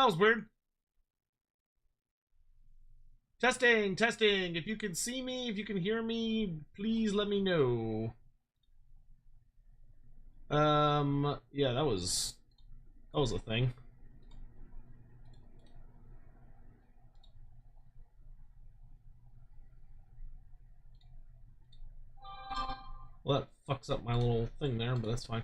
that was weird. Testing, testing. If you can see me, if you can hear me, please let me know. Yeah, that was a thing. Well, that fucks up my little thing there, but that's fine.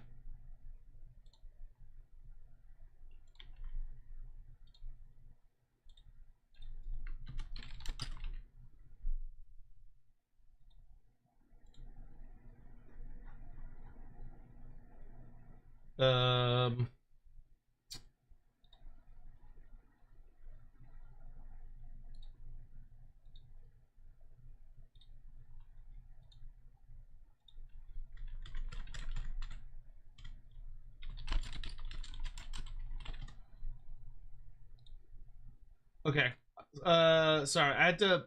Um... Okay. Sorry, I had to...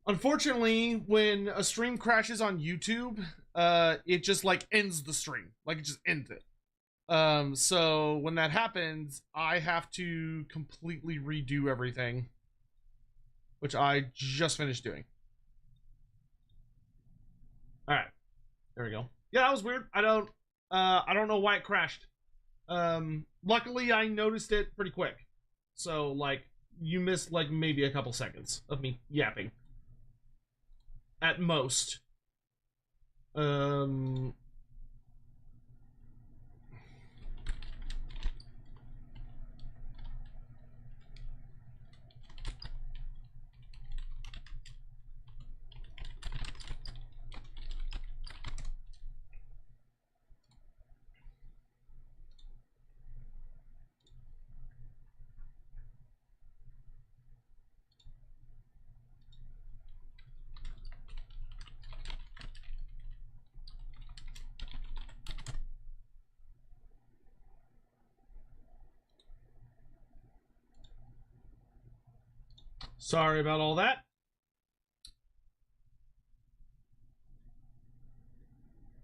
Unfortunately, when a stream crashes on YouTube, it just, like, ends the stream. Like, it just ends it. So when that happens, I have to completely redo everything, which I just finished doing. Alright. There we go. Yeah, that was weird. I don't know why it crashed. Luckily, I noticed it pretty quick. So, like, you missed, like, maybe a couple seconds of me yapping. At most. Sorry about all that.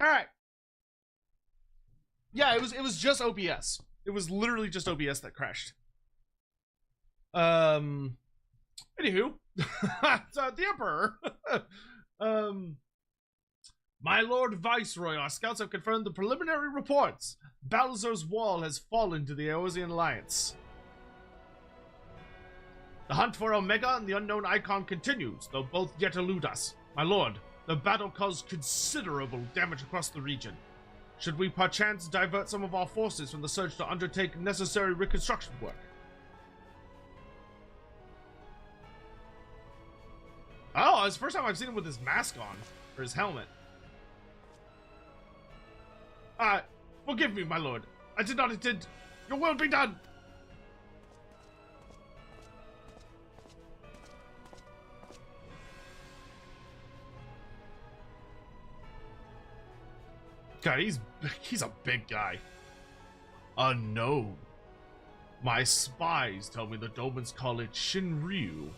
All right. Yeah, it was just OBS. It was literally just OBS that crashed. Anywho, the Emperor. My Lord Viceroy, our scouts have confirmed the preliminary reports. Balazar's wall has fallen to the Eosian Alliance. The hunt for Omega and the unknown icon continues, though both yet elude us. My lord, the battle caused considerable damage across the region. Should we perchance divert some of our forces from the search to undertake necessary reconstruction work? Oh, it's the first time I've seen him with his mask on, or his helmet. Forgive me, my lord. I did not intend... Your will be done! God, he's a big guy. Unknown. My spies tell me the Domans call it Shinryu,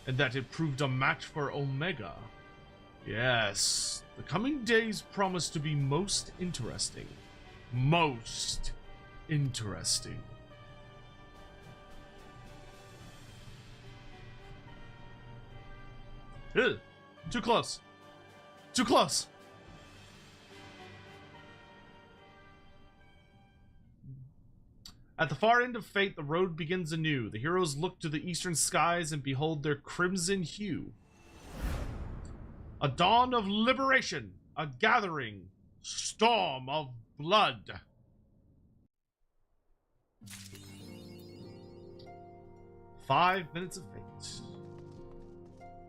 and that it proved a match for Omega. Yes, the coming days promise to be most interesting. Most interesting. Ugh, too close. Too close. At the far end of fate, the road begins anew. The heroes look to the eastern skies and behold their crimson hue. A dawn of liberation, a gathering storm of blood. "5 minutes of fate."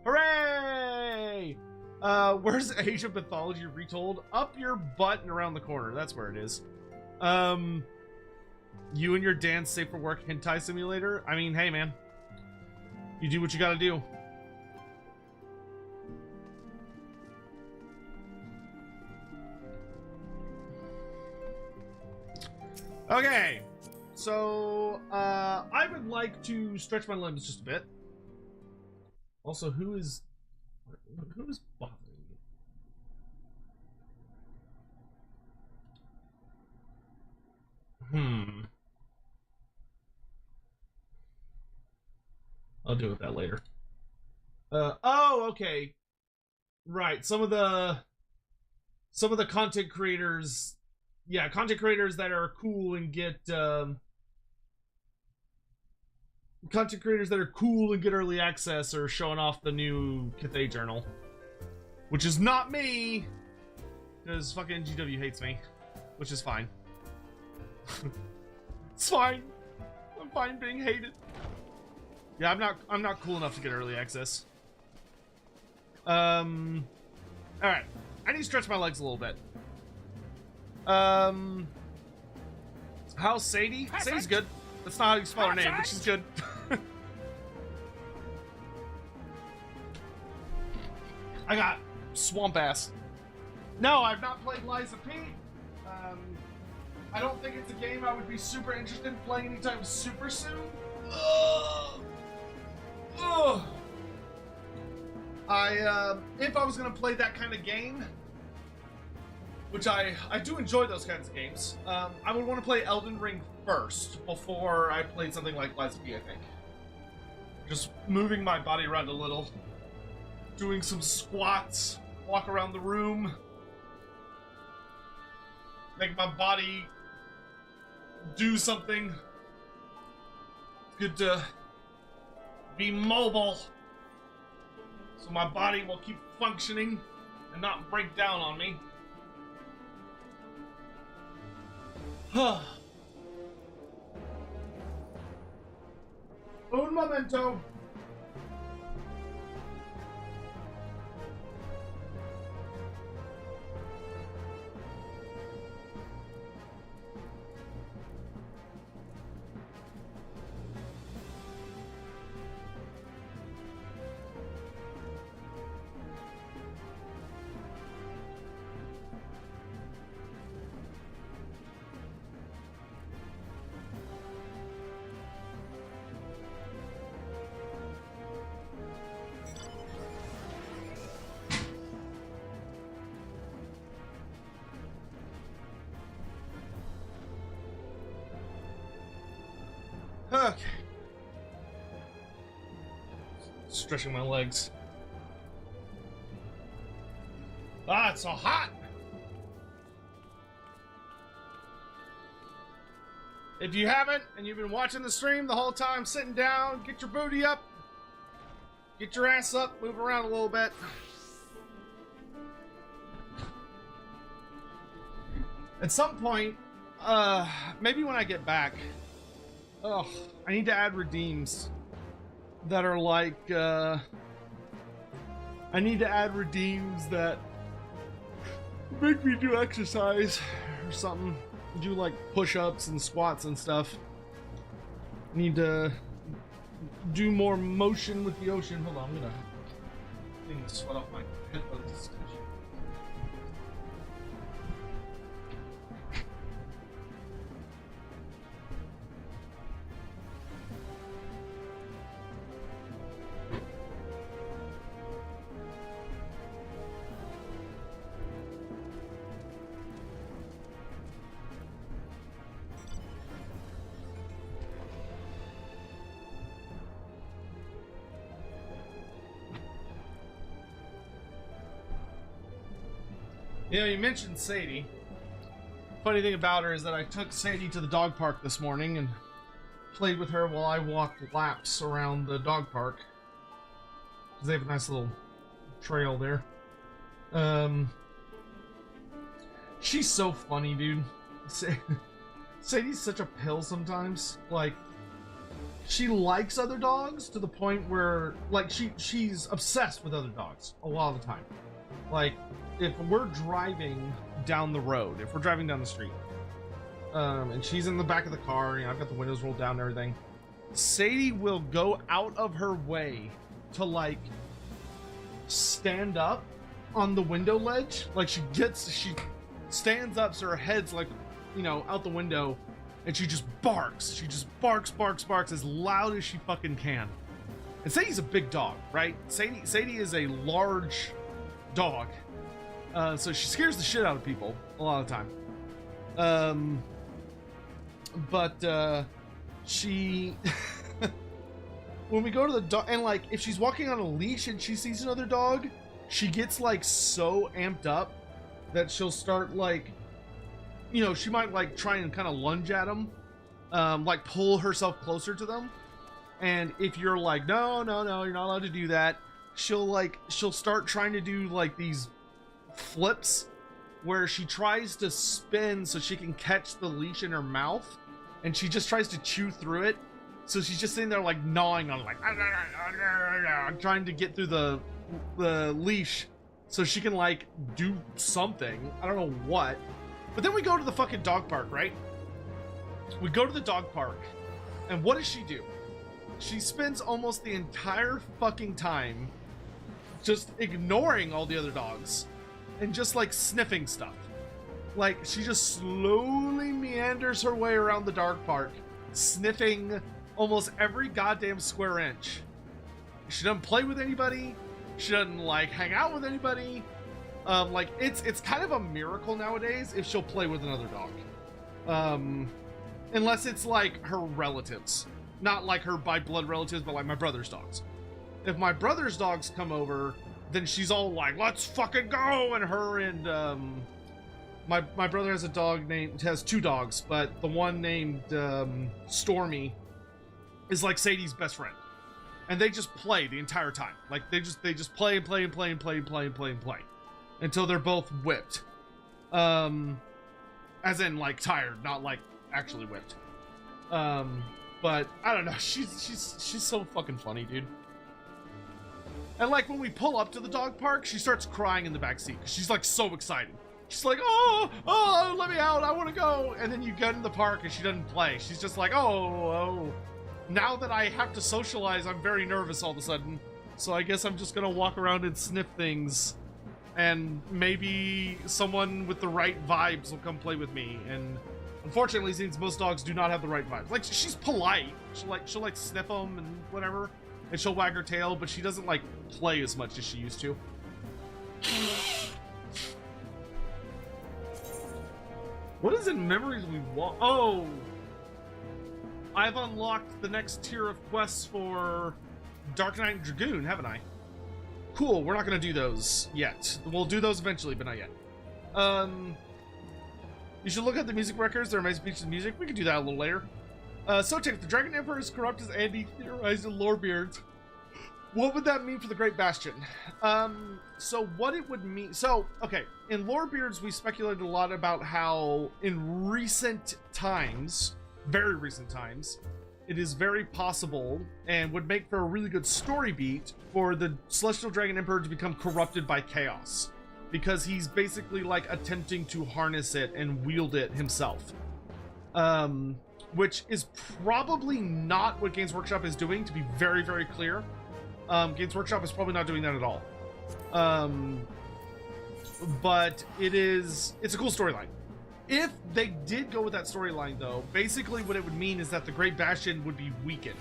Hooray! Where's Age of Mythology Retold? Up your butt and around the corner. That's where it is. You and your dance safe for work hentai simulator? I mean, hey man. You do what you gotta do. Okay. So, I would like to stretch my limbs just a bit. Also, who is bothering me? I'll deal with that later. Oh, okay. Right. Some of the content creators, yeah, content creators that are cool and get content creators that are cool and get early access are showing off the new Cathay journal, which is not me, because fucking GW hates me, which is fine. It's fine. I'm fine being hated. Yeah, I'm not cool enough to get early access. All right. I need to stretch my legs a little bit. How's Satie? Satie's good. That's not how you spell her name, but she's good. I got swamp ass. No, I've not played Lies of P. I don't think it's a game I would be super interested in playing anytime super soon. If I was gonna play that kind of game, which I do enjoy those kinds of games, I would want to play Elden Ring first before I played something like Lies of P, I think. Just moving my body around a little, doing some squats, walk around the room, make my body do something. It's good to be mobile, so my body will keep functioning and not break down on me. Un momento. Okay. Stretching my legs. Ah, it's so hot! If you haven't, and you've been watching the stream the whole time, sitting down, get your booty up, get your ass up, move around a little bit. At some point, maybe when I get back, I need to add redeems that are like, I need to add redeems that make me do exercise or something. Do like push-ups and squats and stuff. Need to do more motion with the ocean. Hold on, I'm gonna sweat off my headphones. You know, you mentioned Satie. Funny thing about her is that I took Satie to the dog park this morning and played with her while I walked laps around the dog park. Because they have a nice little trail there. She's so funny, dude. Sadie's such a pill sometimes. Like, she likes other dogs to the point where, like, she's obsessed with other dogs a lot of the time. Like, if we're driving down the road, if we're driving down the street, and she's in the back of the car, you know, I've got the windows rolled down and everything, Satie will go out of her way to, like, stand up on the window ledge. Like, she stands up so her head's, like, you know, out the window, and she just barks. She just barks as loud as she fucking can. And Sadie's a big dog, right? Satie is a large dog. So she scares the shit out of people a lot of the time. But she when we go to the dog, and like if she's walking on a leash and she sees another dog, she gets like so amped up that she'll start like, you know, she might like try and kind of lunge at them, like pull herself closer to them. And if you're like, no, no, no, you're not allowed to do that, she'll start trying to do like these flips where she tries to spin so she can catch the leash in her mouth, and she just tries to chew through it. So she's just sitting there like gnawing on it, like trying to get through the leash so she can like do something. I don't know what. But then we go to the fucking dog park, right? We go to the dog park, and what does she do? She spends almost the entire fucking time just ignoring all the other dogs and just like sniffing stuff. Like she just slowly meanders her way around the dog park, sniffing almost every goddamn square inch. She doesn't play with anybody. She doesn't like hang out with anybody. Like it's kind of a miracle nowadays if she'll play with another dog. Unless it's like her relatives, not like her by blood relatives, but like my brother's dogs. If my brother's dogs come over, then she's all like, let's fucking go. And her and my brother has has two dogs, but the one named Stormy is like Satie's best friend, and they just play the entire time. Like they just play and play and play and play and play and play and play until they're both whipped. As in like tired, not like actually whipped. But I don't know. She's so fucking funny, dude. And like when we pull up to the dog park, she starts crying in the back seat because she's like so excited. She's like, oh, let me out, I want to go. And then you get in the park and she doesn't play. She's just like, oh. Now that I have to socialize, I'm very nervous all of a sudden. So I guess I'm just gonna walk around and sniff things, and maybe someone with the right vibes will come play with me. And unfortunately, since most dogs do not have the right vibes, like she's polite, she'll like sniff them and whatever, and she'll wag her tail, but she doesn't like play as much as she used to. What is in memories we want? Oh, I've unlocked the next tier of quests for Dark Knight and Dragoon, haven't I? Cool, we're not gonna do those yet. We'll do those eventually, but not yet. You should look at the music records. They're amazing pieces of music. We can do that a little later. Sotek, the Dragon Emperor is corrupt as Andy theorized in Lorebeards. What would that mean for the Great Bastion? So what it would mean... So, okay, in Lorebeards, we speculated a lot about how in recent times, very recent times, it is very possible and would make for a really good story beat for the Celestial Dragon Emperor to become corrupted by chaos, because he's basically like attempting to harness it and wield it himself. Which is probably not what Games Workshop is doing, to be very, very clear. Games Workshop is probably not doing that at all. But it's a cool storyline. If they did go with that storyline, though, basically what it would mean is that the Great Bastion would be weakened.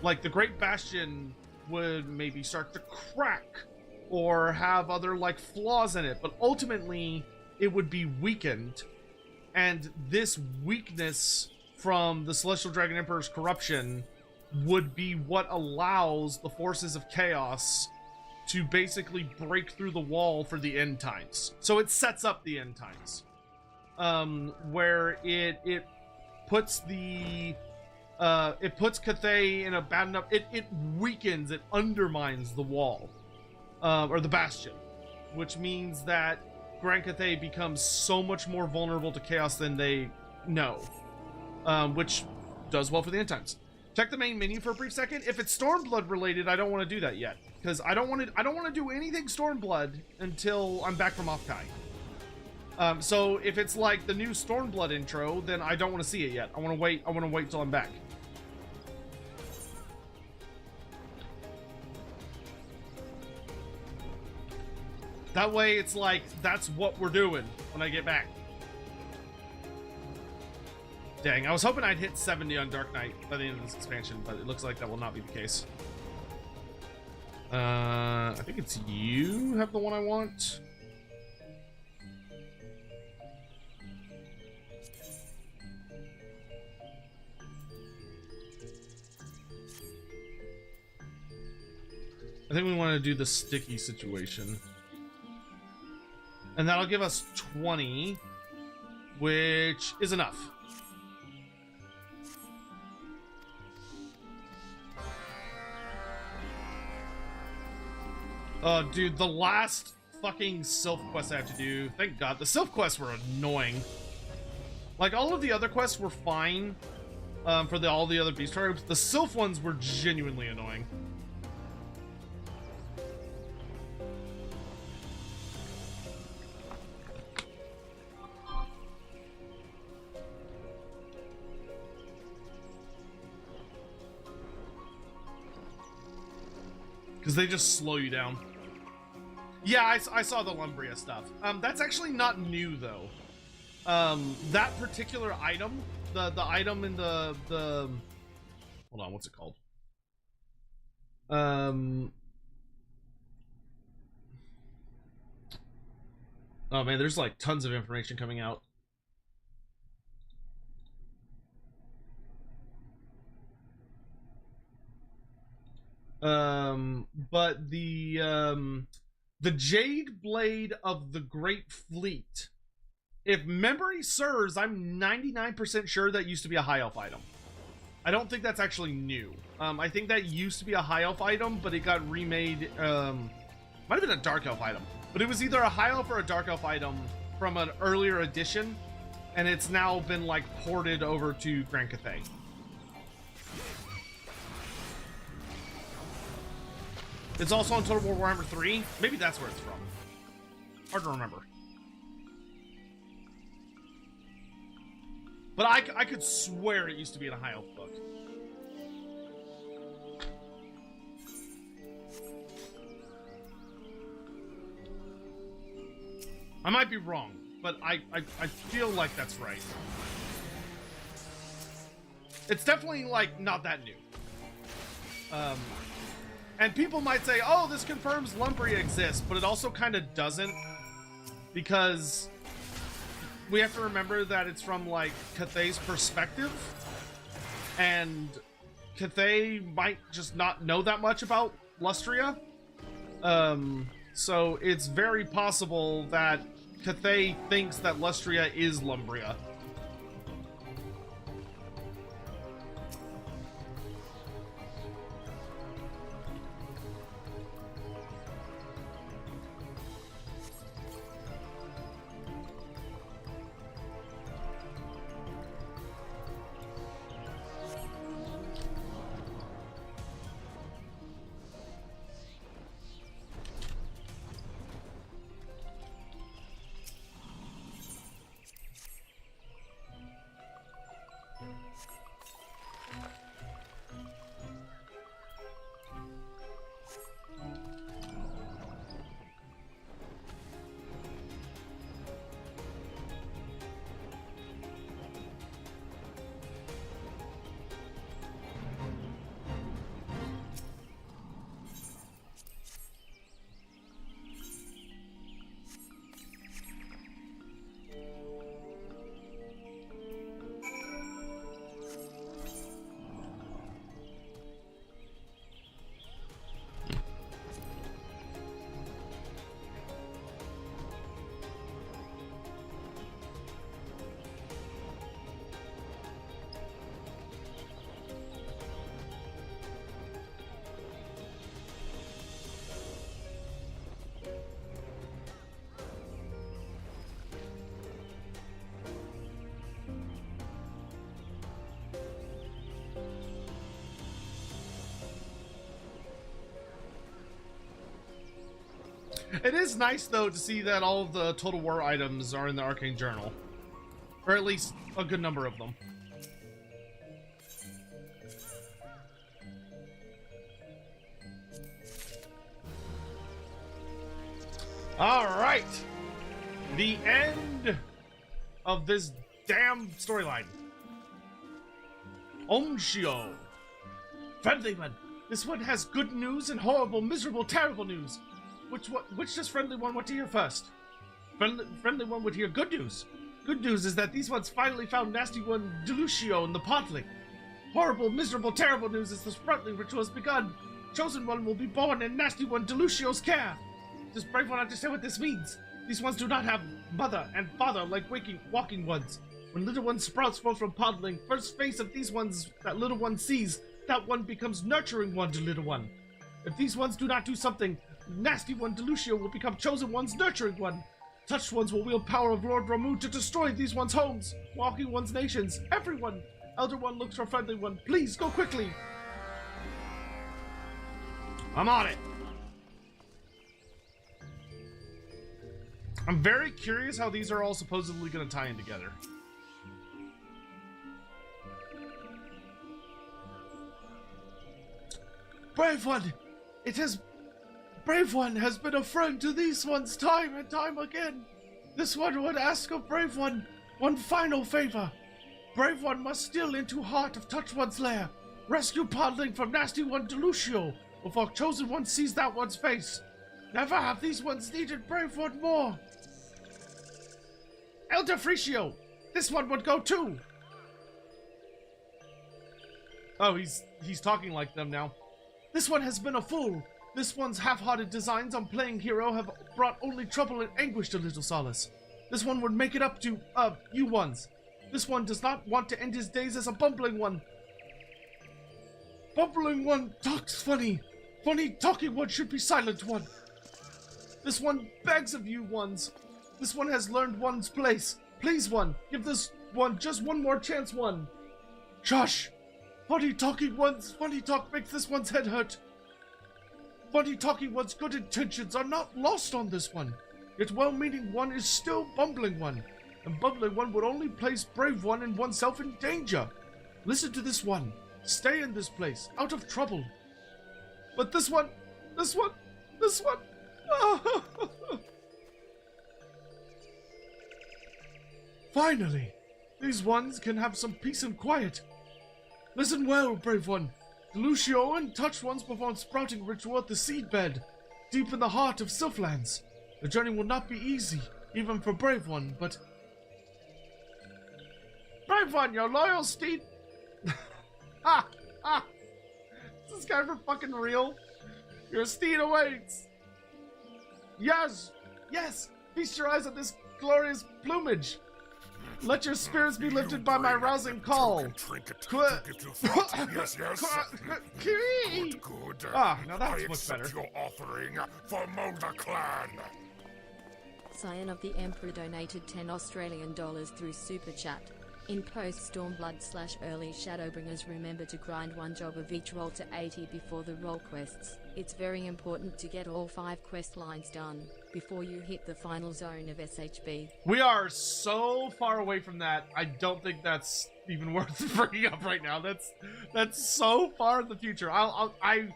Like, the Great Bastion would maybe start to crack or have other, like, flaws in it, but ultimately it would be weakened, and this weakness from the Celestial Dragon Emperor's corruption would be what allows the forces of chaos to basically break through the wall for the end times. So it sets up the end times, where it puts Cathay in a bad enough, it weakens, it undermines the wall, or the bastion, which means that Grand Cathay becomes so much more vulnerable to chaos than they know, which does well for the end times. Check the main menu for a brief second. If it's Stormblood related, I don't want to do that yet, because I don't want to do anything Stormblood until I'm back from Offkai. So if it's like the new Stormblood intro, then I don't want to see it yet. I want to wait till I'm back. That way it's like, that's what we're doing when I get back. Dang, I was hoping I'd hit 70 on Dark Knight by the end of this expansion, but it looks like that will not be the case. I think it's you have the one I want. think we want to do the sticky situation. And that'll give us 20, which is enough. Oh, dude, the last fucking Sylph quest I have to do. Thank God. The Sylph quests were annoying. Like, all of the other quests were fine for all the other beast tribes. The Sylph ones were genuinely annoying. Because they just slow you down. Yeah, I saw the Lumbria stuff. That's actually not new, though. That particular item, the item in the hold on, what's it called? Oh man, there's like tons of information coming out. But the Jade Blade of the Great Fleet, if memory serves, I'm 99% sure that used to be a high elf item. I don't think that's actually new. I think that used to be a high elf item, but it got remade. Might have been a dark elf item, but it was either a high elf or a dark elf item from an earlier edition, and it's now been like ported over to Grand Cathay. It's also on Total War Warhammer 3. Maybe that's where it's from. Hard to remember. But I could swear it used to be in a high elf book. I might be wrong, but I feel like that's right. It's definitely like not that new. And people might say, oh, this confirms Lumbria exists, but it also kind of doesn't, because we have to remember that it's from, like, Cathay's perspective, and Cathay might just not know that much about Lustria. So it's very possible that Cathay thinks that Lustria is Lumbria. It is nice, though, to see that all of the Total War items are in the Arcane Journal. Or at least a good number of them. Alright! The end of this damn storyline. Onshio. Friendly one. This one has good news and horrible, miserable, terrible news. Which does Friendly One want to hear first? Friendly One would hear good news. Good news is that these ones finally found Nasty One Delucio in the Podling. Horrible, miserable, terrible news is the Friendly ritual has begun. Chosen One will be born in Nasty One Delucio's care. Does Brave One understand what this means? These ones do not have mother and father like walking ones. When little one sprouts forth from podling, first face of these ones that little one sees, that one becomes nurturing one to little one. If these ones do not do something, Nasty One Delucio will become Chosen One's nurturing one. Touched ones will wield power of Lord Ramu to destroy these ones' homes, walking ones' nations, everyone. Elder One looks for Friendly One. Please go quickly. I'm on it. I'm very curious how these are all supposedly going to tie in together. Brave One! Brave One has been a friend to these ones time and time again. This one would ask of Brave One one final favor. Brave One must steal into heart of Touch One's lair, rescue Podling from Nasty One Delucio before Chosen One sees that one's face. Never have these ones needed Brave One more. Elder Fricio, this one would go too. Oh, he's talking like them now. This one has been a fool. This one's half-hearted designs on playing hero have brought only trouble and anguish to Little Solace. This one would make it up to, you ones. This one does not want to end his days as a bumbling one. Bumbling one talks funny. Funny talking one should be silent one. This one begs of you ones. This one has learned one's place. Please one, give this one just one more chance one. Shush! Funny talking one's funny talk makes this one's head hurt. Funny talking one's good intentions are not lost on this one. Yet well-meaning one is still bumbling one. And bumbling one would only place Brave One and oneself in danger. Listen to this one. Stay in this place, out of trouble. But this one... Finally, these ones can have some peace and quiet. Listen well, Brave One. Delucio and Touch Ones perform sprouting ritual at the seedbed, deep in the heart of Sylphlands. The journey will not be easy, even for Brave One, but... Brave One, your loyal steed... Ha! Ha! Is this guy for fucking real? Your steed awaits! Yes! Yes! Feast your eyes on this glorious plumage! Let your spirits be lifted by my rousing call! Yes, yes. Ah, now that's much better. Your offering for Molder Clan. Scion of the Emperor donated $10 through Super Chat. In post-Stormblood/early Shadowbringers, remember to grind one job of each roll to 80 before the roll quests. It's very important to get all 5 quest lines done before you hit the final zone of SHB. We are so far away from that, I don't think that's even worth bringing up right now. That's so far in the future. I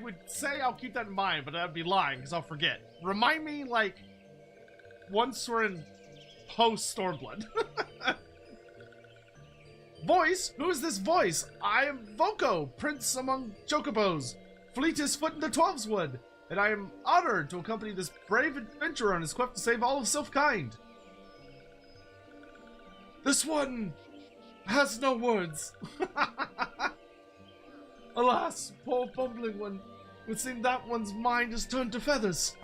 would say I'll keep that in mind, but I'd be lying because I'll forget. Remind me, like, once we're in post-Stormblood. Voice? Who is this voice? I am Voko, prince among chocobos, fleetest foot in the Twelveswood, and I am honored to accompany this brave adventurer on his quest to save all of Sylphkind. This one has no words. Alas, poor bumbling one, would seem that one's mind is turned to feathers.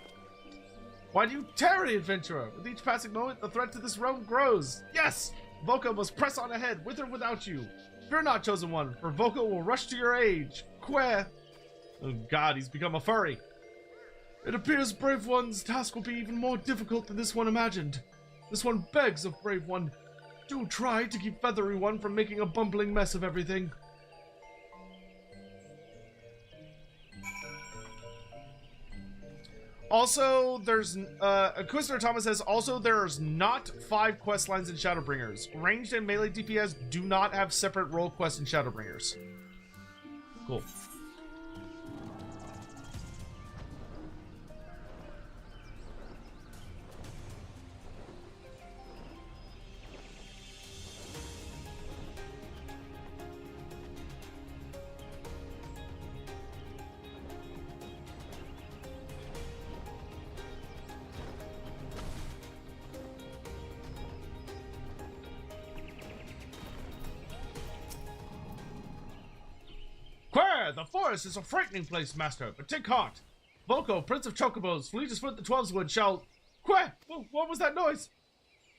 Why do you tarry, adventurer? With each passing moment, the threat to this realm grows. Yes! Voko must press on ahead, with or without you. Fear not, Chosen One, for Voko will rush to your aid. Quair. Oh god, he's become a furry. It appears Brave One's task will be even more difficult than this one imagined. This one begs of Brave One. Do try to keep Feathery One from making a bumbling mess of everything. Also, there's, Inquisitor Thomas says, also there's not 5 quest lines in Shadowbringers. Ranged and melee DPS do not have separate role quests in Shadowbringers. Cool. the forest is a frightening place, master, but take heart. Volko, Prince of Chocobos, fleetest foot the 12's wood, shall... What was that noise?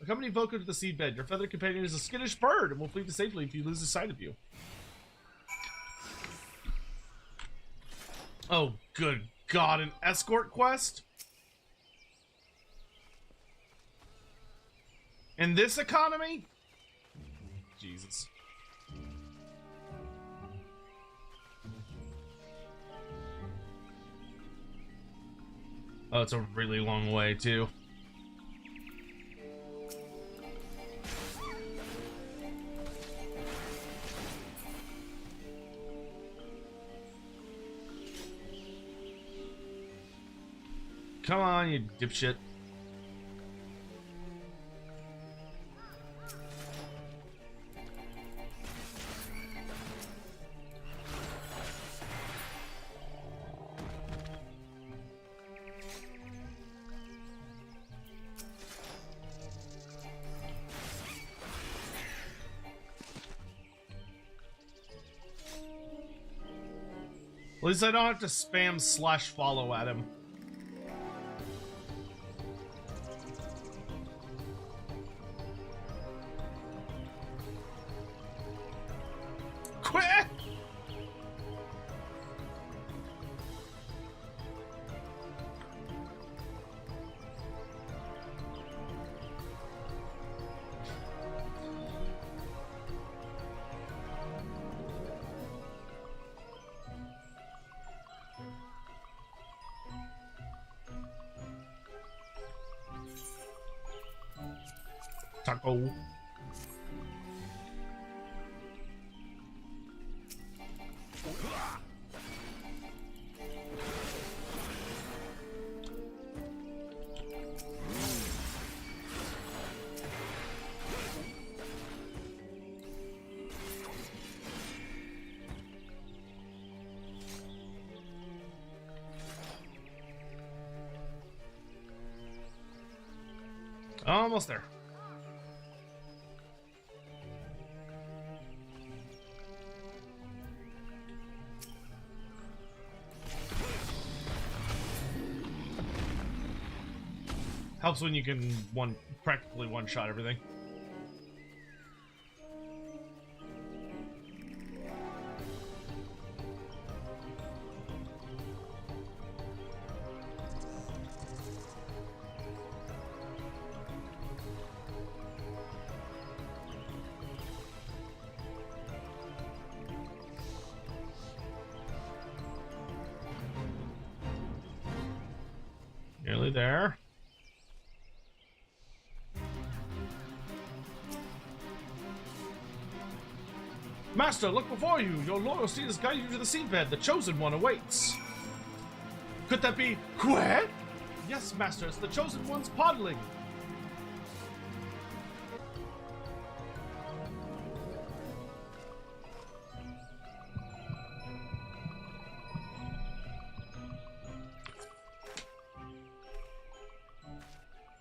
Accompany Volko to the seedbed. Your feathered companion is a skittish bird and will flee safely if he loses sight of you. Oh, good God, an escort quest? In this economy? Jesus. Oh, it's a really long way, too. Come on, you dipshit. At least I don't have to spam /follow at him. Quit! Taco. Almost there. Helps when you can practically one-shot everything. Nearly there. Master, look before you! Your loyal steed has guided you to the seedbed. The chosen one awaits. Could that be Quet? Yes, Master, it's the chosen one's podling.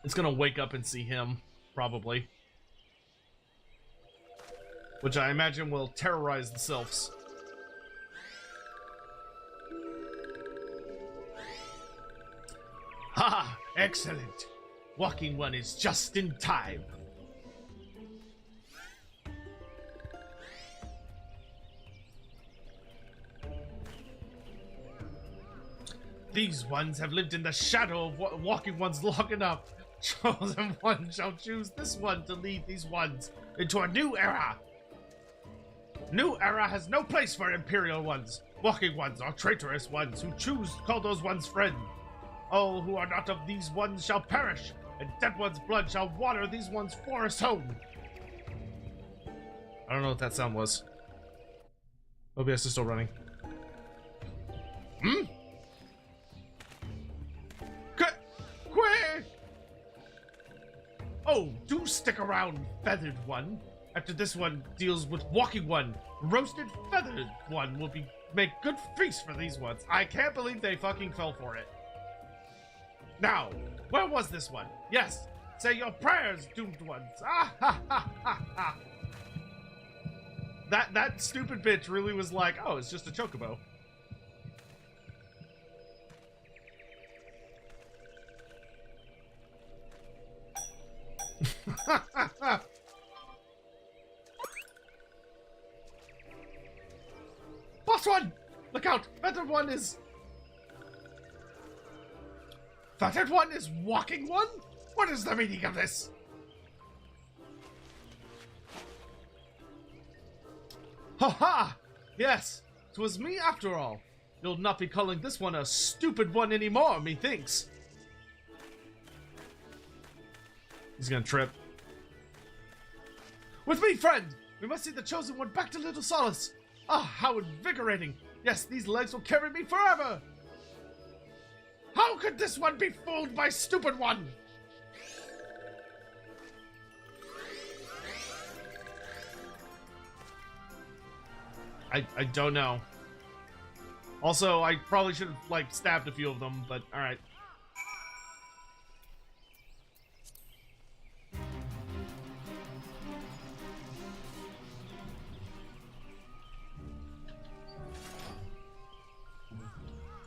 It's gonna wake up and see him, probably. Which I imagine will terrorize the sylphs. Ha! Excellent! Walking one is just in time. These ones have lived in the shadow of walking ones long enough. Chosen one shall choose this one to lead these ones into a new era. New era has no place for imperial ones. Walking ones are traitorous ones who choose to call those ones friend. All who are not of these ones shall perish, and dead ones' blood shall water these ones' forest home. I don't know what that sound was. OBS is still running. Hmm? Oh, do stick around, feathered one. After this one deals with walking one, roasted feathered one will make good feast for these ones. I can't believe they fucking fell for it. Now, where was this one? Yes, say your prayers, doomed ones. Ah ha ha ha ha. That stupid bitch really was like, oh, it's just a chocobo. Boss one! Look out! Feathered one is... Feathered one is walking one? What is the meaning of this? Ha ha! Yes, 'twas me after all. You'll not be calling this one a stupid one anymore, methinks. He's gonna trip. With me, friend! We must see the chosen one back to Little Solace. Ah, how invigorating! Yes, these legs will carry me forever! How could this one be fooled by stupid one? I don't know. Also, I probably should have, like, stabbed a few of them, but alright.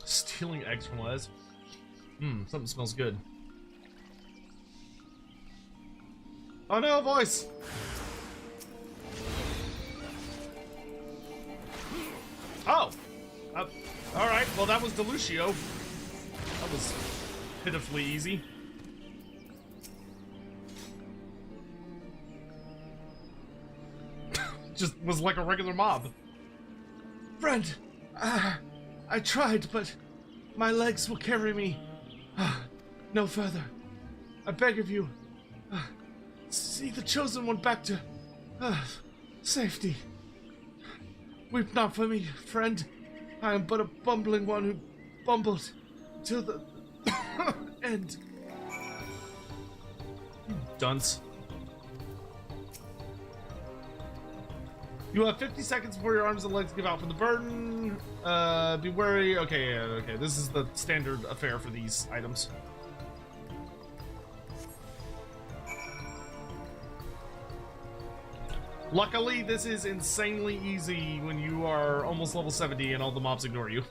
Stealing eggs from Les. Something smells good. Oh no, voice! Oh! Alright, well that was Delucio. That was pitifully easy. Just was like a regular mob. Friend, I tried, but my legs will carry me no further. I beg of you, see the chosen one back to safety. Weep not for me, friend. I am but a bumbling one who bumbled till the end. Dunce. You have 50 seconds before your arms and legs give out from the burden. Be wary. Okay, yeah, okay. This is the standard affair for these items. Luckily, this is insanely easy when you are almost level 70 and all the mobs ignore you.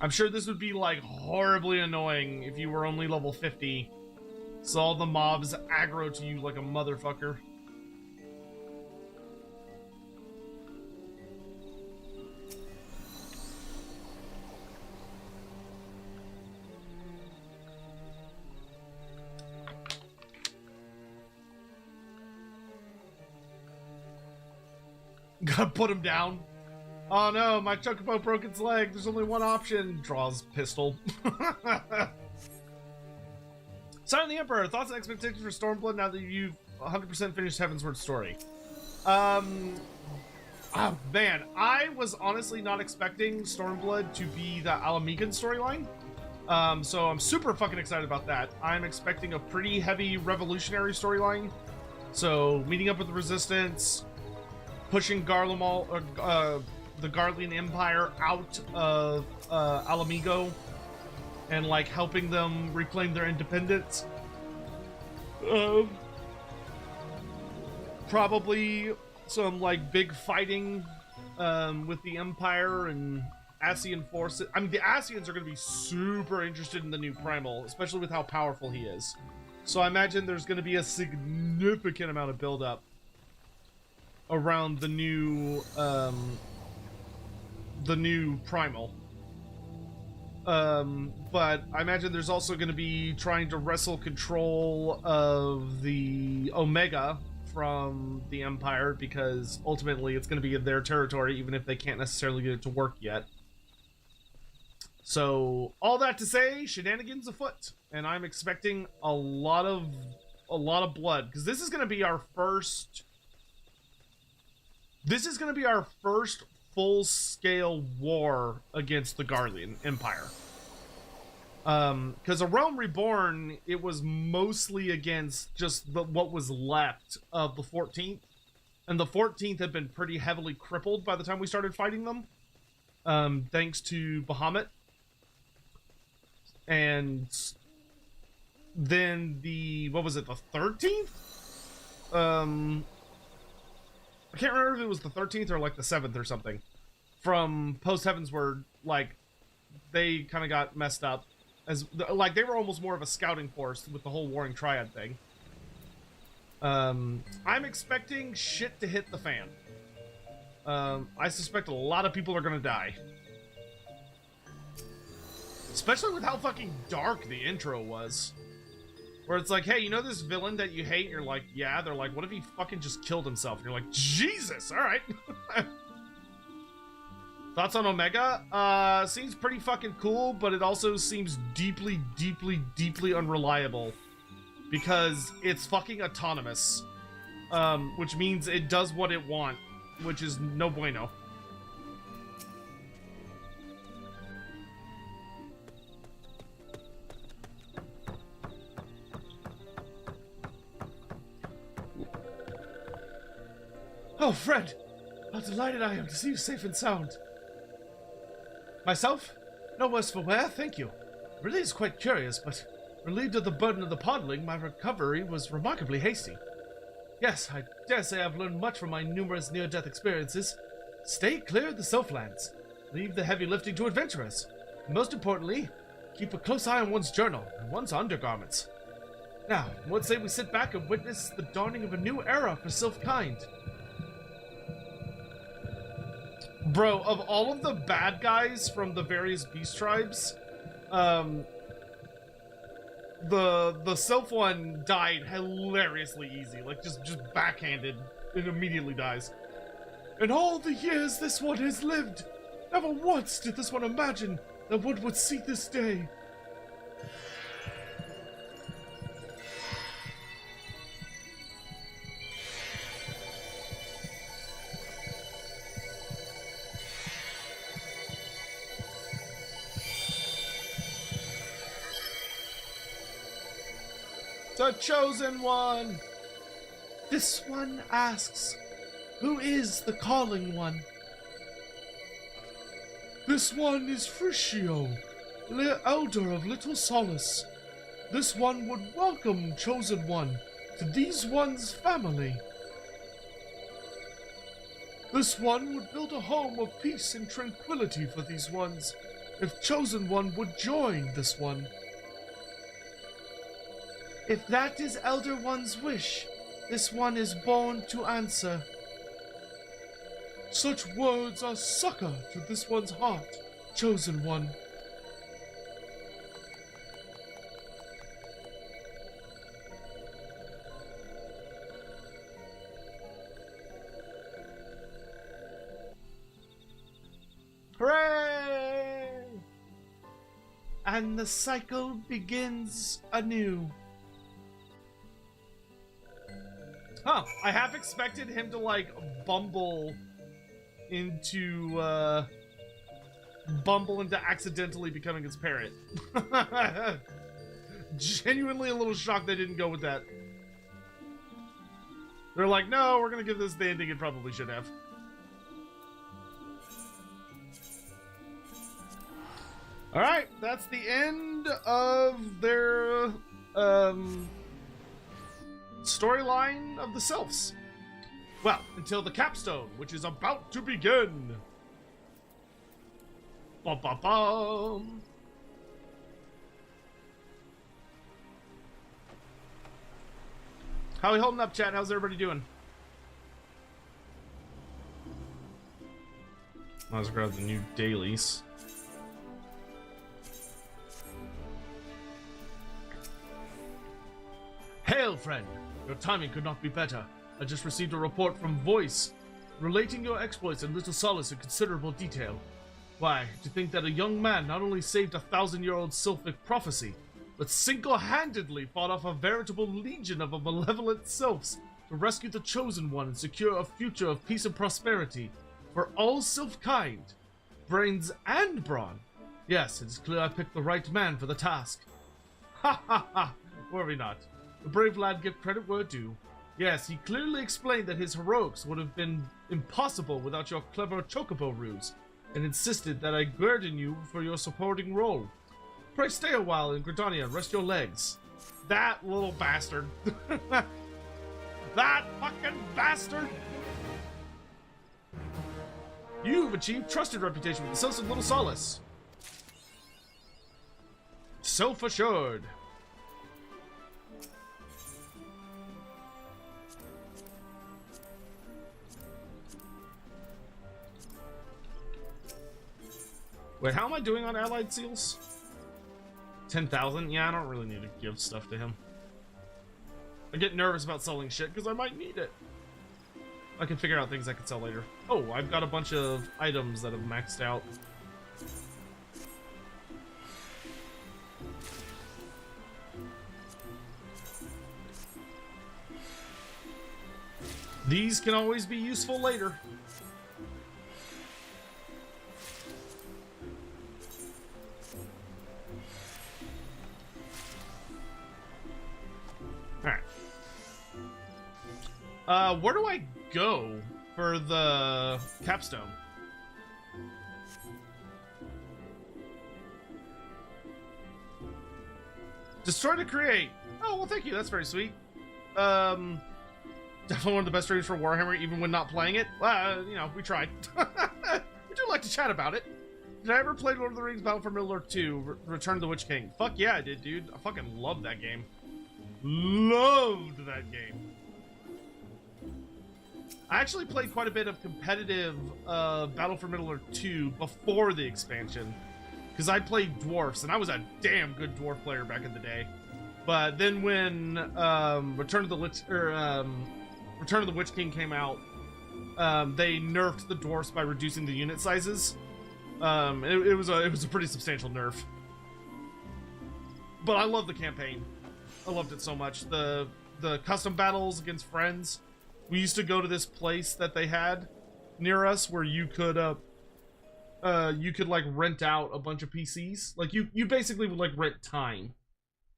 I'm sure this would be, like, horribly annoying if you were only level 50, so all the mobs aggro to you like a motherfucker. Gotta put him down. Oh no, my chocobo broke its leg. There's only one option. Draws pistol. Sign of the Emperor. Thoughts and expectations for Stormblood now that you've 100% finished Heavensward story. Oh man, I was honestly not expecting Stormblood to be the Alamegan storyline. So I'm super fucking excited about that. I'm expecting a pretty heavy revolutionary storyline. So meeting up with the Resistance, pushing Garlemald, the Garlean Empire out of Alamigo, and like helping them reclaim their independence. Probably some like big fighting with the Empire and Ascian forces. I mean, the Ascians are going to be super interested in the new Primal, especially with how powerful he is. So I imagine there's going to be a significant amount of build-up around the new Primal. But I imagine there's also going to be trying to wrestle control of the Omega from the Empire, because ultimately it's going to be in their territory, even if they can't necessarily get it to work yet. So all that to say, shenanigans afoot, and I'm expecting a lot of blood, because this is going to be our first. This is going to be our first full-scale war against the Garlean Empire. Because A Realm Reborn, it was mostly against just what was left of the 14th. And the 14th had been pretty heavily crippled by the time we started fighting them. Thanks to Bahamut. And then the 13th? I can't remember if it was the 13th or like the 7th or something. From Post-Heavensward, like, they kind of got messed up. Like, they were almost more of a scouting force with the whole Warring Triad thing. I'm expecting shit to hit the fan. I suspect a lot of people are gonna die. Especially with how fucking dark the intro was. Where it's like, hey, you know this villain that you hate? And you're like, yeah. They're like, what if he fucking just killed himself? And you're like, Jesus, alright. Thoughts on Omega? Seems pretty fucking cool, but it also seems deeply, deeply, deeply unreliable. Because it's fucking autonomous. Which means it does what it wants, which is no bueno. Oh, Fred! How delighted I am to see you safe and sound. Myself? No worse for wear, thank you. Really is quite curious, but relieved of the burden of the podling, my recovery was remarkably hasty. Yes, I dare say I've learned much from my numerous near-death experiences. Stay clear of the Sylphlands. Leave the heavy lifting to adventurers. And most importantly, keep a close eye on one's journal and one's undergarments. Now, what say we sit back and witness the dawning of a new era for Sylph-kind? Bro, of all of the bad guys from the various beast tribes, the Sylph one died hilariously easy, like just backhanded and immediately dies. In all the years this one has lived, never once did this one imagine that one would see this day. The chosen one! This one asks, who is the calling one? This one is Frishio, the elder of Little Solace. This one would welcome chosen one to these one's family. This one would build a home of peace and tranquility for these ones, if chosen one would join this one. If that is Elder One's wish, this one is born to answer. Such words are succor to this one's heart, chosen one. Hooray! And the cycle begins anew. Huh, I half expected him to, like, bumble into accidentally becoming its parrot. Genuinely a little shocked they didn't go with that. They're like, no, we're gonna give this the ending it probably should have. Alright, that's the end of their, storyline of the Sylphs. Well, until the Capstone, which is about to begin. Bum, bum, bum. How are we holding up, chat? How's everybody doing? Let's grab the new dailies. Hail, friend! Your timing could not be better. I just received a report from Voice, relating your exploits in Little Solace in considerable detail. Why, to think that a young man not only saved a 1,000-year-old sylphic prophecy, but single-handedly fought off a veritable legion of malevolent sylphs to rescue the Chosen One and secure a future of peace and prosperity for all sylph-kind, brains and brawn. Yes, it is clear I picked the right man for the task. Ha ha ha! Worry not. The brave lad give credit where due. Yes, he clearly explained that his heroics would have been impossible without your clever chocobo ruse, and insisted that I guerdon you for your supporting role. Pray stay a while in Gridania and rest your legs. That little bastard. That fucking bastard! You've achieved trusted reputation with the Sons of Little Solace. Self-assured. Wait, how am I doing on allied seals? 10,000? Yeah, I don't really need to give stuff to him. I get nervous about selling shit because I might need it. I can figure out things I can sell later. Oh, I've got a bunch of items that have maxed out. These can always be useful later. Alright. Where do I go for the capstone? Destroy to create. Oh, well, thank you. That's very sweet. Definitely one of the best streams for Warhammer, even when not playing it. You know, we tried. We do like to chat about it. Did I ever play Lord of the Rings Battle for Middle-earth 2, Return of the Witch King? Fuck yeah, I did, dude. I fucking loved that game. Loved that game. I actually played quite a bit of competitive Battle for Middle-earth 2 before the expansion. Because I played dwarfs, and I was a damn good dwarf player back in the day. But then when Return of the Witch King came out, they nerfed the dwarfs by reducing the unit sizes. It was a pretty substantial nerf. But I love the campaign. I loved it so much. The custom battles against friends. We used to go to this place that they had near us where you could like rent out a bunch of PCs. Like you basically would like rent time.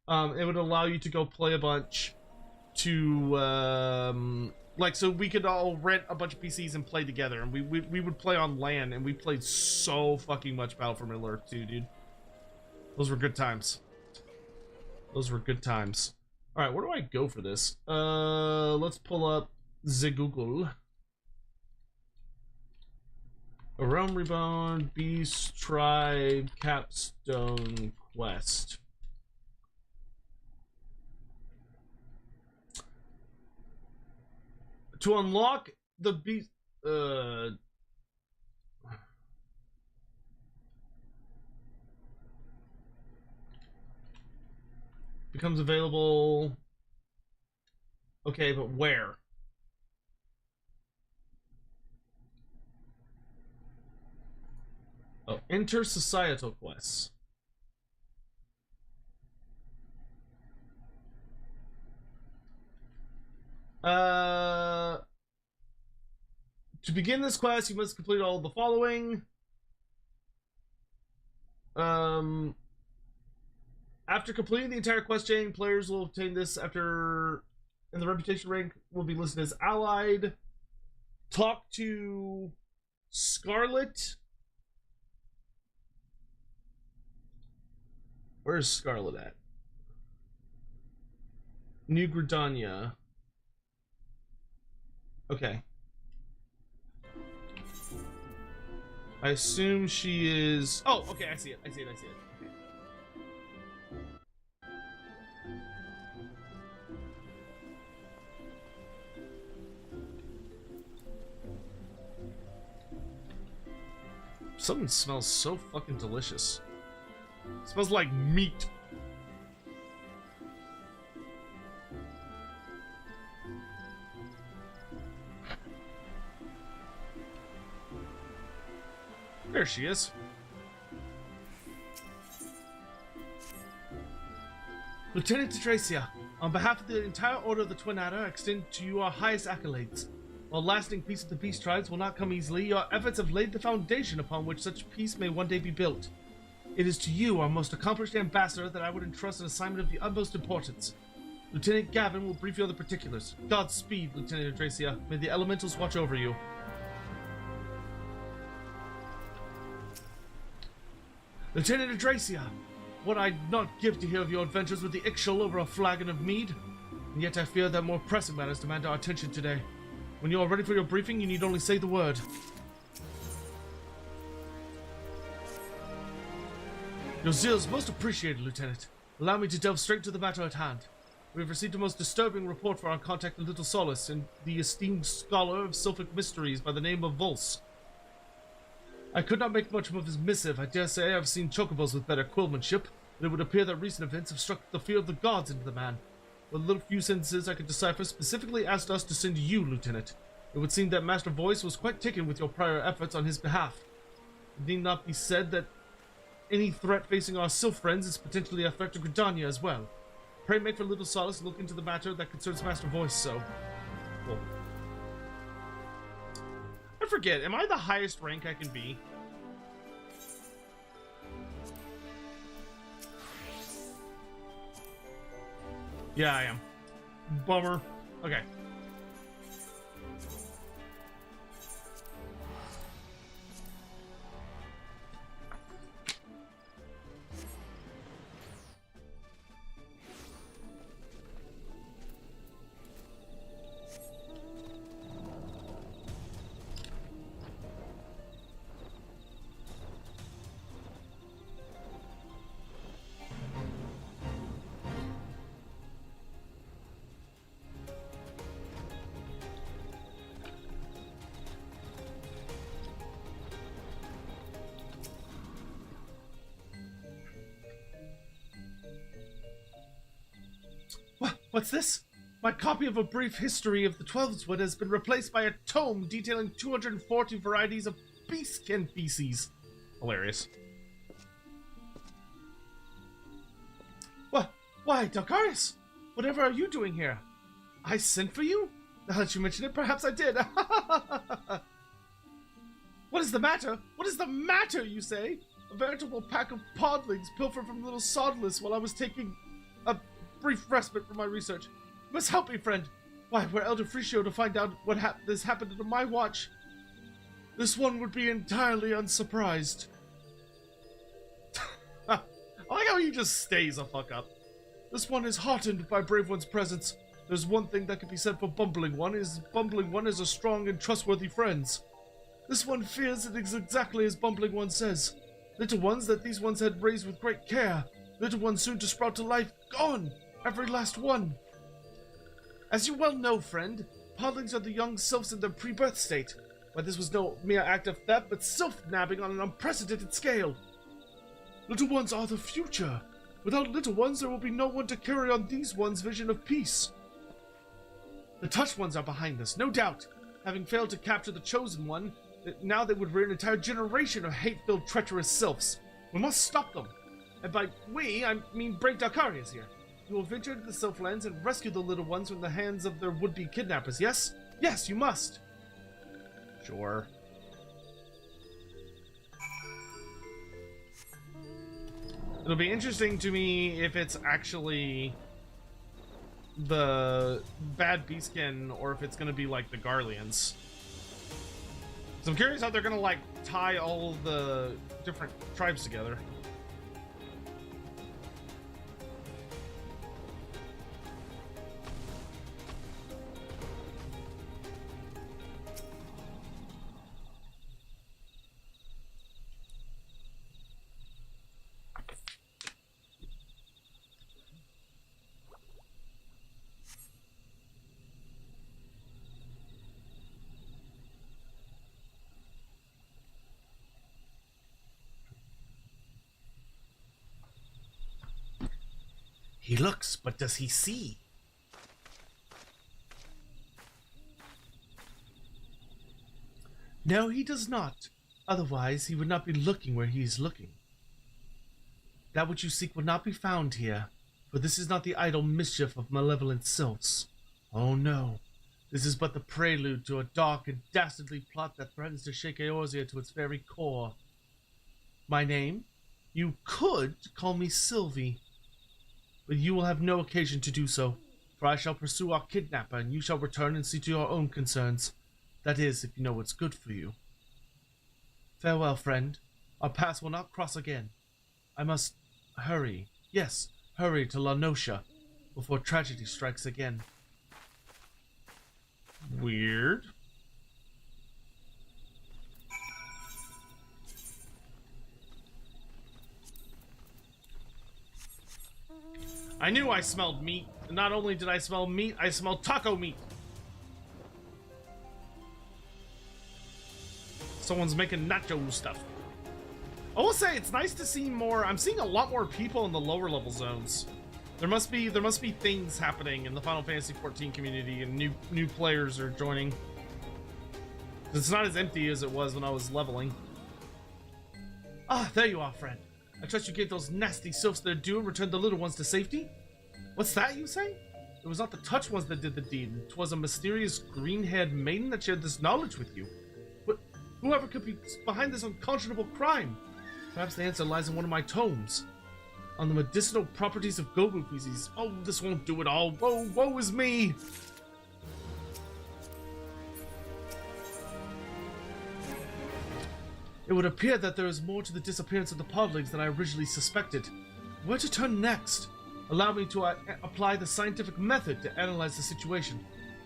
It would allow you to go play a bunch to like, so we could all rent a bunch of PCs and play together, and we would play on LAN, and we played so fucking much Battle for Middle-earth 2, dude. Those were good times. Those were good times. All right, where do I go for this? Let's pull up the Google. A Realm Reborn, Beast Tribe, Capstone Quest. To unlock the beast, becomes available. Okay, but where? Oh, enter societal quests. To begin this quest, you must complete all the following. After completing the entire quest chain, players will obtain this and the reputation rank will be listed as allied. Talk to Scarlet. Where's Scarlet at? New Gridania. Okay. I assume she is... Oh, okay, I see it. Okay. Something smells so fucking delicious. It smells like meat. There she is. Lieutenant Tracia, on behalf of the entire Order of the Twin Adder, I extend to you our highest accolades. While lasting peace with the Beast Tribes will not come easily, your efforts have laid the foundation upon which such peace may one day be built. It is to you, our most accomplished ambassador, that I would entrust an assignment of the utmost importance. Lieutenant Gavin will brief you on the particulars. Godspeed, Lieutenant Tracia. May the elementals watch over you. Lieutenant Adracia, what I'd not give to hear of your adventures with the Ixchel over a flagon of mead. and yet I fear that more pressing matters demand our attention today. When you are ready for your briefing, you need only say the word. Your zeal is most appreciated, Lieutenant. Allow me to delve straight to the matter at hand. We have received a most disturbing report for our contact with Little Solace and the esteemed scholar of Sylphic mysteries by the name of Vulse. I could not make much of his missive. I dare say I have seen chocobos with better quillmanship, but it would appear that recent events have struck the fear of the gods into the man. The little few sentences I could decipher specifically asked us to send you, Lieutenant. It would seem that Master Voice was quite taken with your prior efforts on his behalf. It need not be said that any threat facing our Sylph friends is potentially a threat to Gridania as well. Pray make for Little Solace look into the matter that concerns Master Voice, so... Cool. I forget, am I the highest rank I can be? Yeah, I am. Bummer. Okay. What's this? My copy of a brief history of the Twelveswood has been replaced by a tome detailing 240 varieties of beastkin feces. Hilarious. What? Why, Delcarius? Whatever are you doing here? I sent for you? Now that you mention it, perhaps I did. What is the matter? What is the matter, you say? A veritable pack of podlings pilfered from little Sodless while I was taking a brief respite from my research. You must help me, friend. Why, were Elder Friccio to find out what this happened under my watch, this one would be entirely unsurprised. I like how he just stays a fuck up. This one is heartened by Brave One's presence. There's one thing that can be said for Bumbling One, is Bumbling One is a strong and trustworthy friends. This one fears it is exactly as Bumbling One says. Little ones that these ones had raised with great care. Little ones soon to sprout to life, gone! Every last one. As you well know, friend, podlings are the young sylphs in their pre-birth state. Why, this was no mere act of theft, but sylph-nabbing on an unprecedented scale. Little ones are the future. Without little ones, there will be no one to carry on these ones' vision of peace. The touched ones are behind us, no doubt. Having failed to capture the chosen one, now they would rear an entire generation of hate-filled, treacherous sylphs. We must stop them. And by we, I mean Brave Delcarius here. You will venture into the Sylphlands and rescue the little ones from the hands of their would-be kidnappers, yes? Yes, you must. Sure. It'll be interesting to me if it's actually the bad beastkin or if it's going to be like the Garleans. So I'm curious how they're going to like tie all the different tribes together. He looks, but does he see? No, he does not. Otherwise, he would not be looking where he is looking. That which you seek will not be found here, for this is not the idle mischief of malevolent sylphs. Oh no, this is but the prelude to a dark and dastardly plot that threatens to shake Eorzea to its very core. My name? You could call me Sylvie. But you will have no occasion to do so, for I shall pursue our kidnapper, and you shall return and see to your own concerns. That is, if you know what's good for you. Farewell, friend. Our paths will not cross again. I must hurry. Yes, hurry to La Noscia. before tragedy strikes again. Weird. I knew I smelled meat. And not only did I smell meat, I smelled taco meat. Someone's making nacho stuff. I will say it's nice to see more. I'm seeing a lot more people in the lower level zones. There must be things happening in the Final Fantasy XIV community, and new players are joining. It's not as empty as it was when I was leveling. Ah, there you are, friend. I trust you gave those nasty sylphs their due and returned the little ones to safety? What's that you say? It was not the touch ones that did the deed. It was a mysterious green-haired maiden that shared this knowledge with you. But whoever could be behind this unconscionable crime? Perhaps the answer lies in one of my tomes. On the medicinal properties of Gobu feces. Oh, this won't do it all. Woe is me! It would appear that there is more to the disappearance of the podlings than I originally suspected. Where to turn next? Allow me to apply the scientific method to analyze the situation.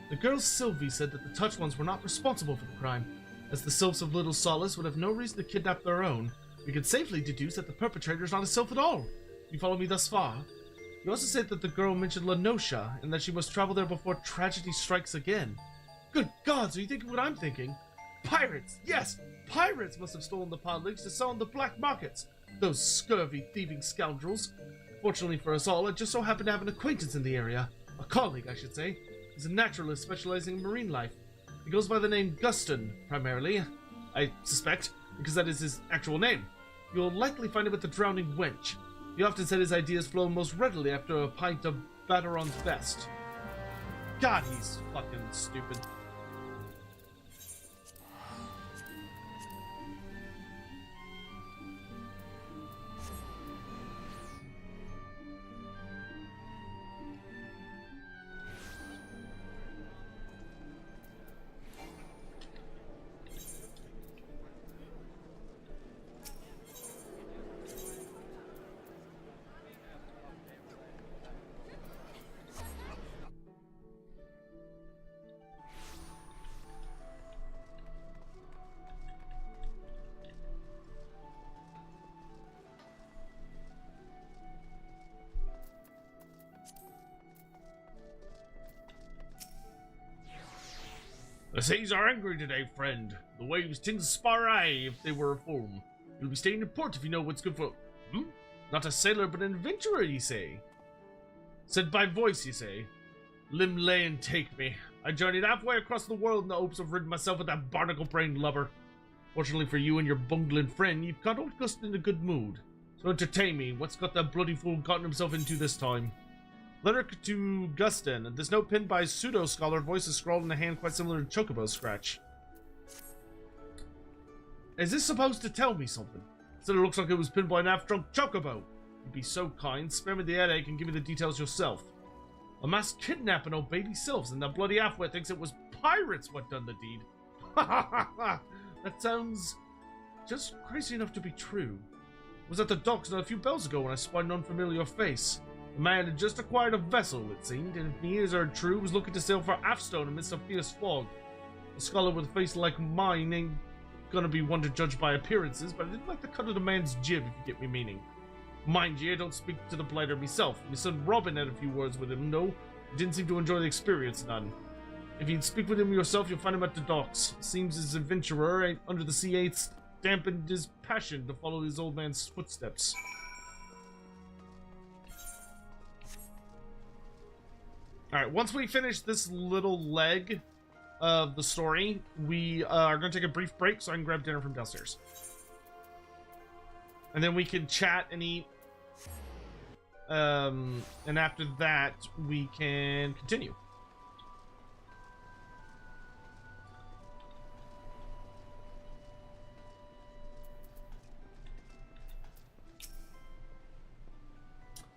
The girl Sylvie said that the touch ones were not responsible for the crime. As the sylphs of Little Solace would have no reason to kidnap their own, we could safely deduce that the perpetrator is not a sylph at all. You follow me thus far? You also said that the girl mentioned Lenosha, and that she must travel there before tragedy strikes again. Good gods, are you thinking what I'm thinking? Pirates! Yes! Pirates must have stolen the podlings to sell on the black markets. Those scurvy, thieving scoundrels. Fortunately for us all, I just so happen to have an acquaintance in the area. A colleague, I should say. He's a naturalist specializing in marine life. He goes by the name Guston, primarily. I suspect, because that is his actual name. You'll likely find him at the Drowning Wench. He often said his ideas flow most readily after a pint of Bateron's Best. God, he's fucking stupid. The seas are angry today, friend. The waves tend to spar eye if they were a foam. You'll be staying in port if you know what's good for... Not a sailor, but an adventurer, ye say? Said by voice, ye say? Limb lay and take me. I journeyed halfway across the world in the hopes of ridding myself of that barnacle-brained lubber. Fortunately for you and your bungling friend, you've got old Guston in a good mood. So entertain me. What's got that bloody fool gotten himself into this time? Letter to Guston. This note pinned by pseudo-scholar, voices scrawled in a hand quite similar to Chocobo's scratch. Is this supposed to tell me something? Said it looks like it was pinned by an half-drunk Chocobo. You'd be so kind, spare me the headache and give me the details yourself. A mass kidnapping old baby sylphs, and that bloody halfwit thinks it was pirates what done the deed. Ha ha ha ha! That sounds just crazy enough to be true. I was at the docks not a few bells ago when I spied an unfamiliar face. The man had just acquired a vessel, it seemed, and if my ears are true, was looking to sail for Capstone amidst a fierce fog. A scholar with a face like mine ain't gonna be one to judge by appearances, but I didn't like the cut of the man's jib, if you get me meaning. Mind ye, I don't speak to the blighter myself. My son Robin had a few words with him, no, he didn't seem to enjoy the experience none. If you'd speak with him yourself, you'll find him at the docks. Seems his adventurer under the sea ain't dampened his passion to follow his old man's footsteps. Alright, once we finish this little leg of the story, we are going to take a brief break so I can grab dinner from downstairs. And then we can chat and eat. And after that, we can continue.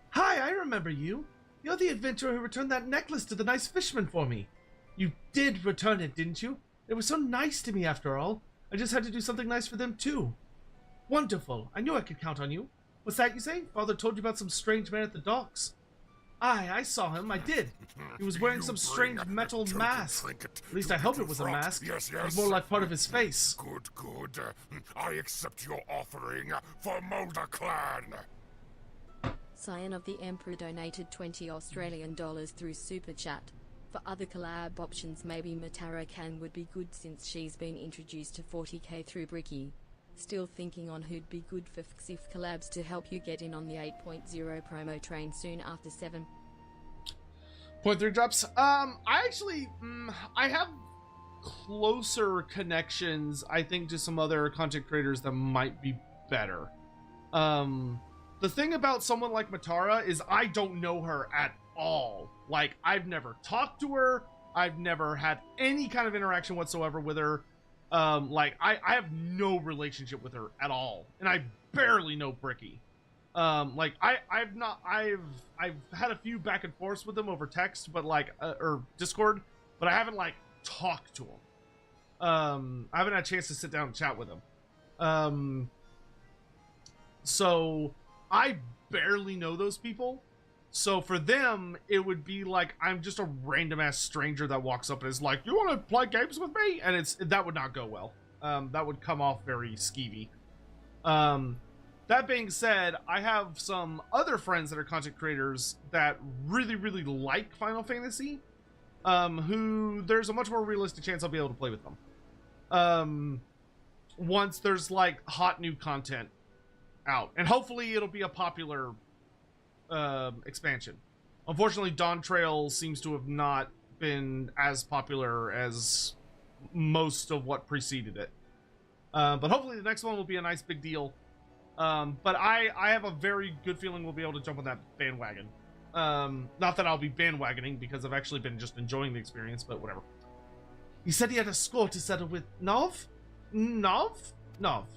Hi, I remember you. You're the adventurer who returned that necklace to the nice fisherman for me. You did return it, didn't you? It was so nice to me after all. I just had to do something nice for them too. Wonderful. I knew I could count on you. What's that you say? Father told you about some strange man at the docks. I saw him, I did. He was wearing some strange metal mask. At least I hope it was a mask. Yes, It was yes. more like part of his face. Good, good. I accept your offering for Mulder Clan. Scion of the Emperor donated 20 Australian dollars through Super Chat. For other collab options, maybe Matara Khan would be good since she's been introduced to 40k through Bricky. Still thinking on who'd be good for FFXIV collabs to help you get in on the 8.0 promo train soon after 7. 0.3 drops. I actually, I have closer connections, I think, to some other content creators that might be better. The thing about someone like Matara is I don't know her at all. Like, I've never talked to her. I've never had any kind of interaction whatsoever with her. Like, I have no relationship with her at all. And I barely know Bricky. Like, I've had a few back and forths with him over text, but like, or Discord, but I haven't like talked to him. I haven't had a chance to sit down and chat with him. So I barely know those people. So for them, it would be like I'm just a random ass stranger that walks up and is like, "You want to play games with me?" And that would not go well. That would come off very skeevy. That being said, I have some other friends that are content creators that really, really like Final Fantasy, who there's a much more realistic chance I'll be able to play with them. Once there's like hot new content out, and hopefully it'll be a popular expansion. Unfortunately, Dawn Trail seems to have not been as popular as most of what preceded it. But hopefully the next one will be a nice big deal. But I have a very good feeling we'll be able to jump on that bandwagon. Not that I'll be bandwagoning, because I've actually been just enjoying the experience, but whatever. He said he had a score to settle with Nov? Nov? Nov.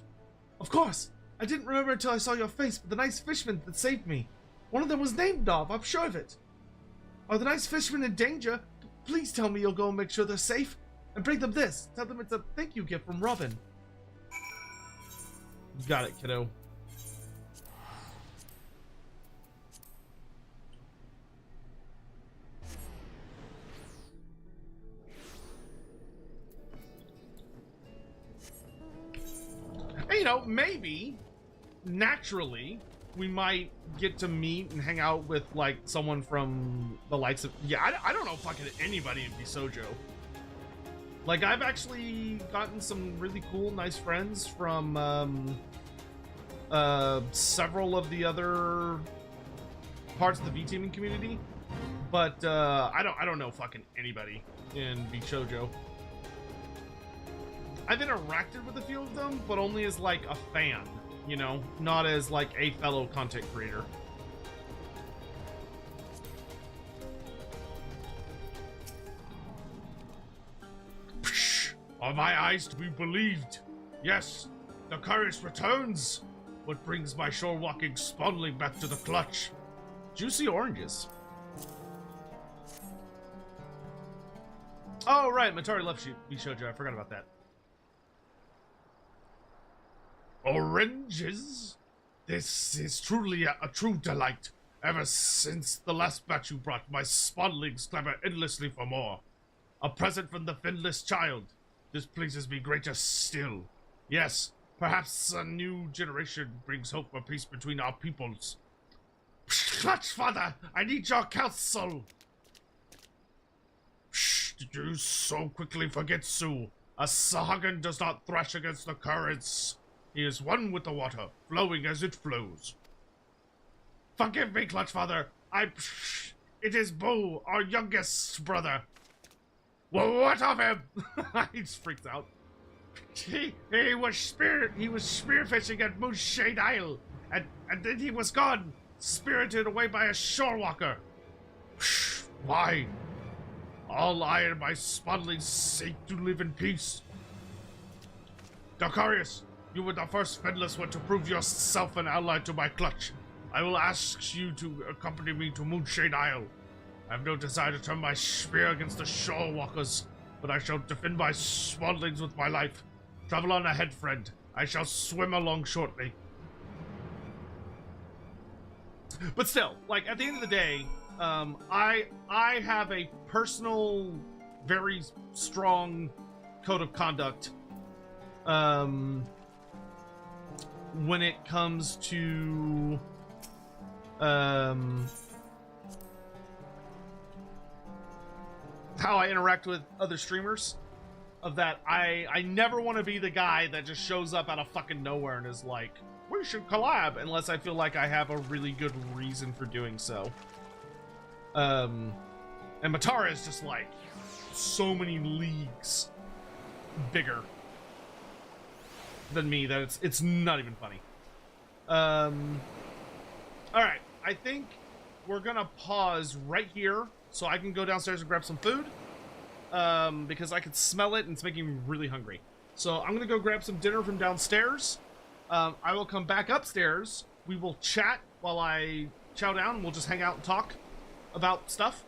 Of course. I didn't remember until I saw your face, but the nice fisherman that saved me. One of them was named Nov, I'm sure of it. Are the nice fishermen in danger? Please tell me you'll go and make sure they're safe. And bring them this. Tell them it's a thank you gift from Robin. You got it, kiddo. And, you know, maybe, naturally, we might get to meet and hang out with, like, someone from the likes of... Yeah, I don't know fucking anybody in Bisojo. Like, I've actually gotten some really cool, nice friends from, several of the other parts of the V-teaming community. But, I don't know fucking anybody in Bisojo. I've interacted with a few of them, but only as, like, a fan. You know, not as, like, a fellow content creator. Psh, are my eyes to be believed? Yes, the courage returns. What brings my shore-walking spawnling back to the clutch? Juicy oranges. Oh, right, Matari left Bishojo. I forgot about that. Oranges? This is truly a true delight. Ever since the last batch you brought, my spawnlings clamor endlessly for more. A present from the finless child. This pleases me greater still. Yes, perhaps a new generation brings hope for peace between our peoples. Clutch, father! I need your counsel! Shh, did you so quickly forget Sue? A Sahuagin does not thrash against the currents. He is one with the water, flowing as it flows. Forgive me, Clutch Father. It is Boo, our youngest brother. Well, what of him? He just freaks out. He was spearfishing at Moonshade Isle, and then he was gone, spirited away by a shorewalker. Why? All I and my spawnlings seek to live in peace. Dacarius, you were the first Finless one to prove yourself an ally to my clutch. I will ask you to accompany me to Moonshade Isle. I have no desire to turn my spear against the shorewalkers, but I shall defend my spawnlings with my life. Travel on ahead, friend. I shall swim along shortly. But still, like, at the end of the day, I have a personal, very strong code of conduct. When it comes to how I interact with other streamers, of that I never want to be the guy that just shows up out of fucking nowhere and is like, we should collab, unless I feel like I have a really good reason for doing so. And Matara is just like so many leagues bigger than me that it's not even funny. All right, I think we're gonna pause right here so I can go downstairs and grab some food, because I can smell it and it's making me really hungry. So I'm gonna go grab some dinner from downstairs. I will come back upstairs. We will chat while I chow down, and we'll just hang out and talk about stuff.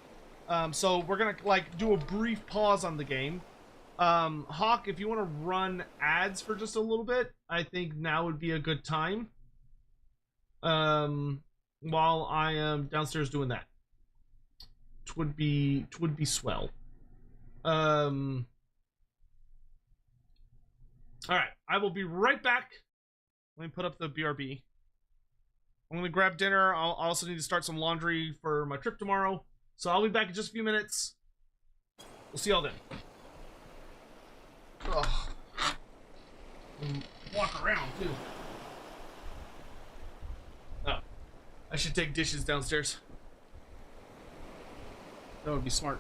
So we're gonna like do a brief pause on the game. Hawk, if you want to run ads for just a little bit, I think now would be a good time. While I am downstairs doing that, twould be swell. All right, I will be right back. Let me put up the BRB. I'm gonna grab dinner. I'll also need to start some laundry for my trip tomorrow, so I'll be back in just a few minutes. We'll see y'all then. Ugh. And walk around too. Oh, I should take dishes downstairs. That would be smart.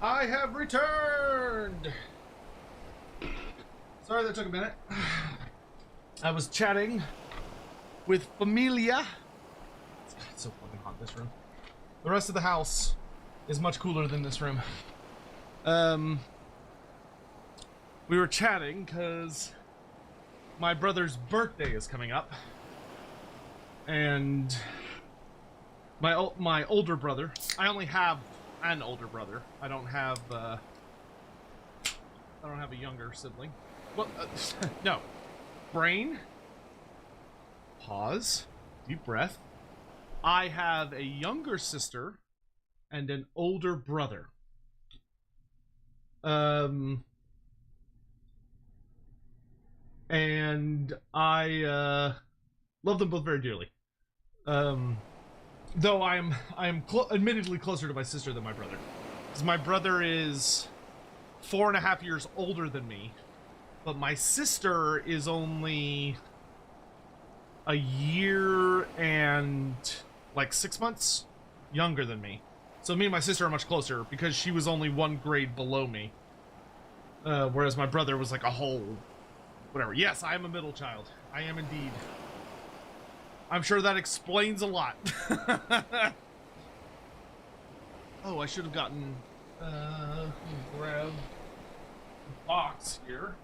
I have returned! Sorry that took a minute. I was chatting with Familia. It's so fucking hot in this room. The rest of the house is much cooler than this room. We were chatting because my brother's birthday is coming up. And my older brother, I only have an older brother. I don't have a younger sibling. Well, no. Brain. Pause. Deep breath. I have a younger sister and an older brother. And I love them both very dearly. Though I am admittedly closer to my sister than my brother, because my brother is 4.5 years older than me, but my sister is only a year and like 6 months younger than me. So me and my sister are much closer because she was only 1 grade below me, whereas my brother was like a whole whatever. Yes, I am a middle child. I am indeed. I'm sure that explains a lot. Oh, I should have gotten grab a box here.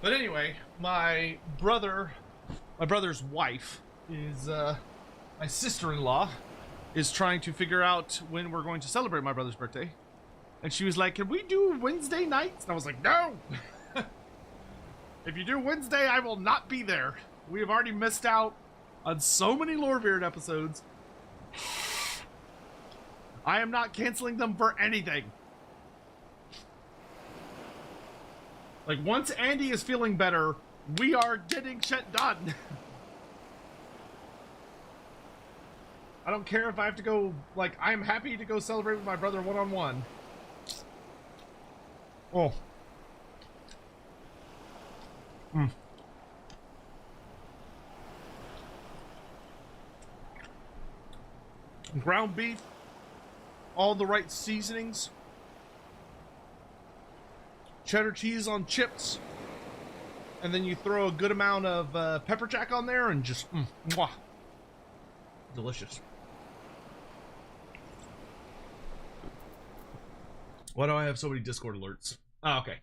But anyway, my brother's wife is my sister-in-law is trying to figure out when we're going to celebrate my brother's birthday. And she was like, can we do Wednesday nights? And I was like, no! If you do Wednesday, I will not be there. We have already missed out on so many Lorebeard episodes. I am not canceling them for anything. Like, once Andy is feeling better, we are getting shit done. I don't care if I have to go, like, I'm happy to go celebrate with my brother one-on-one. Oh. Ground beef, all the right seasonings, cheddar cheese on chips, and then you throw a good amount of pepper jack on there and just mwah. Delicious. Why do I have so many Discord alerts? Oh, okay.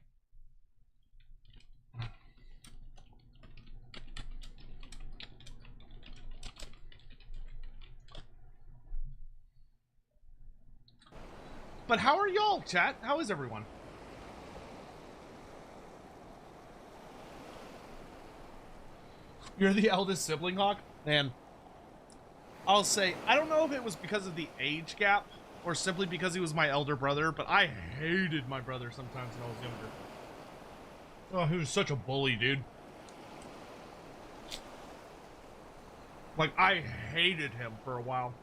But how are y'all, chat? How is everyone? You're the eldest sibling, Hawk? Man, I'll say, I don't know if it was because of the age gap or simply because he was my elder brother, but I hated my brother sometimes when I was younger. Oh, he was such a bully, dude. Like, I hated him for a while.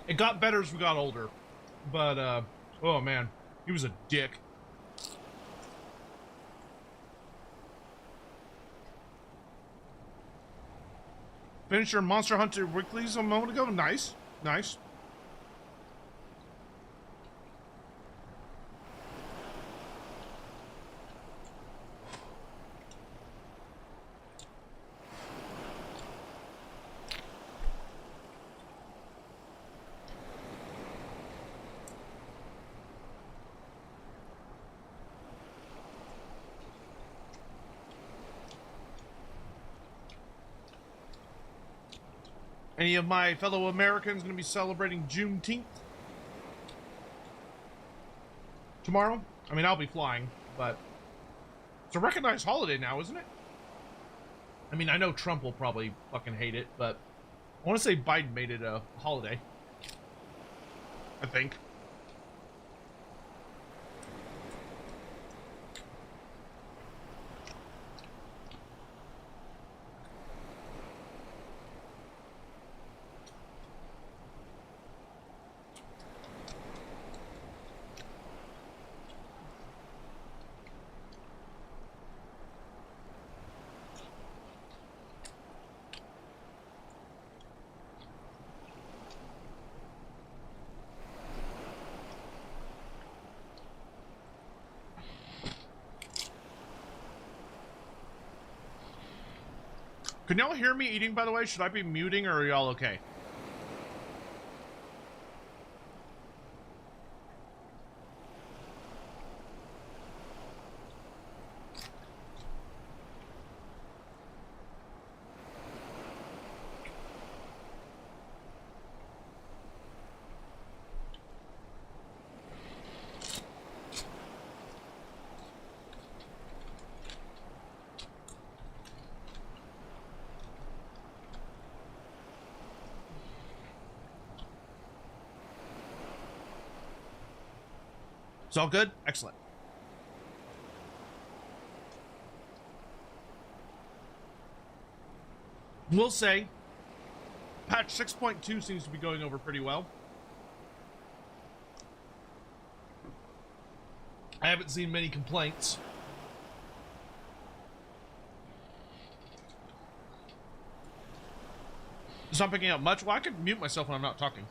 It got better as we got older, but, oh man, he was a dick. Finished your Monster Hunter weeklies a moment ago? Nice. Nice. Any of my fellow Americans going to be celebrating Juneteenth tomorrow? I mean, I'll be flying, but it's a recognized holiday now, isn't it? I mean, I know Trump will probably fucking hate it, but I want to say Biden made it a holiday. I think. Can y'all hear me eating, by the way? Should I be muting, or are y'all okay? It's all good? Excellent. We'll say, patch 6.2 seems to be going over pretty well. I haven't seen many complaints. It's not picking up much. Well, I could mute myself when I'm not talking.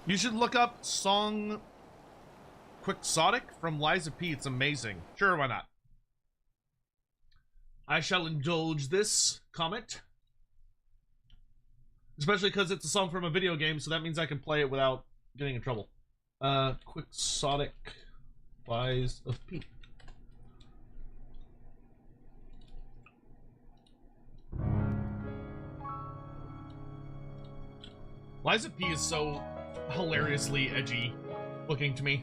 You should look up song Quixotic from Liza P. It's amazing. Sure, why not? I shall indulge this comment. Especially because it's a song from a video game, so that means I can play it without getting in trouble. Quixotic Lies of P. Liza P is so hilariously edgy looking to me.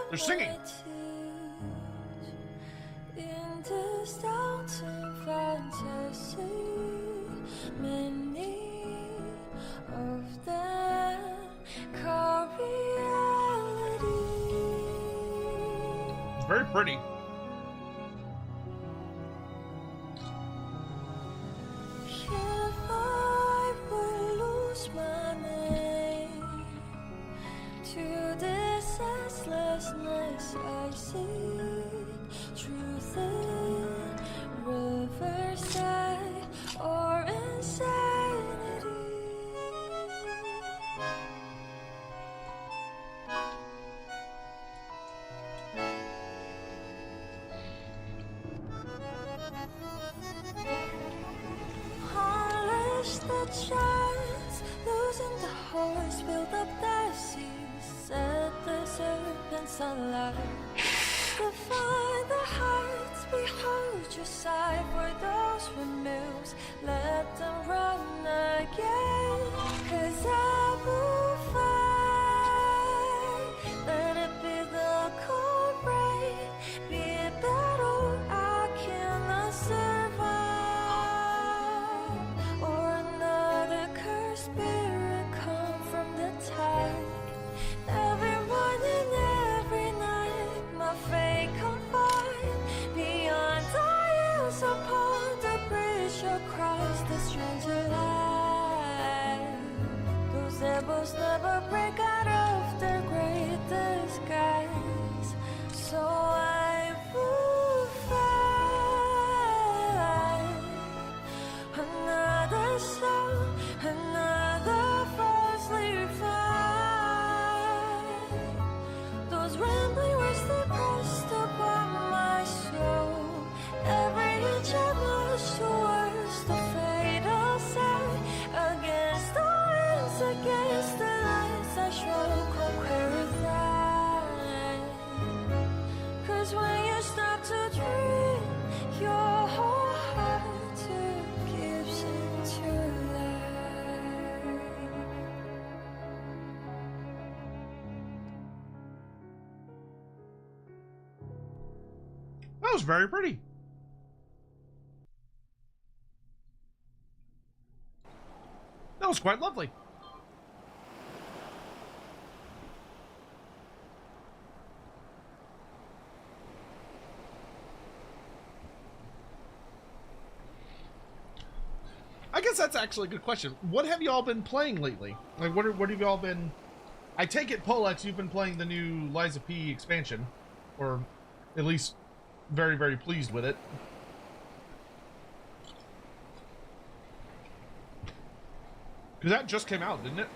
They're singing. In this downtown fantasy, many of them call reality. It's very pretty. If I would lose my name to this senselessness, I see truth in riverside or insanity. Unleash the giants, losing the horse, build up the seas, set the serpents alight. Define the heights, behold your sight. For those windmills, let them run again. 'Cause I will fight. Let it be the cold rain, be it battle I cannot survive, or another cursed spirit come from the tide. Every morning, every night, my fate confide. Beyond isles upon the bridge across the stranger light. Those rebels That was very pretty. That was quite lovely. I guess that's actually a good question. What have y'all been playing lately? Like, what have y'all been... I take it, Polex, you've been playing the new Liza P expansion. Or at least very, very pleased with it. Because that just came out, didn't it?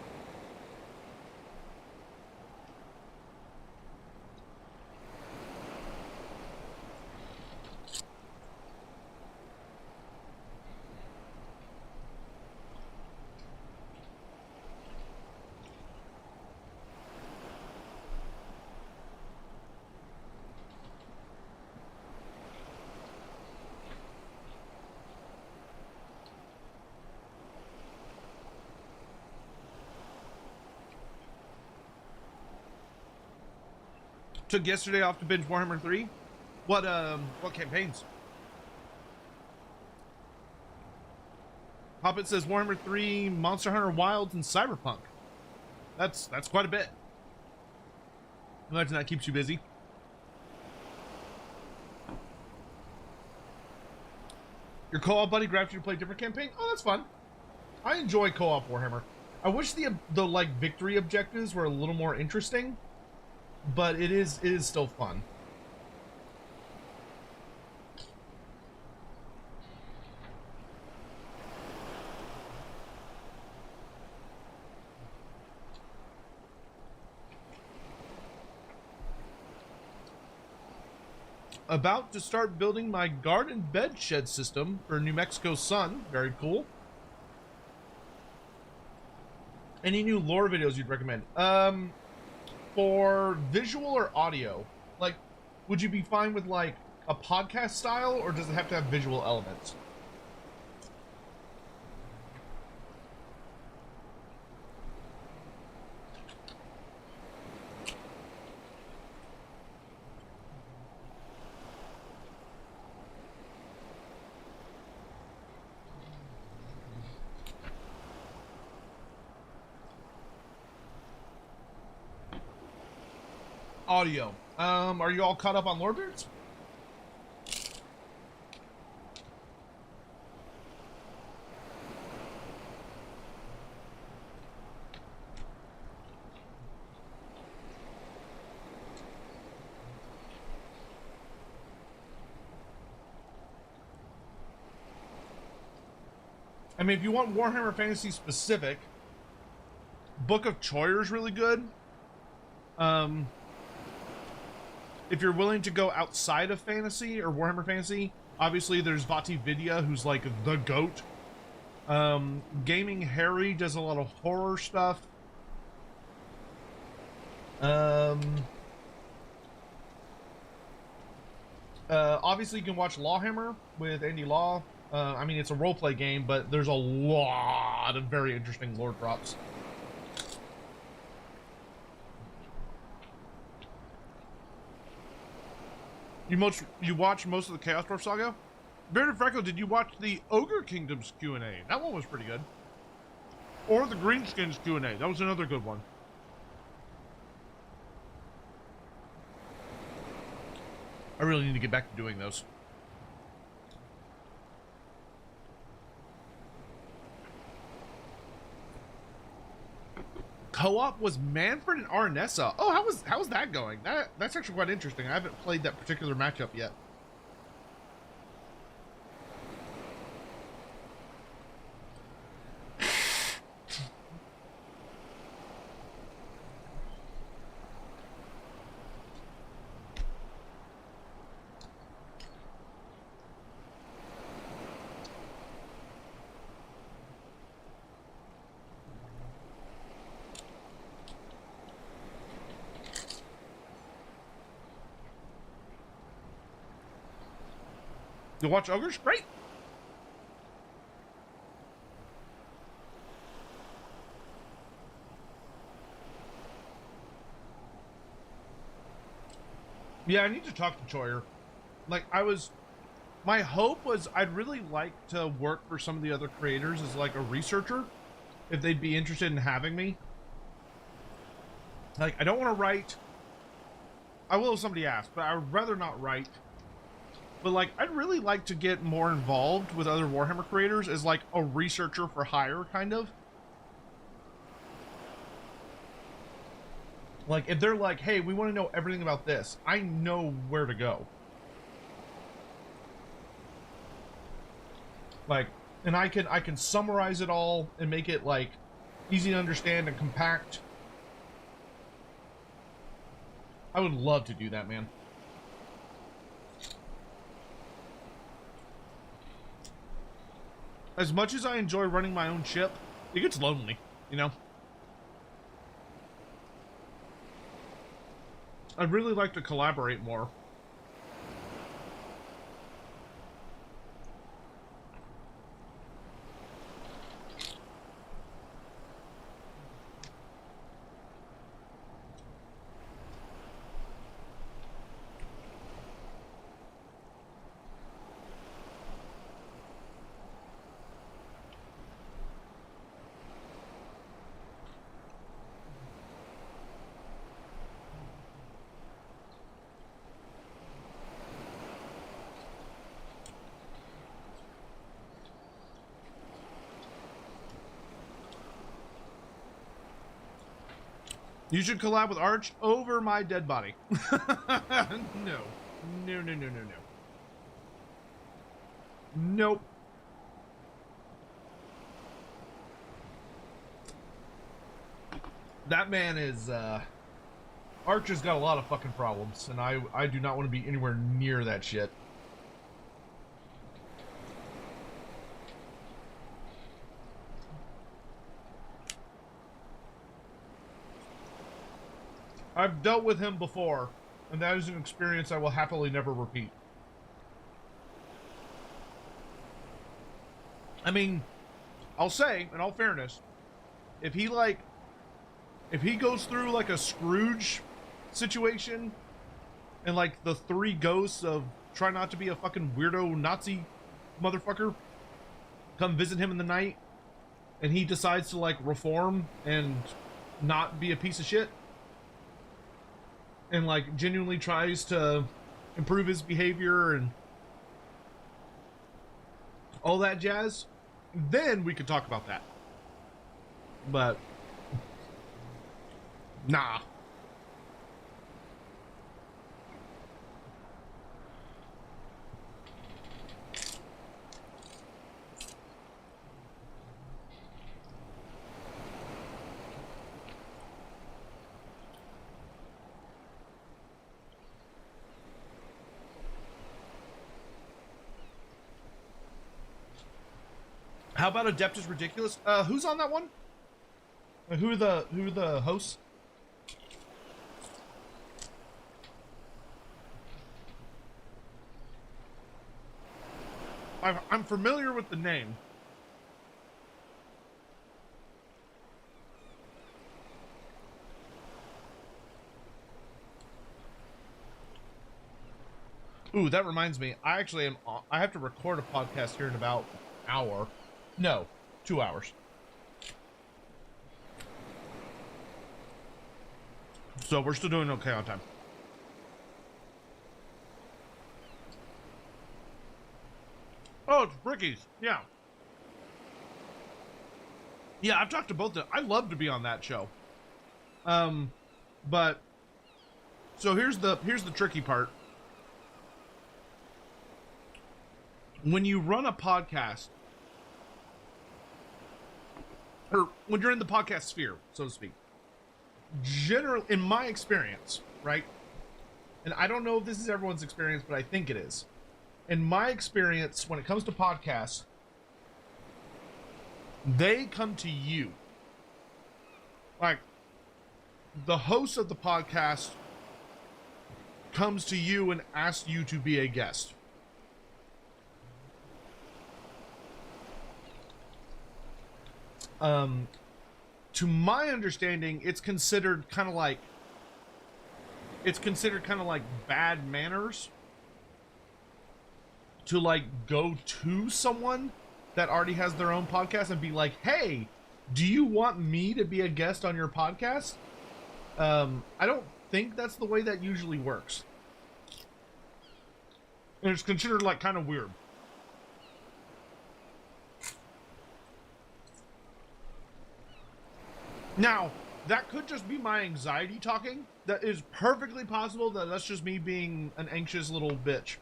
Took yesterday off to binge Warhammer 3. What campaigns? Hoppet says Warhammer 3, Monster Hunter Wilds, and Cyberpunk. That's quite a bit. Imagine that keeps you busy. Your co-op buddy grabbed you to play a different campaign? Oh, that's fun. I enjoy co-op Warhammer. I wish the like victory objectives were a little more interesting. But it is still fun. About to start building my garden bed shed system for New Mexico sun. Very cool. Any new lore videos you'd recommend? For visual or audio, like, would you be fine with like a podcast style, or does it have to have visual elements? Audio. Are you all caught up on Lorebeards? I mean, if you want Warhammer Fantasy specific, Book of Choyer is really good. If you're willing to go outside of fantasy or Warhammer Fantasy, obviously there's Vati Vidya, who's like the GOAT. Gaming Harry does a lot of horror stuff. Obviously you can watch Lawhammer with Andy Law. I mean, it's a roleplay game, but there's a lot of very interesting lore drops. You watched most of the Chaos Dwarf Saga? Bearded Freckle, did you watch the Ogre Kingdoms Q&A? That one was pretty good. Or the Greenskins Q&A. That was another good one. I really need to get back to doing those. Co-op was Manfred and Arnessa. Oh, how's that going? That's actually quite interesting. I haven't played that particular matchup yet. You watch Ogres? Great! Yeah, I need to talk to Choyer. like, my hope was I'd really like to work for some of the other creators as like a researcher, if they'd be interested in having me. Like, I don't want to write. I will if somebody asks, but I would rather not write. But like, I'd really like to get more involved with other Warhammer creators as like a researcher for hire, kind of. Like, if they're like, hey, we want to know everything about this, I know where to go. Like, and I can summarize it all and make it like easy to understand and compact. I would love to do that, man. As much as I enjoy running my own ship, it gets lonely, you know? I'd really like to collaborate more. You should collab with Arch over my dead body. No. No, no, no, no, no. Nope. That man is, Arch has got a lot of fucking problems, and I do not want to be anywhere near that shit. I've dealt with him before, and that is an experience I will happily never repeat. I mean, I'll say, in all fairness, if he goes through like a Scrooge situation, and like the three ghosts of try not to be a fucking weirdo Nazi motherfucker come visit him in the night, and he decides to like reform and not be a piece of shit, and like genuinely tries to improve his behavior and all that jazz, then we could talk about that. But nah. How about Adept is Ridiculous? Who's on that one? Who are the hosts? I'm familiar with the name. Ooh, that reminds me. I actually am. I have to record a podcast here in about an hour. No, 2 hours. So we're still doing okay on time. Oh, it's Bricky's. Yeah. Yeah, I've talked to both of them. I'd love to be on that show. But so here's the tricky part. When you run a podcast, or when you're in the podcast sphere, so to speak, generally, in my experience, right? And I don't know if this is everyone's experience, but I think it is. In my experience, when it comes to podcasts, they come to you. Like, the host of the podcast comes to you and asks you to be a guest. To my understanding, it's considered kind of like bad manners to like go to someone that already has their own podcast and be like, hey, do you want me to be a guest on your podcast? I don't think that's the way that usually works. And it's considered like kind of weird. Now, that could just be my anxiety talking. That is perfectly possible that that's just me being an anxious little bitch.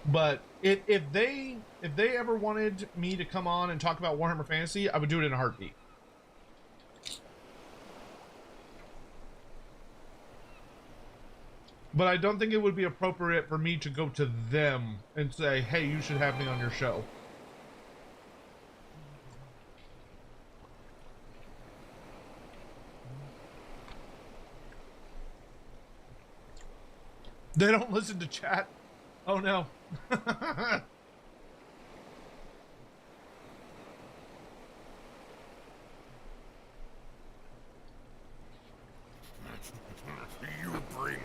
But if they ever wanted me to come on and talk about Warhammer Fantasy, I would do it in a heartbeat. But I don't think it would be appropriate for me to go to them and say, hey, you should have me on your show. They don't listen to chat. Oh no. You bring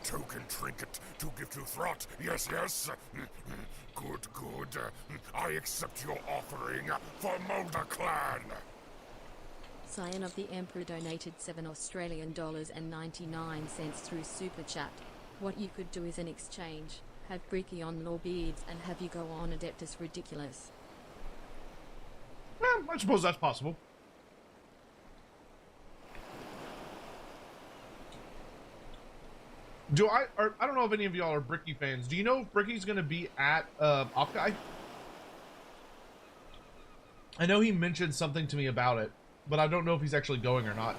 token trinket to give to Throt. Yes, yes. Good, good. I accept your offering for Mulder Clan. Scion of the Emperor donated $7.99 through Super Chat. What you could do is in exchange, have Bricky on Lawbeards and have you go on Adeptus Ridiculous. Well, I suppose that's possible. I don't know if any of y'all are Bricky fans. Do you know if Bricky's gonna be at Offguy? I know he mentioned something to me about it, but I don't know if he's actually going or not.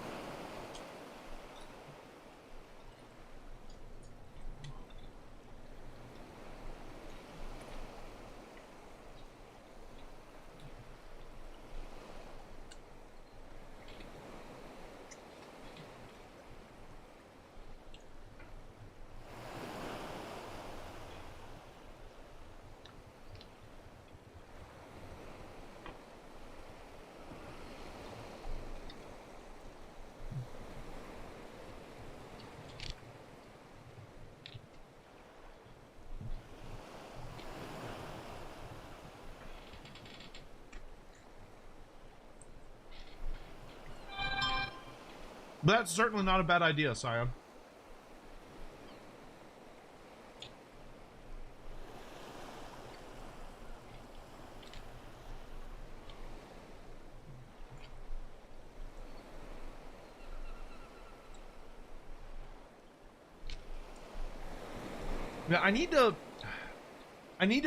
But that's certainly not a bad idea, Scion. Now, I need to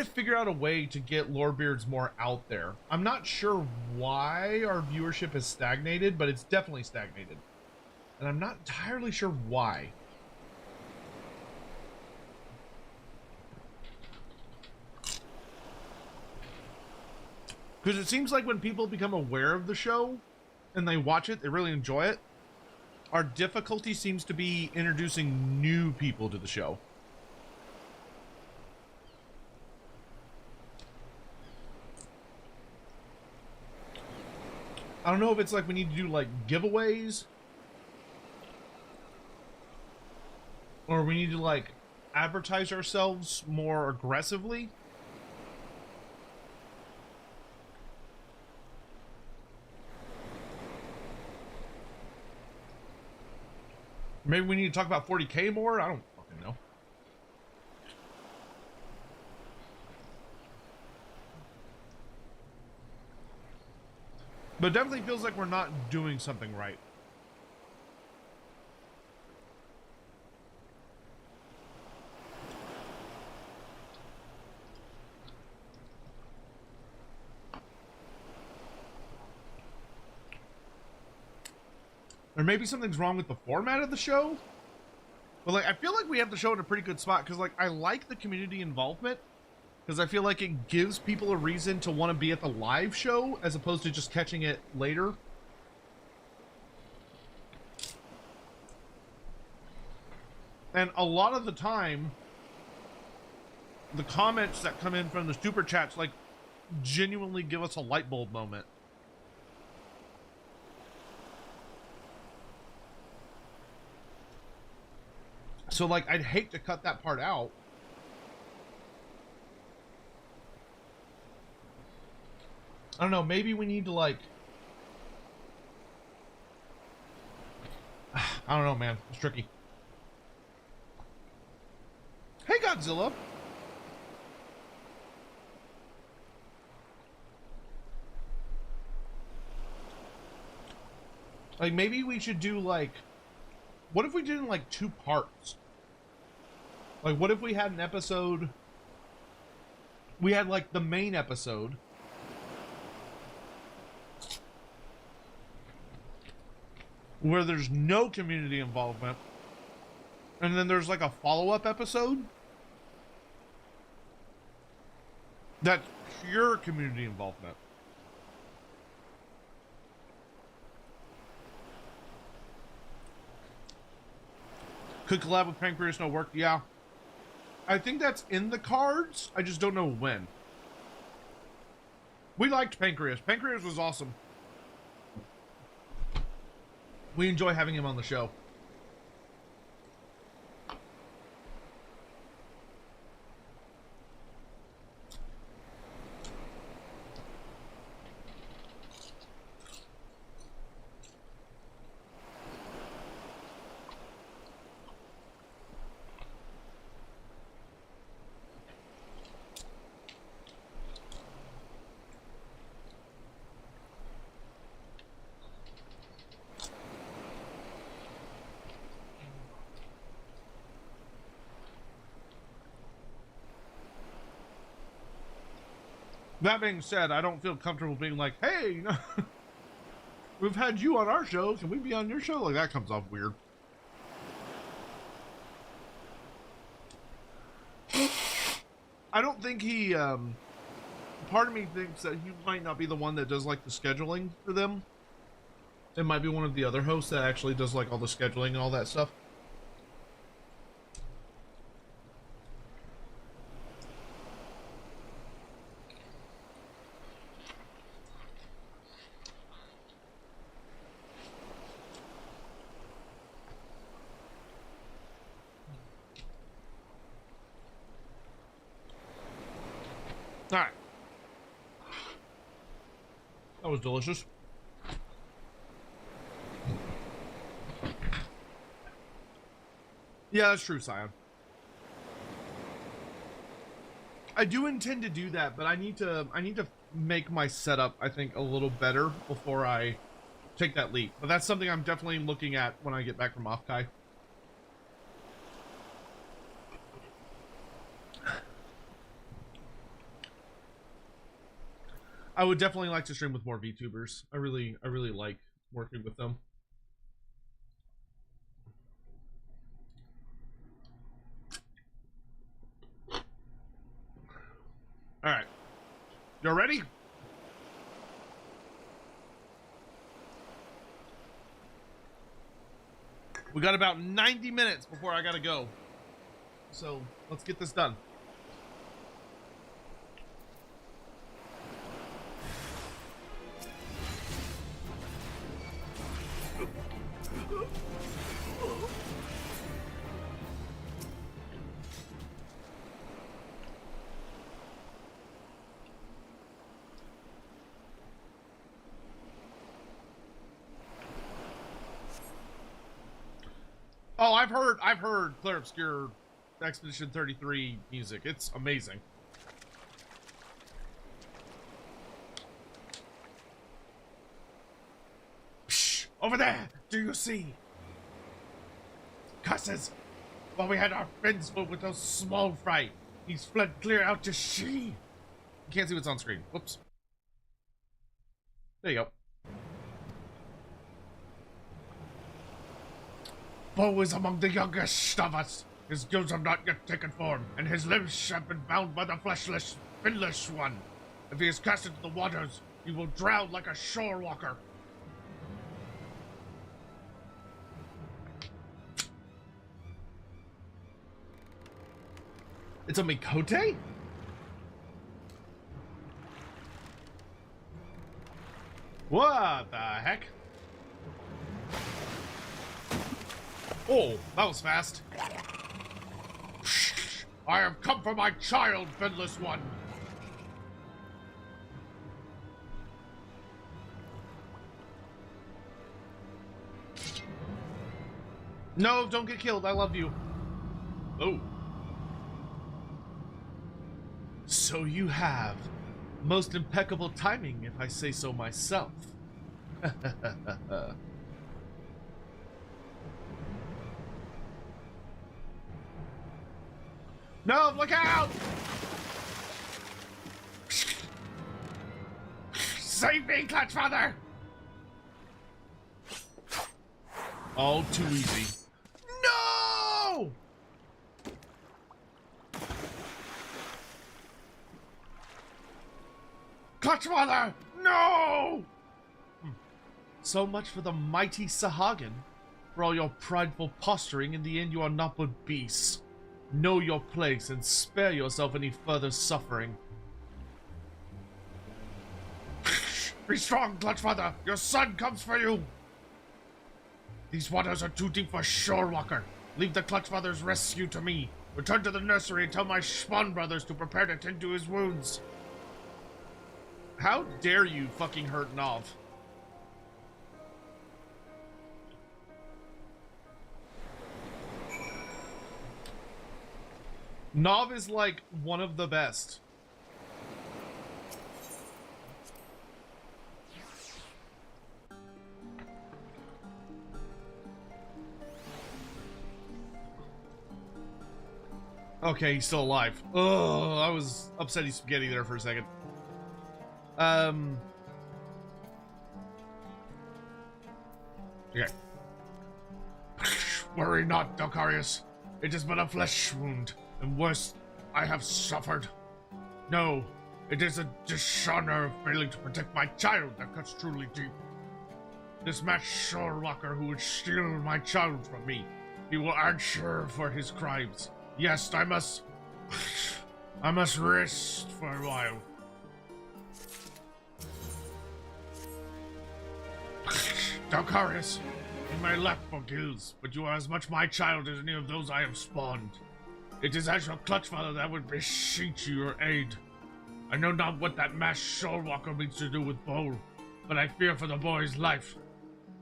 figure out a way to get Lorebeards more out there. I'm not sure why our viewership has stagnated, but it's definitely stagnated. And I'm not entirely sure why. Because it seems like when people become aware of the show and they watch it, they really enjoy it. Our difficulty seems to be introducing new people to the show. I don't know if it's like we need to do like giveaways, or we need to like advertise ourselves more aggressively. Maybe we need to talk about 40K more. I don't fucking know. But it definitely feels like we're not doing something right. Or maybe something's wrong with the format of the show. But like, I feel like we have the show in a pretty good spot because like I like the community involvement, because I feel like it gives people a reason to want to be at the live show as opposed to just catching it later. And a lot of the time, the comments that come in from the super chats like genuinely give us a light bulb moment. So, like, I'd hate to cut that part out. I don't know, maybe we need to, like... I don't know, man. It's tricky. Hey, Godzilla! Like, maybe we should do, like... What if we did in, like, 2 parts? Like, what if we had an episode... We had, like, the main episode... where there's no community involvement, and then there's like a follow-up episode that's pure community involvement. Could collab with Pancreas no work? Yeah, I think that's in the cards. I just don't know when. We liked Pancreas. Pancreas was awesome. We enjoy having him on the show. That being said, I don't feel comfortable being like, hey, we've had you on our show. Can we be on your show? Like, that comes off weird. I don't think he, part of me thinks that he might not be the one that does, like, the scheduling for them. It might be one of the other hosts that actually does, like, all the scheduling and all that stuff. Alright. That was delicious. Yeah, that's true, Scion. I do intend to do that, but I need to make my setup, I think, a little better before I take that leap. But that's something I'm definitely looking at when I get back from Offkai. I would definitely like to stream with more VTubers. I really like working with them. All right, y'all ready? We got about 90 minutes before I gotta go, so let's get this done. Oh, I've heard Clear Obscure Expedition 33 music. It's amazing. Psh, over there, do you see? Cusses! While we had our fins full with those small fry, he's fled clear out to sea. You can't see what's on screen. Whoops. There you go. Bo is among the youngest of us. His gills have not yet taken form, and his limbs have been bound by the fleshless, finless one. If he is cast into the waters, he will drown like a shore walker. It's a Mikote? What the heck? Oh, that was fast. I have come for my child, finless one! No, don't get killed. I love you. Oh. So you have most impeccable timing, if I say so myself. No, look out! Save me, Clutchfather! All too easy. No! Clutchfather! No! So much for the mighty Sahagin. For all your prideful posturing, in the end you are not but beasts. Know your place and spare yourself any further suffering. Be strong, Clutchfather! Your son comes for you! These waters are too deep for Shorewalker. Leave the Clutchfather's rescue to me. Return to the nursery and tell my Spawn brothers to prepare to tend to his wounds. How dare you fucking hurt Nov? Nov is like one of the best. Okay, he's still alive. Oh, I was upset he's spaghetti there for a second. Okay. Worry not, Docarius. It is but a flesh wound, and worse, I have suffered. No, it is a dishonor of failing to protect my child that cuts truly deep. This match Shorewalker who would steal my child from me, he will answer for his crimes. Yes, I must rest for a while. Docarius, you may lack for gills, but you are as much my child as any of those I have spawned. It is as your Clutchfather that would beseech you your aid. I know not what that masked Shorewalker means to do with Bowl, but I fear for the boy's life.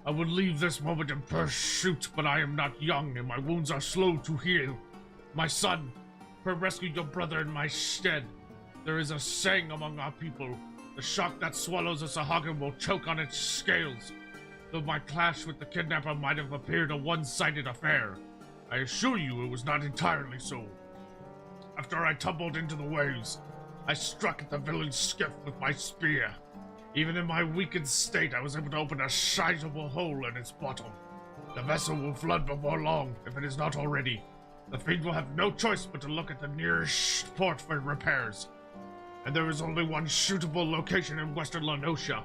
I would leave this moment in pursuit, but I am not young, and my wounds are slow to heal. My son, pray rescue your brother in my stead. There is a saying among our people, the shark that swallows a Sahagin will choke on its scales. Though my clash with the kidnapper might have appeared a one-sided affair, I assure you it was not entirely so. After I tumbled into the waves, I struck at the villain's skiff with my spear. Even in my weakened state, I was able to open a sizable hole in its bottom. The vessel will flood before long, if it is not already. The Fiend will have no choice but to look at the nearest port for repairs. And there is only one suitable location in western Lanosha.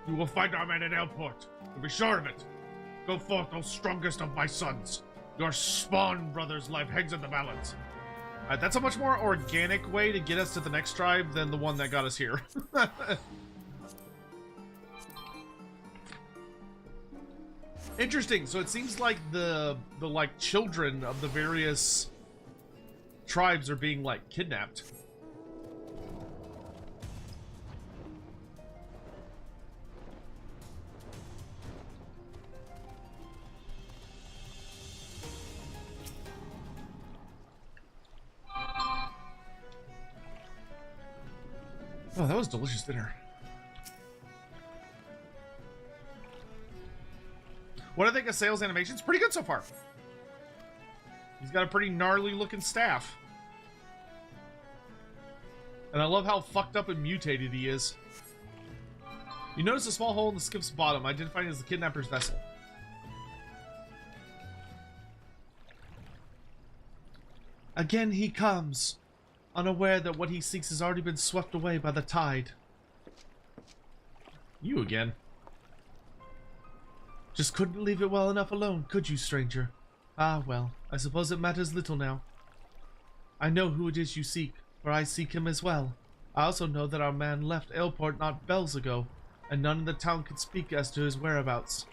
You will find our men at Airport, and be sure of it. Go forth, O strongest of my sons. Your Spawn brother's life hangs in the balance. Alright, that's a much more organic way to get us to the next tribe than the one that got us here. Interesting. So it seems like the like children of the various tribes are being like kidnapped. Oh, that was delicious dinner. What do I think of Sale's animations? Pretty good so far. He's got a pretty gnarly looking staff. And I love how fucked up and mutated he is. You notice a small hole in the skiff's bottom, identifying as the kidnapper's vessel. Again he comes, unaware that what he seeks has already been swept away by the tide. You again. Just couldn't leave it well enough alone, could you, stranger? Ah, well, I suppose it matters little now. I know who it is you seek, for I seek him as well. I also know that our man left Ailport not bells ago, and none in the town could speak as to his whereabouts.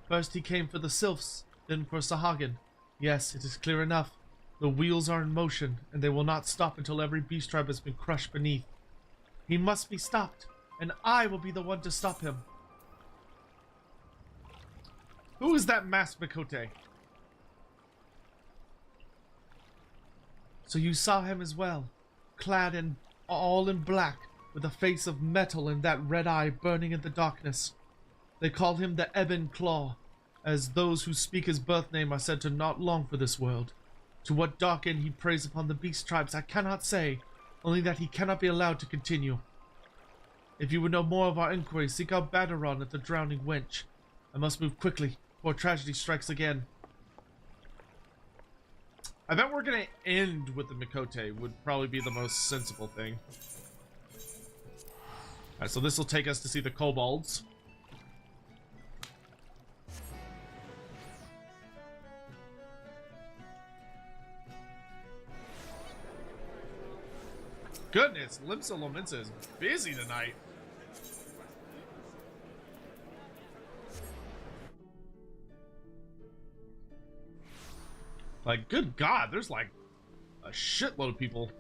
First he came for the Sylphs, then for Sahagin. Yes, it is clear enough. The wheels are in motion, and they will not stop until every beast tribe has been crushed beneath. He must be stopped, and I will be the one to stop him. Who is that masked Mikote? So you saw him as well, clad in all in black, with a face of metal and that red eye burning in the darkness. They call him the Ebon Claw, as those who speak his birth name are said to not long for this world. To what dark end he preys upon the beast tribes I cannot say, only that he cannot be allowed to continue. If you would know more of our inquiry, seek out Badaron at the Drowning Wench. I must move quickly, before tragedy strikes again. I bet we're gonna end with the Mikote, would probably be the most sensible thing. Alright, so this will take us to see the kobolds. Goodness, Limsa Lominsa is busy tonight. Like, good God, there's like a shitload of people.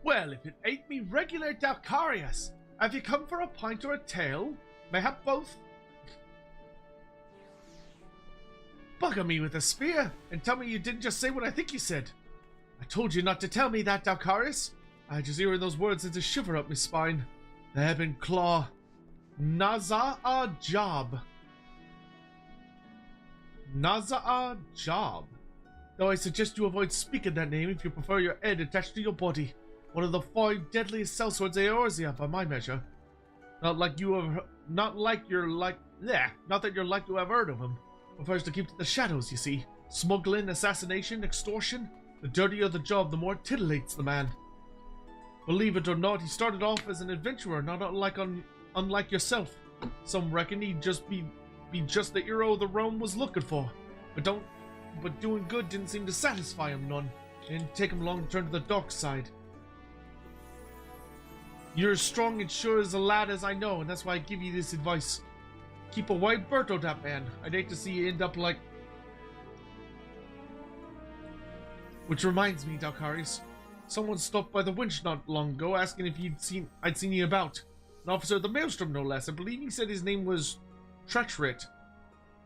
Well, if it ain't me regular Dalcarius, have you come for a pint or a tail? Mayhap both? Bugger me with a spear, and tell me you didn't just say what I think you said. I told you not to tell me that, Dalcarius. I just hearing those words sends a shiver up my spine. The Ebon Claw. Naza'a Job. Naza'a Job. Though I suggest you avoid speaking that name if you prefer your head attached to your body. One of the 5 deadliest sellswords Eorzea by my measure. Not that you're like to have heard of him. Prefers to keep to the shadows, you see. Smuggling, assassination, extortion. The dirtier the job, the more it titillates the man. Believe it or not, he started off as an adventurer, not unlike yourself. Some reckon he'd just be just the hero the realm was looking for. But doing good didn't seem to satisfy him none. It didn't take him long to turn to the dark side. You're as strong and sure as a lad as I know, and that's why I give you this advice. Keep a wide berth on that man. I'd hate to see you end up like... Which reminds me, Dalcarius. Someone stopped by the winch not long ago asking if I'd seen you about. An officer of the Maelstrom, no less. I believe he said his name was Treacherit.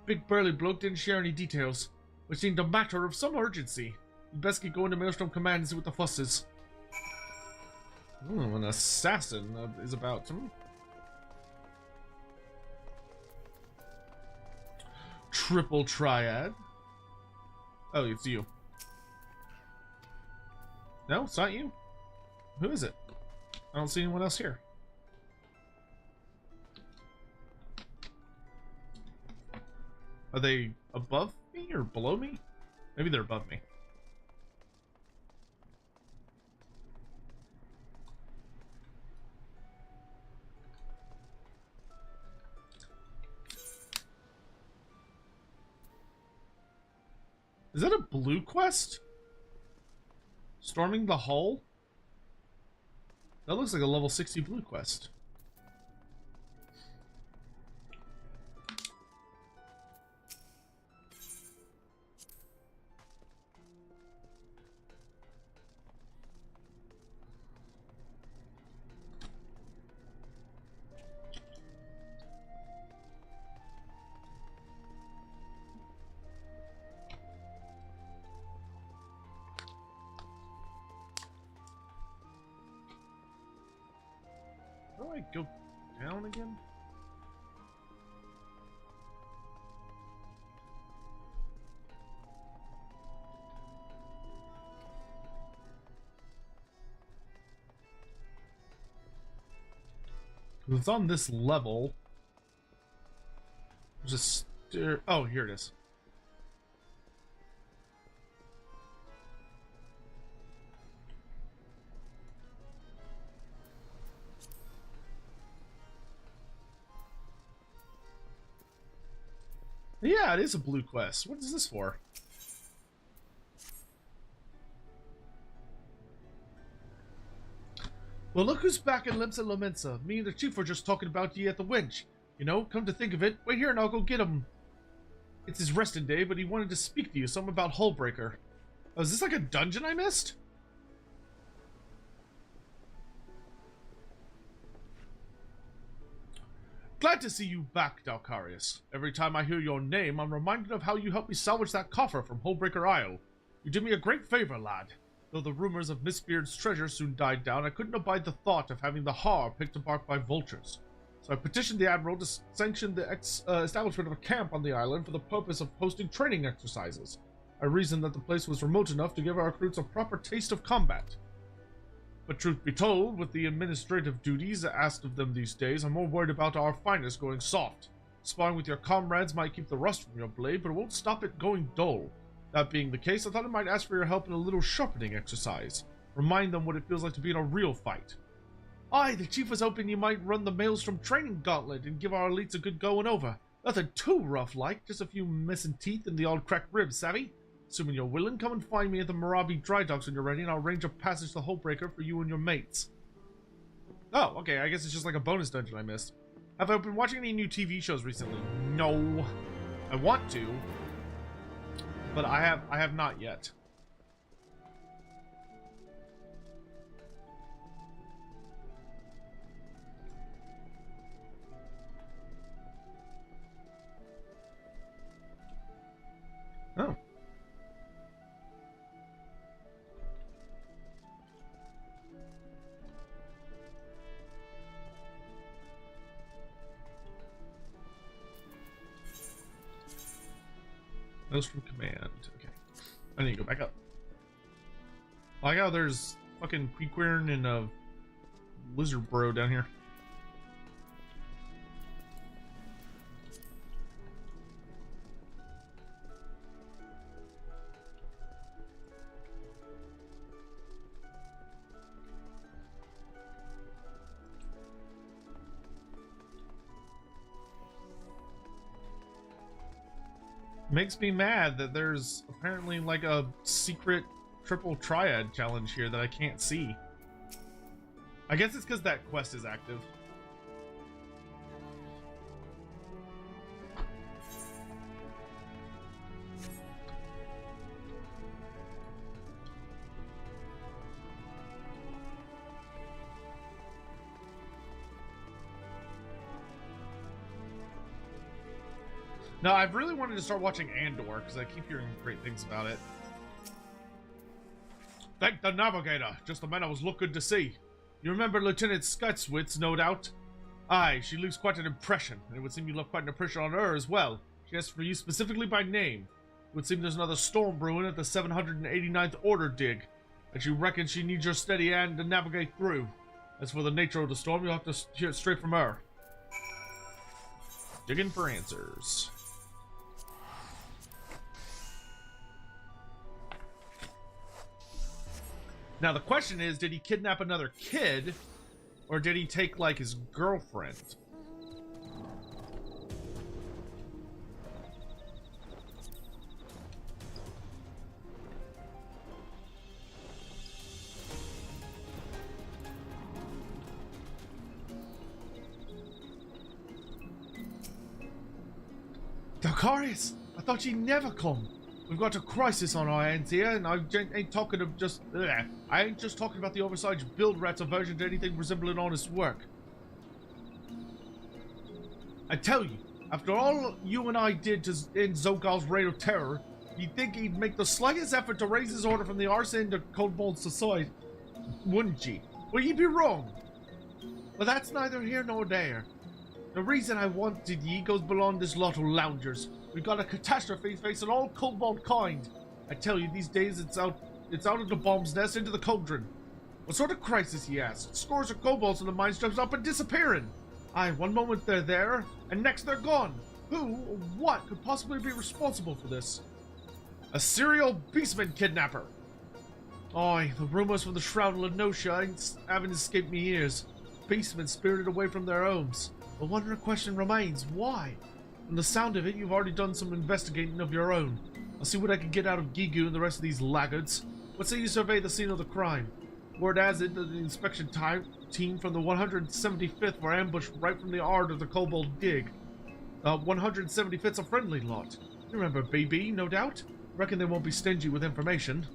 Big burly bloke didn't share any details, which seemed a matter of some urgency. You'd best get going to Maelstrom Command and see what the fuss is. An assassin is about to... Triple Triad. Oh, it's you. No, it's not you. Who is it? I don't see anyone else here. Are they above me or below me? Maybe they're above me. Is that a blue quest? Storming the hull? That looks like a level 60 blue quest. How do I go down again? It's on this level. There's a stair. Oh, here it is. Yeah, it is a blue quest. What is this for? Well, look who's back in Limsa Lamensa. Me and the chief were just talking about you at the winch. You know, come to think of it, wait here and I'll go get him. It's his resting day, but he wanted to speak to you, something about Hullbreaker. Oh, is this like a dungeon I missed? Glad to see you back, Dalcarius. Every time I hear your name, I'm reminded of how you helped me salvage that coffer from Hullbreaker Isle. You did me a great favor, lad. Though the rumors of Mistbeard's treasure soon died down, I couldn't abide the thought of having the Har picked apart by vultures. So I petitioned the Admiral to sanction the establishment of a camp on the island for the purpose of hosting training exercises. I reasoned that the place was remote enough to give our recruits a proper taste of combat. But truth be told, with the administrative duties asked of them these days, I'm more worried about our finest going soft. Sparring with your comrades might keep the rust from your blade, but it won't stop it going dull. That being the case, I thought I might ask for your help in a little sharpening exercise. Remind them what it feels like to be in a real fight. Aye, the chief was hoping you might run the Maelstrom training gauntlet and give our elites a good going over. Nothing too rough like, just a few missing teeth and the odd cracked ribs, savvy? Assuming you're willing, come and find me at the Marabi dry docks when you're ready, and I'll arrange a passage to Hullbreaker for you and your mates. Oh, okay, I guess it's just like a bonus dungeon I missed. Have I been watching any new TV shows recently? No. I want to, but I have not yet. Oh. Maelstrom command. Okay. I need to go back up. Like how there's fucking Queequern and a lizard bro down here. Makes me mad that there's apparently like a secret triple triad challenge here that I can't see. I guess it's because that quest is active. No, I've really wanted to start watching Andor because I keep hearing great things about it. Thank the navigator, just the man I was looking to see. You remember Lieutenant Skutswitz, no doubt? Aye, she leaves quite an impression, and it would seem you left quite an impression on her as well. She asked for you specifically by name. It would seem there's another storm brewing at the 789th Order dig, and she reckons she needs your steady hand to navigate through. As for the nature of the storm, you'll have to hear it straight from her. Digging for answers. Now the question is, did he kidnap another kid, or did he take, like, his girlfriend? Dalcarius, I thought you'd never come. We've got a crisis on our hands here, and I ain't talking of just... I ain't just talking about the oversized build rat's aversion to anything resembling honest work. I tell you, after all you and I did to end Zogal's reign of terror, you'd think he'd make the slightest effort to raise his order from the arse end of Kobold society, wouldn't ye? Well, you'd be wrong. But that's neither here nor there. The reason I wanted ye goes beyond this lot of loungers. We've got a catastrophe facing all kobold kind. I tell you, these days it's out of the bomb's nest into the cauldron. What sort of crisis, he asked? Scores of kobolds in the mines jumps up and disappearing. Aye, one moment they're there, and next they're gone. Who or what could possibly be responsible for this? A serial beastman kidnapper. Aye, the rumors from the Shroud of Lenosha haven't escaped me ears. Beastmen spirited away from their homes. The wondering question remains, why? From the sound of it, you've already done some investigating of your own. I'll see what I can get out of Gigu and the rest of these laggards. What say you survey the scene of the crime? Word has it that the inspection team from the 175th were ambushed right from the art of the Kobold dig. 175th's a friendly lot. You remember BB, no doubt? Reckon they won't be stingy with information.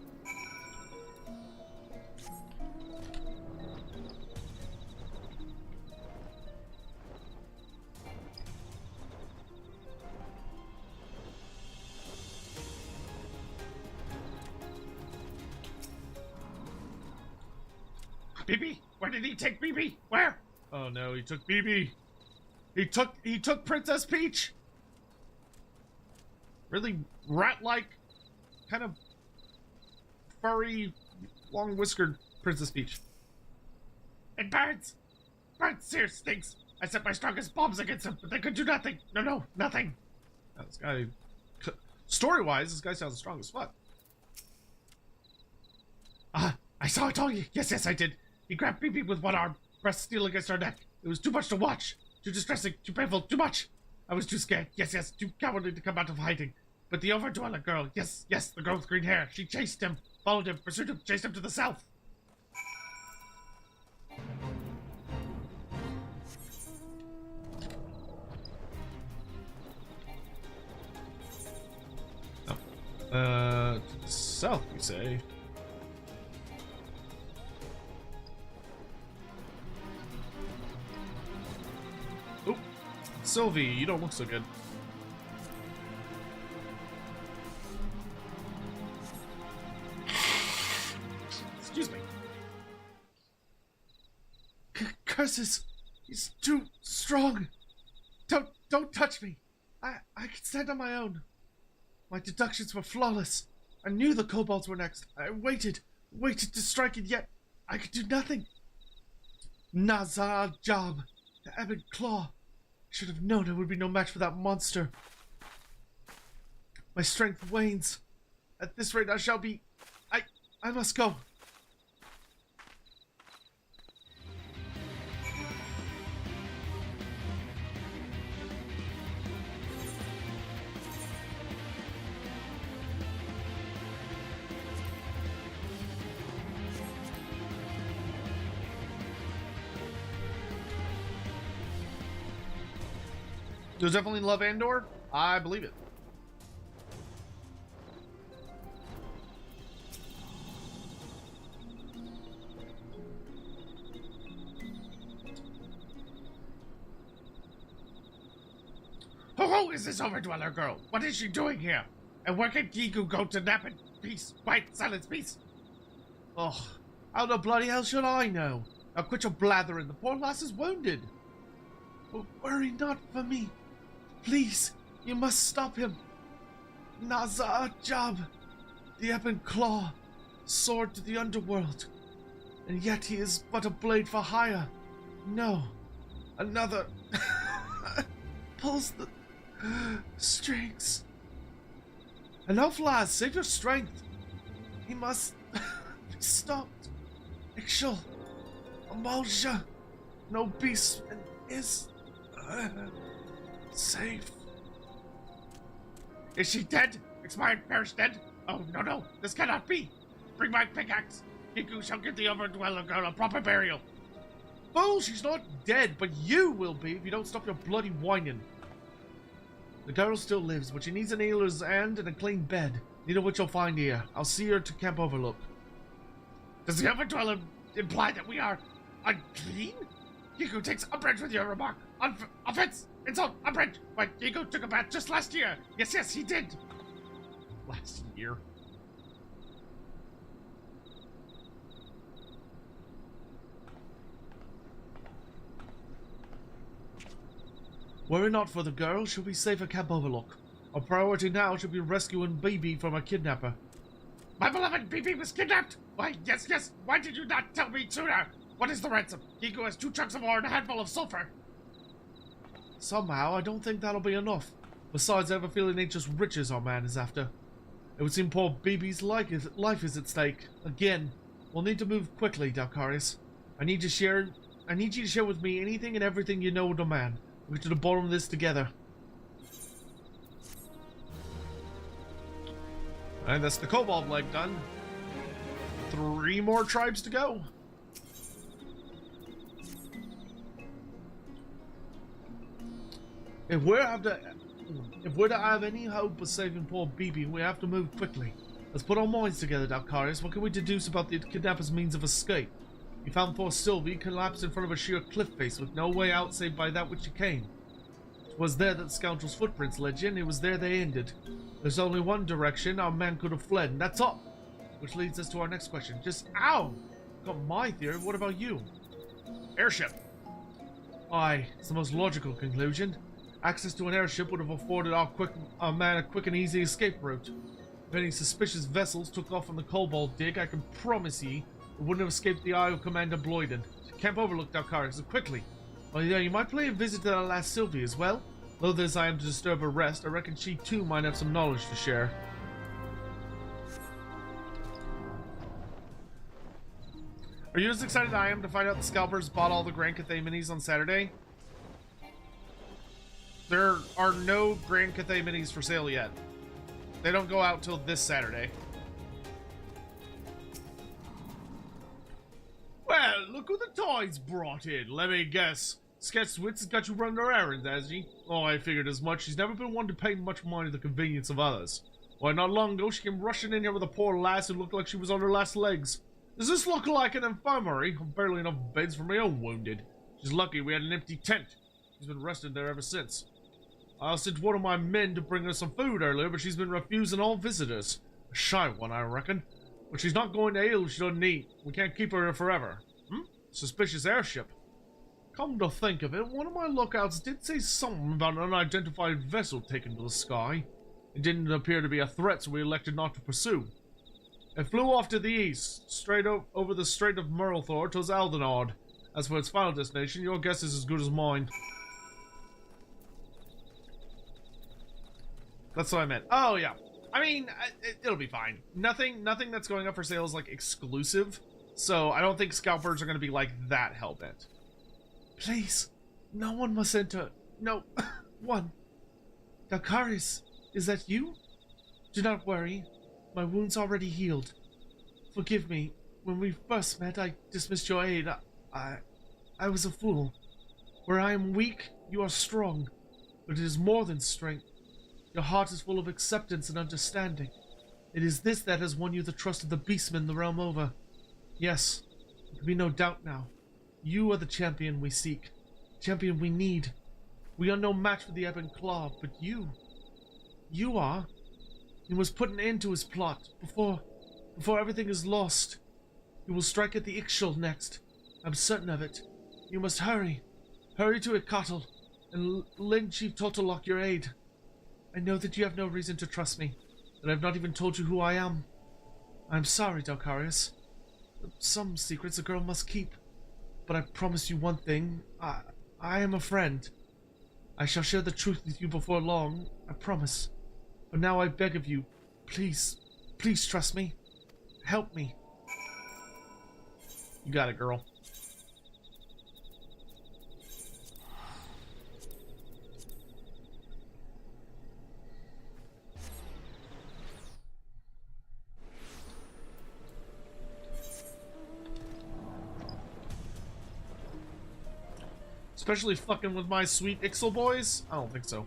BB? Where did he take BB? Where? Oh no, he took BB. He took Princess Peach. Really rat-like, kind of furry, long-whiskered Princess Peach. It burns! Burns, serious stinks! I sent my strongest bombs against him, but they could do nothing! No, nothing! Now, this guy, story-wise, this guy sounds strong as fuck. I saw it all! Yes, I did! He grabbed BB with one arm, pressed steel against her neck. It was too much to watch! Too distressing, too painful, too much! I was too scared, yes, too cowardly to come out of hiding. But the Overdweller girl, yes, the girl with green hair, she chased him, followed him, pursued him, chased him to the south. To the south, you say? Oh, Sylvie, you don't look so good. Excuse me. Curses! He's too strong! Don't touch me! I can stand on my own. My deductions were flawless. I knew the kobolds were next. I waited to strike, and yet I could do nothing. Nazar Job, the Ebon Claw. I should have known I would be no match for that monster. My strength wanes. At this rate I shall be... I must go. There's definitely love Andor. I believe it. Who is this Overdweller girl? What is she doing here? And where can Gigu go to nap in peace? Quiet, silence, peace. Oh, how the bloody hell should I know? Now quit your blathering. The poor lass is wounded. But worry not for me. Please, you must stop him. Nazar Job, the Ebon Claw, sword to the underworld. And yet he is but a blade for hire. No, another pulls the strings. Enough, lads, save your strength. He must be stopped. Ixchel, Amalja, no beastman is safe. Is she dead? Expired, perished, dead? Oh, no, this cannot be. Bring my pickaxe. Gigu shall give the Overdweller girl a proper burial. Fool, she's not dead, but you will be if you don't stop your bloody whining. The girl still lives, but she needs an healer's hand and a clean bed. Neither which you'll find here. I'll see her to Camp Overlook. Does the Overdweller imply that we are unclean? Gigu takes umbrage with your remark. Offense! Insult! Umbrage! Why, Gigu took a bath just last year. Yes, he did. Last year? Were it not for the girl, she'll be safe at Camp Overlook. Our priority now should be rescuing BB from a kidnapper. My beloved BB was kidnapped! Why, yes, why did you not tell me sooner? What is the ransom? Gigu has 2 chunks of ore and a handful of sulfur. Somehow, I don't think that'll be enough. Besides, I have a feeling ain't just riches our man is after. It would seem poor BB's life is at stake. Again, we'll need to move quickly, Dalcaris. I need you to share with me anything and everything you know of the man. We'll get to the bottom of this together. And that's the Cobalt leg done. 3 more tribes to go. If we're to have any hope of saving poor BB, we have to move quickly. Let's put our minds together, Dalkarius. What can we deduce about the kidnapper's means of escape? He found poor Sylvie collapsed in front of a sheer cliff face with no way out save by that which he came. It was there that the scoundrel's footprints led you, and it was there they ended. There's only one direction our man could have fled, and that's up. Which leads us to our next question. Just, ow! Got my theory, what about you? Airship. Aye, it's the most logical conclusion. Access to an airship would have afforded our man a quick and easy escape route. If any suspicious vessels took off on the Cobalt dig, I can promise ye it wouldn't have escaped the eye of Commander Bloyden. Camp overlook Dalkarius, so quickly. Oh yeah, you might pay a visit to that last Sylvie as well. Though as I am to disturb her rest, I reckon she too might have some knowledge to share. Are you as excited as I am to find out the scalpers bought all the Grand Cathay minis on Saturday? There are no Grand Cathay minis for sale yet. They don't go out till this Saturday. Well, look who the toys brought in. Let me guess. Sketch Wits has got you running her errands, has he? Oh, I figured as much. She's never been one to pay much mind to the convenience of others. Why, not long ago, she came rushing in here with a poor lass who looked like she was on her last legs. Does this look like an infirmary? Barely enough beds for my own wounded. She's lucky we had an empty tent. She's been resting there ever since. I sent one of my men to bring her some food earlier, but she's been refusing all visitors. A shy one, I reckon. But she's not going to ill if she doesn't eat. We can't keep her here forever. Suspicious airship. Come to think of it, one of my lookouts did say something about an unidentified vessel taken to the sky. It didn't appear to be a threat, so we elected not to pursue. It flew off to the east, straight over the Strait of Murlthor towards Aldenard. As for its final destination, your guess is as good as mine. That's what I meant. Oh, yeah. I mean, it'll be fine. Nothing that's going up for sale is, like, exclusive. So, I don't think scalpers are going to be, like, that hellbent. Please, no one must enter. No, one. Dalkarius, is that you? Do not worry. My wound's already healed. Forgive me. When we first met, I dismissed your aid. I was a fool. Where I am weak, you are strong. But it is more than strength. Your heart is full of acceptance and understanding. It is this that has won you the trust of the beastmen the realm over. Yes, there can be no doubt now. You are the champion we seek. Champion we need. We are no match for the Ebon Claw, but you are. You must put an end to his plot, before everything is lost. He will strike at the Ixchel next. I'm certain of it. You must hurry. Hurry to Icatl, and lend Chief Totolok your aid. I know that you have no reason to trust me, that I have not even told you who I am. I'm sorry, Dalkarius. Some secrets a girl must keep. But I promise you one thing. I am a friend. I shall share the truth with you before long, I promise. But now I beg of you, please trust me. Help me. You got it, girl. Especially fucking with my sweet Ixchel boys? I don't think so.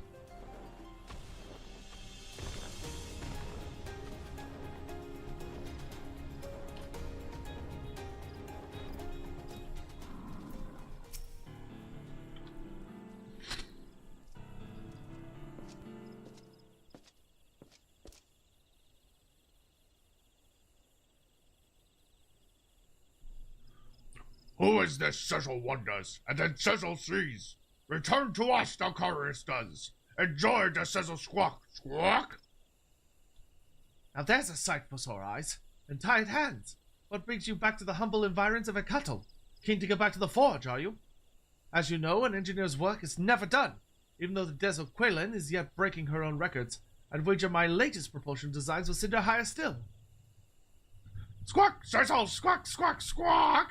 Who is this Cecil wonders, and then Cecil sees? Return to us, Dalkarius does. Enjoy the Cecil squawk, squawk! Now there's a sight for sore eyes, and tired hands. What brings you back to the humble environs of Icatl? Keen to go back to the forge, are you? As you know, an engineer's work is never done. Even though the Desert Quaylen is yet breaking her own records, I'd wager my latest propulsion designs will send her higher still. Squawk, Cecil, squawk, squawk, squawk!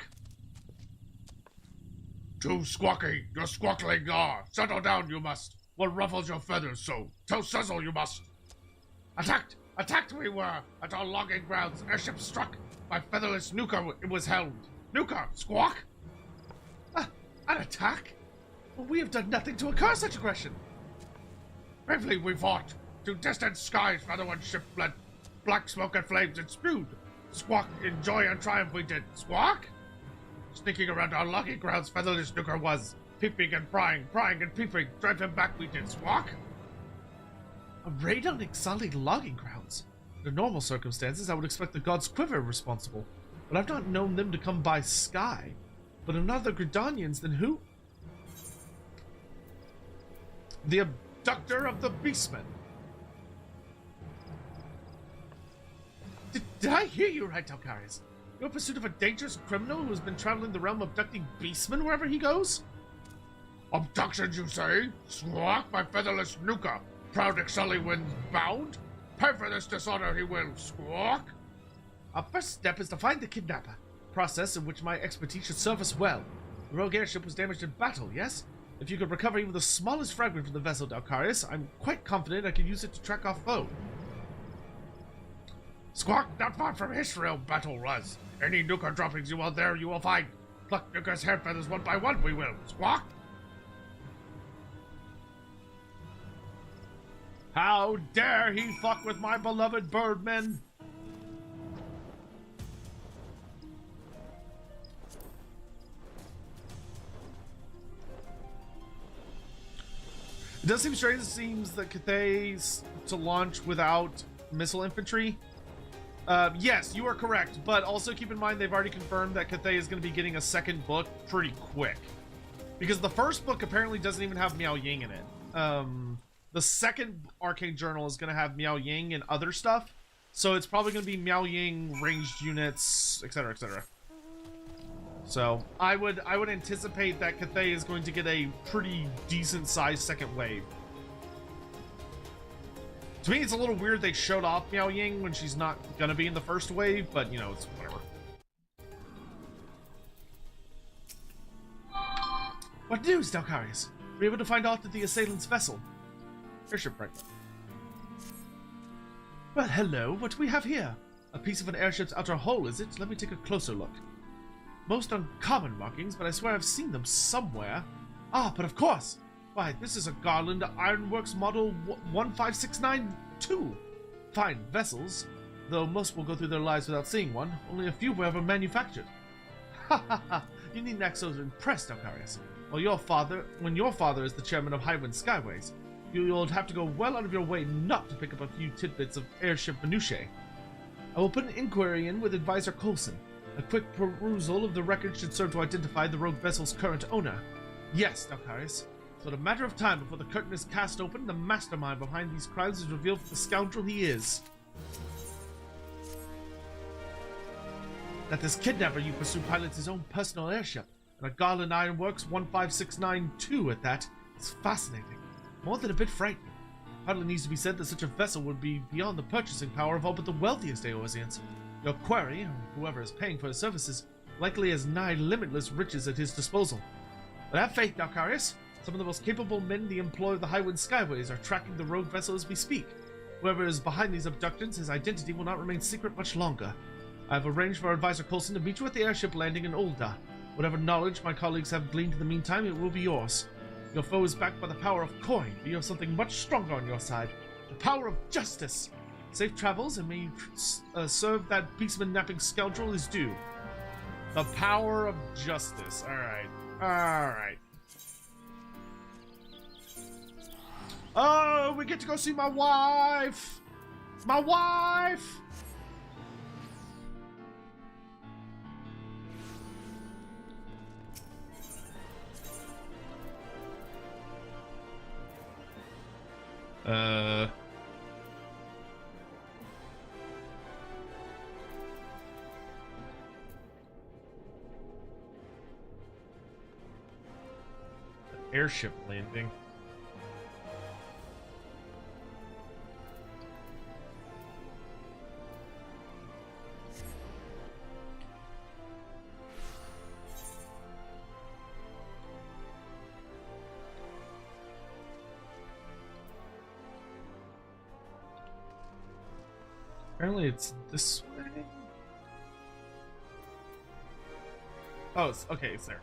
Too squawky, you're squawkling. Settle down, you must. What ruffles your feathers so? Tell Cecil you must. Attacked! Attacked we were at our logging grounds. Airship struck. By featherless Nuka it was held. Nuka, squawk! An attack? Well, we have done nothing to incur such aggression. Bravely we fought. To distant skies, rather one ship fled. Black smoke and flames and spewed. Squawk, in joy and triumph we did. Squawk? Sneaking around our logging grounds, featherless Nuka was. Peeping and prying and peeping. Drive him back we did. Squawk? A raid on Ixali logging grounds. Under normal circumstances, I would expect the gods Quiver responsible, but I've not known them to come by sky. But if not the Gridanians, then who? The abductor of the Beastmen. Did I hear you right, Talcaris? You're in pursuit of a dangerous criminal who has been traveling the realm abducting beastmen wherever he goes? Abductions, you say? Squawk by featherless Nuka. Proud Ixali winds bound? Pay for this dishonor he will. Squawk? Our first step is to find the kidnapper, a process in which my expertise should serve us well. The rogue airship was damaged in battle, yes? If you could recover even the smallest fragment from the vessel, Dalcarius, I'm quite confident I could use it to track our foe. Squawk, not far from Israel battle was. Any Nuka droppings you will there you will find. Pluck Nuka's hair feathers one by one we will. Squawk? How dare he fuck with my beloved birdmen? It does seem strange. It seems that Cathay's to launch without missile infantry. Yes, you are correct, but also keep in mind they've already confirmed that Cathay is going to be getting a second book pretty quick. Because the first book apparently doesn't even have Miao Ying in it. The second Arcane Journal is going to have Miao Ying and other stuff, so it's probably going to be Miao Ying, ranged units, etc., etc. So I would anticipate that Cathay is going to get a pretty decent sized second wave. To me, it's a little weird they showed off Miao Ying when she's not going to be in the first wave, but you know, it's whatever. What news, Dalcarius? Were you able to find aught of the assailant's vessel? Airship right. Well, hello, what do we have here? A piece of an airship's outer hull, is it? Let me take a closer look. Most uncommon markings, but I swear I've seen them somewhere. Ah, but of course! Why, this is a Garland Ironworks model 15692. Fine vessels, though most will go through their lives without seeing one. Only a few were ever manufactured. Ha ha ha! You needn't act so impressed, Dalcarius. When your father is the chairman of Highwind Skyways, you'll have to go well out of your way not to pick up a few tidbits of airship minutiae. I will put an inquiry in with Advisor Coulson. A quick perusal of the record should serve to identify the rogue vessel's current owner. Yes, Dalcarius. So in a matter of time before the curtain is cast open, the mastermind behind these crimes is revealed for the scoundrel he is. That this kidnapper you pursue pilots his own personal airship, and a Garland Ironworks 15692 at that, is fascinating. More than a bit frightening. Hardly needs to be said that such a vessel would be beyond the purchasing power of all but the wealthiest Eorzeans. Your quarry, or whoever is paying for his services, likely has nigh limitless riches at his disposal. But have faith, Dalcarius. Some of the most capable men in the employ of the Highwind Skyways are tracking the rogue vessel as we speak. Whoever is behind these abductions, his identity will not remain secret much longer. I have arranged for Advisor Coulson to meet you at the airship landing in Ulda. Whatever knowledge my colleagues have gleaned in the meantime, it will be yours. Your foe is backed by the power of coin, but you have something much stronger on your side. The power of justice. Safe travels, and may you serve that beastman-napping scoundrel his due. The power of justice. Alright. Alright. Oh, we get to go see my wife! My wife! Airship landing. Apparently it's this way. Oh, it's, okay, it's there.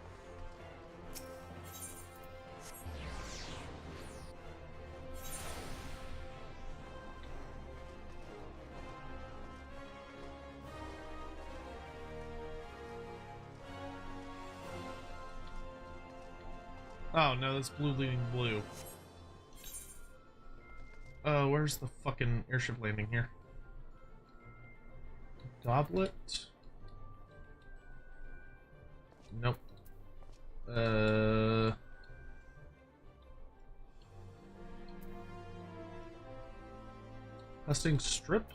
Oh no, that's blue leading blue. Where's the fucking airship landing here? Goblet? Nope. Testing strip?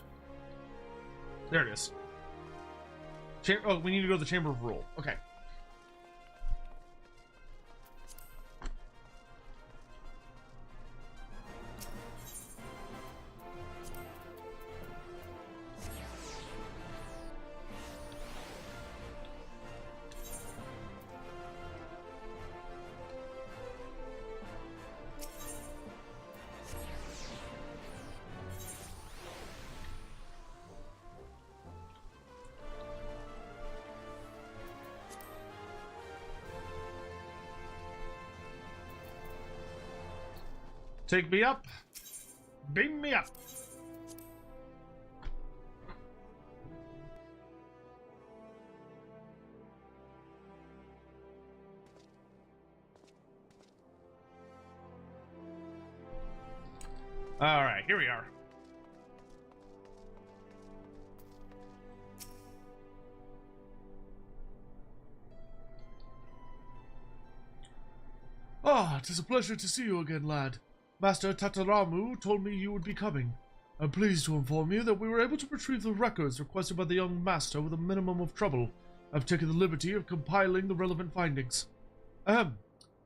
There it is. Oh, we need to go to the Chamber of Rule. Okay. Take me up. Beam me up. All right, here we are. Ah, it is a pleasure to see you again, lad. Master Tataramu told me you would be coming. I'm pleased to inform you that we were able to retrieve the records requested by the young master with a minimum of trouble. I've taken the liberty of compiling the relevant findings. Ahem.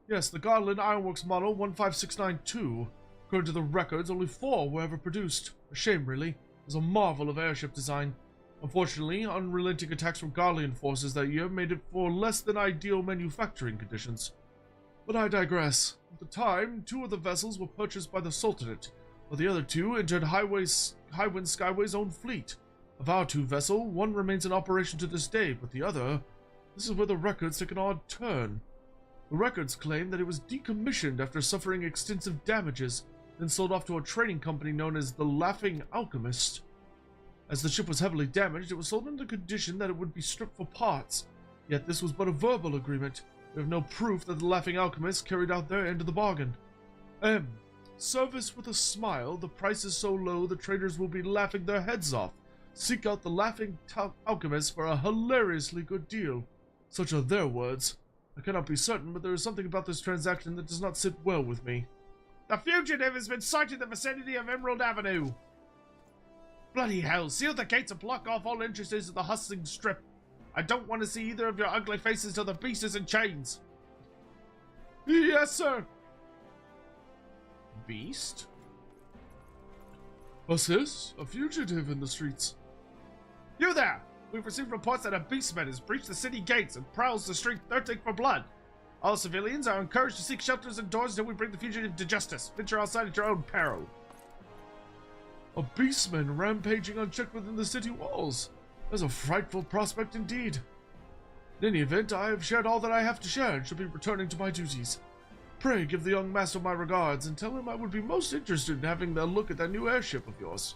Yes, the Garland Ironworks model 15692. According to the records, only 4 were ever produced. A shame, really. It's a marvel of airship design. Unfortunately, unrelenting attacks from Garlean forces that year made it for less than ideal manufacturing conditions. But I digress. At the time, 2 of the vessels were purchased by the Sultanate, while the other 2 entered Highwind Skyway's own fleet. Of our 2 vessels, one remains in operation to this day, but the other... This is where the records take an odd turn. The records claim that it was decommissioned after suffering extensive damages, then sold off to a trading company known as the Laughing Alchemist. As the ship was heavily damaged, it was sold on the condition that it would be stripped for parts. Yet this was but a verbal agreement. We have no proof that the Laughing Alchemist carried out their end of the bargain. Service with a smile. The price is so low the traders will be laughing their heads off. Seek out the Laughing Alchemist for a hilariously good deal. Such are their words. I cannot be certain, but there is something about this transaction that does not sit well with me. The fugitive has been sighted in the vicinity of Emerald Avenue. Bloody hell, seal the gates and block off all entrances to the hustling strip. I don't want to see either of your ugly faces till the beast is in chains. Yes, sir. Beast? What's this? A fugitive in the streets. You there! We've received reports that a beastman has breached the city gates and prowls the street thirsting for blood. All civilians are encouraged to seek shelters indoors until we bring the fugitive to justice. Venture outside at your own peril. A beastman rampaging unchecked within the city walls. That's a frightful prospect indeed. In any event, I have shared all that I have to share and shall be returning to my duties. Pray give the young master my regards and tell him I would be most interested in having a look at that new airship of yours.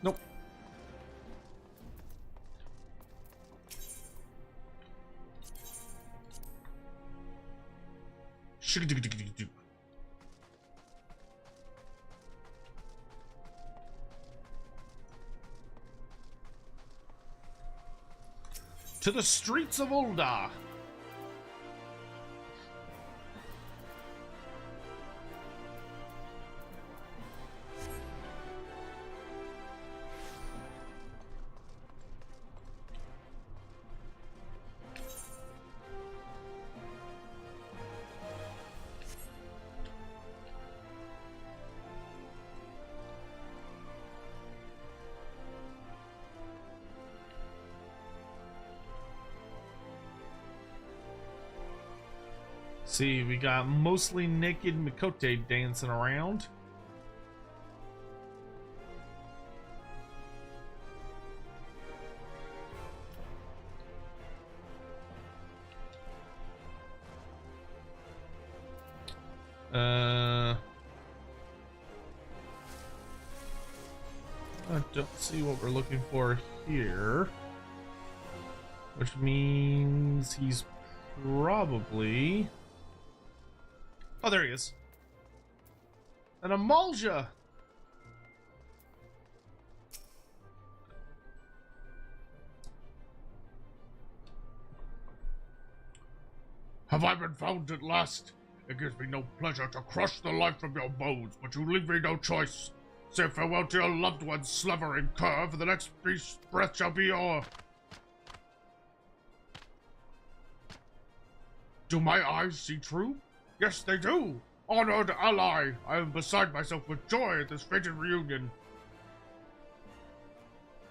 Nope. To the streets of Uldar. See, we got mostly naked Mikote dancing around. I don't see what we're looking for here, which means he's probably... Oh, there he is. An Emulja! Have I been found at last? It gives me no pleasure to crush the life from your bones, but you leave me no choice. Say farewell to your loved ones, Slever and Cur, for the next beast's breath shall be your... Do my eyes see true? Yes, they do! Honored ally! I am beside myself with joy at this fated reunion.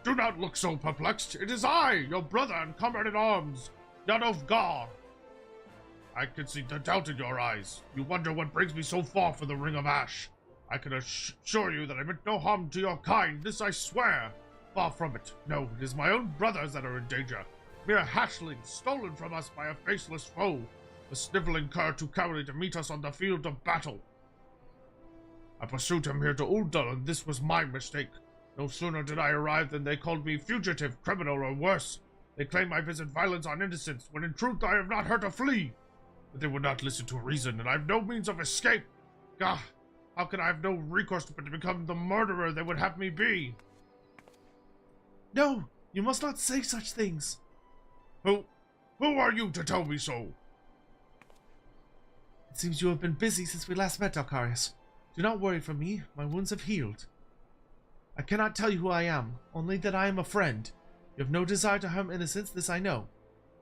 Do not look so perplexed. It is I, your brother and comrade-in-arms, Yadov Gar. I can see the doubt in your eyes. You wonder what brings me so far for the Ring of Ash. I can assure you that I meant no harm to your kind, this I swear. Far from it. No, it is my own brothers that are in danger. Mere hatchlings, stolen from us by a faceless foe. A sniveling cur too cowardly to meet us on the field of battle. I pursued him here to Uldal, and this was my mistake. No sooner did I arrive than they called me fugitive, criminal, or worse. They claim I visit violence on innocents, when in truth I have not hurt a flea. But they would not listen to reason, and I have no means of escape. Gah! How can I have no recourse but to become the murderer they would have me be? No, you must not say such things. Who are you to tell me so? It seems you have been busy since we last met, Alcarius. Do not worry for me, my wounds have healed. I cannot tell you who I am, only that I am a friend. You have no desire to harm innocents, this I know.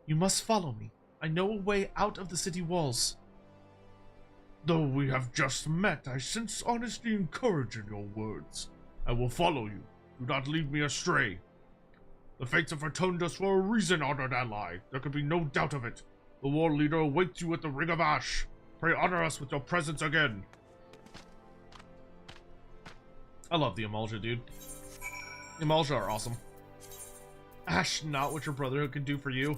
You must follow me. I know a way out of the city walls. Though we have just met, I sense honesty and courage in your words. I will follow you. Do not lead me astray. The fates have returned us for a reason, honored ally. There can be no doubt of it. The war leader awaits you at the Ring of Ash. Pray honor us with your presence again. I love the Emulja, dude. The Emulja are awesome. Ash, not what your brotherhood can do for you.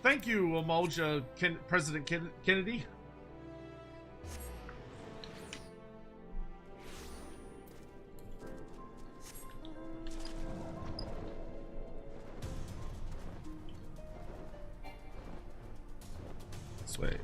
Thank you, Emulja President Kennedy. This way.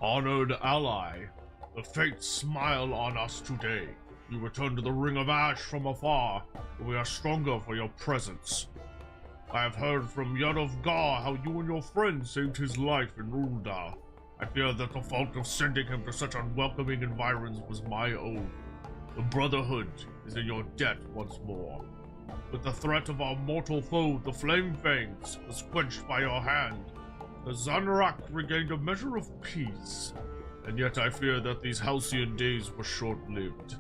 Honored ally, the fates smile on us today. You return to the Ring of Ash from afar, but we are stronger for your presence. I have heard from Yadov Gar how you and your friend saved his life in Ulda. I fear that the fault of sending him to such unwelcoming environs was my own. The Brotherhood is in your debt once more. With the threat of our mortal foe, the Flame Fangs, was quenched by your hand. The Zanrak regained a measure of peace, and yet I fear that these halcyon days were short-lived.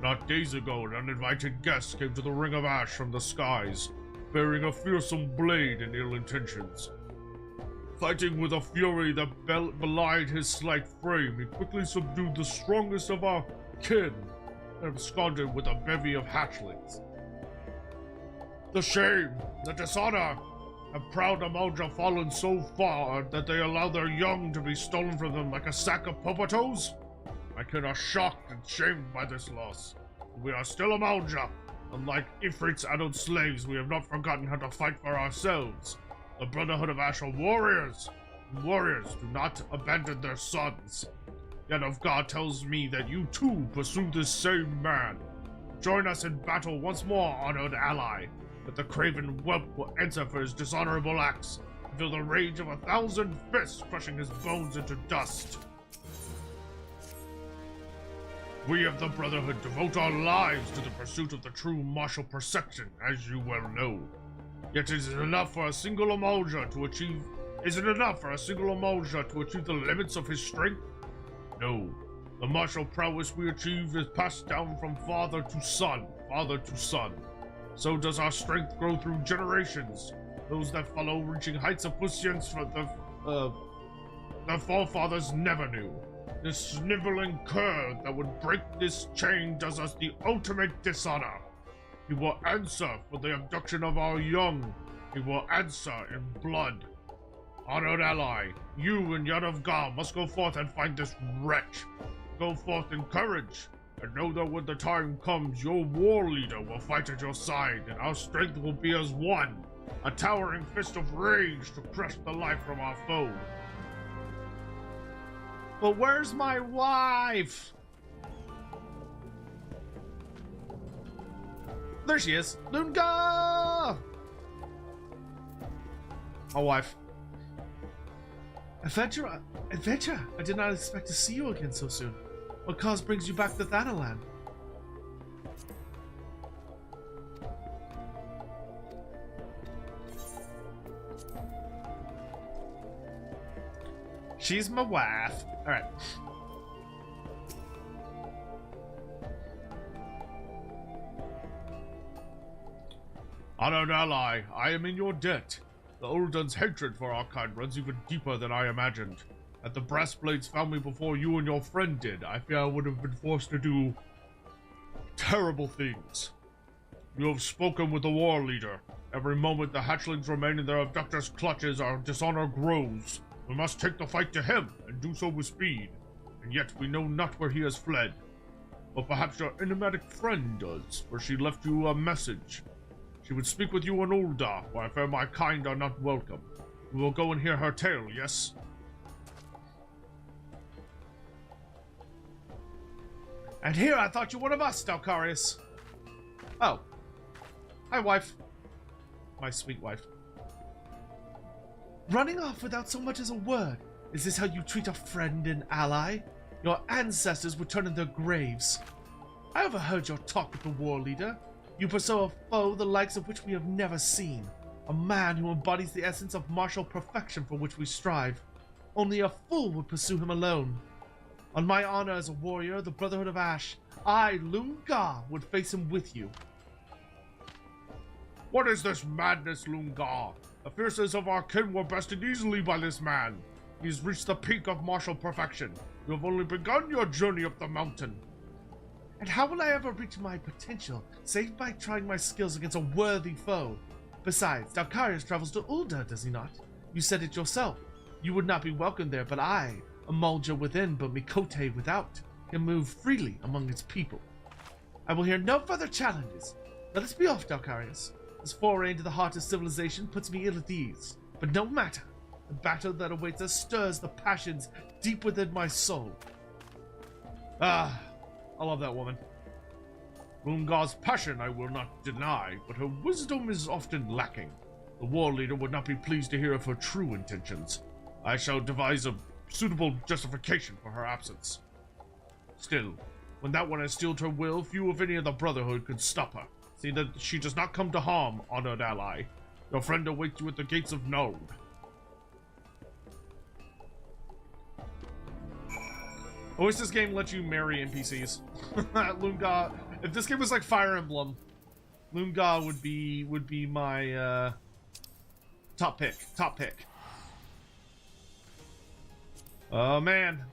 Not days ago, an uninvited guest came to the Ring of Ash from the skies, bearing a fearsome blade and ill intentions. Fighting with a fury that belied his slight frame, he quickly subdued the strongest of our kin, and absconded with a bevy of hatchlings. The shame, the dishonor, have proud Emulja fallen so far that they allow their young to be stolen from them like a sack of popotos? My kin are shocked and shamed by this loss. We are still Emulja. Unlike Ifrit's adult slaves, we have not forgotten how to fight for ourselves. The Brotherhood of Ash are warriors. Warriors do not abandon their sons. Yadov God tells me that you too pursue this same man. Join us in battle once more, honored ally. That the craven whelp will answer for his dishonorable acts, and feel the rage of 1,000 fists crushing his bones into dust. We of the Brotherhood devote our lives to the pursuit of the true martial perfection, as you well know. Yet it is enough for a single Emulja to achieve Is it enough for a single Amalja to achieve the limits of his strength? No. The martial prowess we achieve is passed down from father to son, father to son. So does our strength grow through generations. Those that follow reaching heights of puissance for the forefathers never knew. This sniveling cur that would break this chain does us the ultimate dishonor. He will answer for the abduction of our young. He will answer in blood. Honored ally, you and Yadavgar must go forth and find this wretch. Go forth in courage, and know that when the time comes, your war leader will fight at your side, and our strength will be as one. A towering fist of rage to crush the life from our foe. But where's my wife? There she is. Lunga! My wife. Adventure? I did not expect to see you again so soon. What cause brings you back to Thanalan? She's my wife. Alright. Honored ally, I am in your debt. The Uldan's hatred for our kind runs even deeper than I imagined. Had the brass blades found me before you and your friend did, I fear I would have been forced to do terrible things. You have spoken with the war leader. Every moment the hatchlings remain in their abductors' clutches, our dishonor grows. We must take the fight to him, and do so with speed. And yet we know not where he has fled. But perhaps your enigmatic friend does, for she left you a message. She would speak with you in Ulda, where I fear my kind are not welcome. We will go and hear her tale, yes? And here I thought you one of us, Dalcarius. Oh. Hi, wife. My sweet wife. Running off without so much as a word. Is this how you treat a friend and ally? Your ancestors would turn in their graves. I overheard your talk with the war leader. You pursue a foe the likes of which we have never seen. A man who embodies the essence of martial perfection for which we strive. Only a fool would pursue him alone. On my honor as a warrior, the Brotherhood of Ash, I, Lunga, would face him with you. What is this madness, Lunga? The fiercest of our kin were bested easily by this man. He's reached the peak of martial perfection. You have only begun your journey up the mountain. And how will I ever reach my potential, save by trying my skills against a worthy foe? Besides, Dalcarius travels to Ulda, does he not? You said it yourself. You would not be welcome there, but I, a Mulja within but Mikote without, can move freely among its people. I will hear no further challenges. Let us be off, Dalcarius. This foray into the heart of civilization puts me ill at ease. But no matter. The battle that awaits us stirs the passions deep within my soul. Ah, I love that woman. Lunga's passion I will not deny, but her wisdom is often lacking. The war leader would not be pleased to hear of her true intentions. I shall devise a suitable justification for her absence. Still, when that one has steeled her will, few if any of the Brotherhood could stop her. See that she does not come to harm, honored ally. Your friend awaits you at the gates of Node. I wish this game let you marry NPCs. Lunga, if this game was like Fire Emblem, Lunga would be my top pick. Oh man,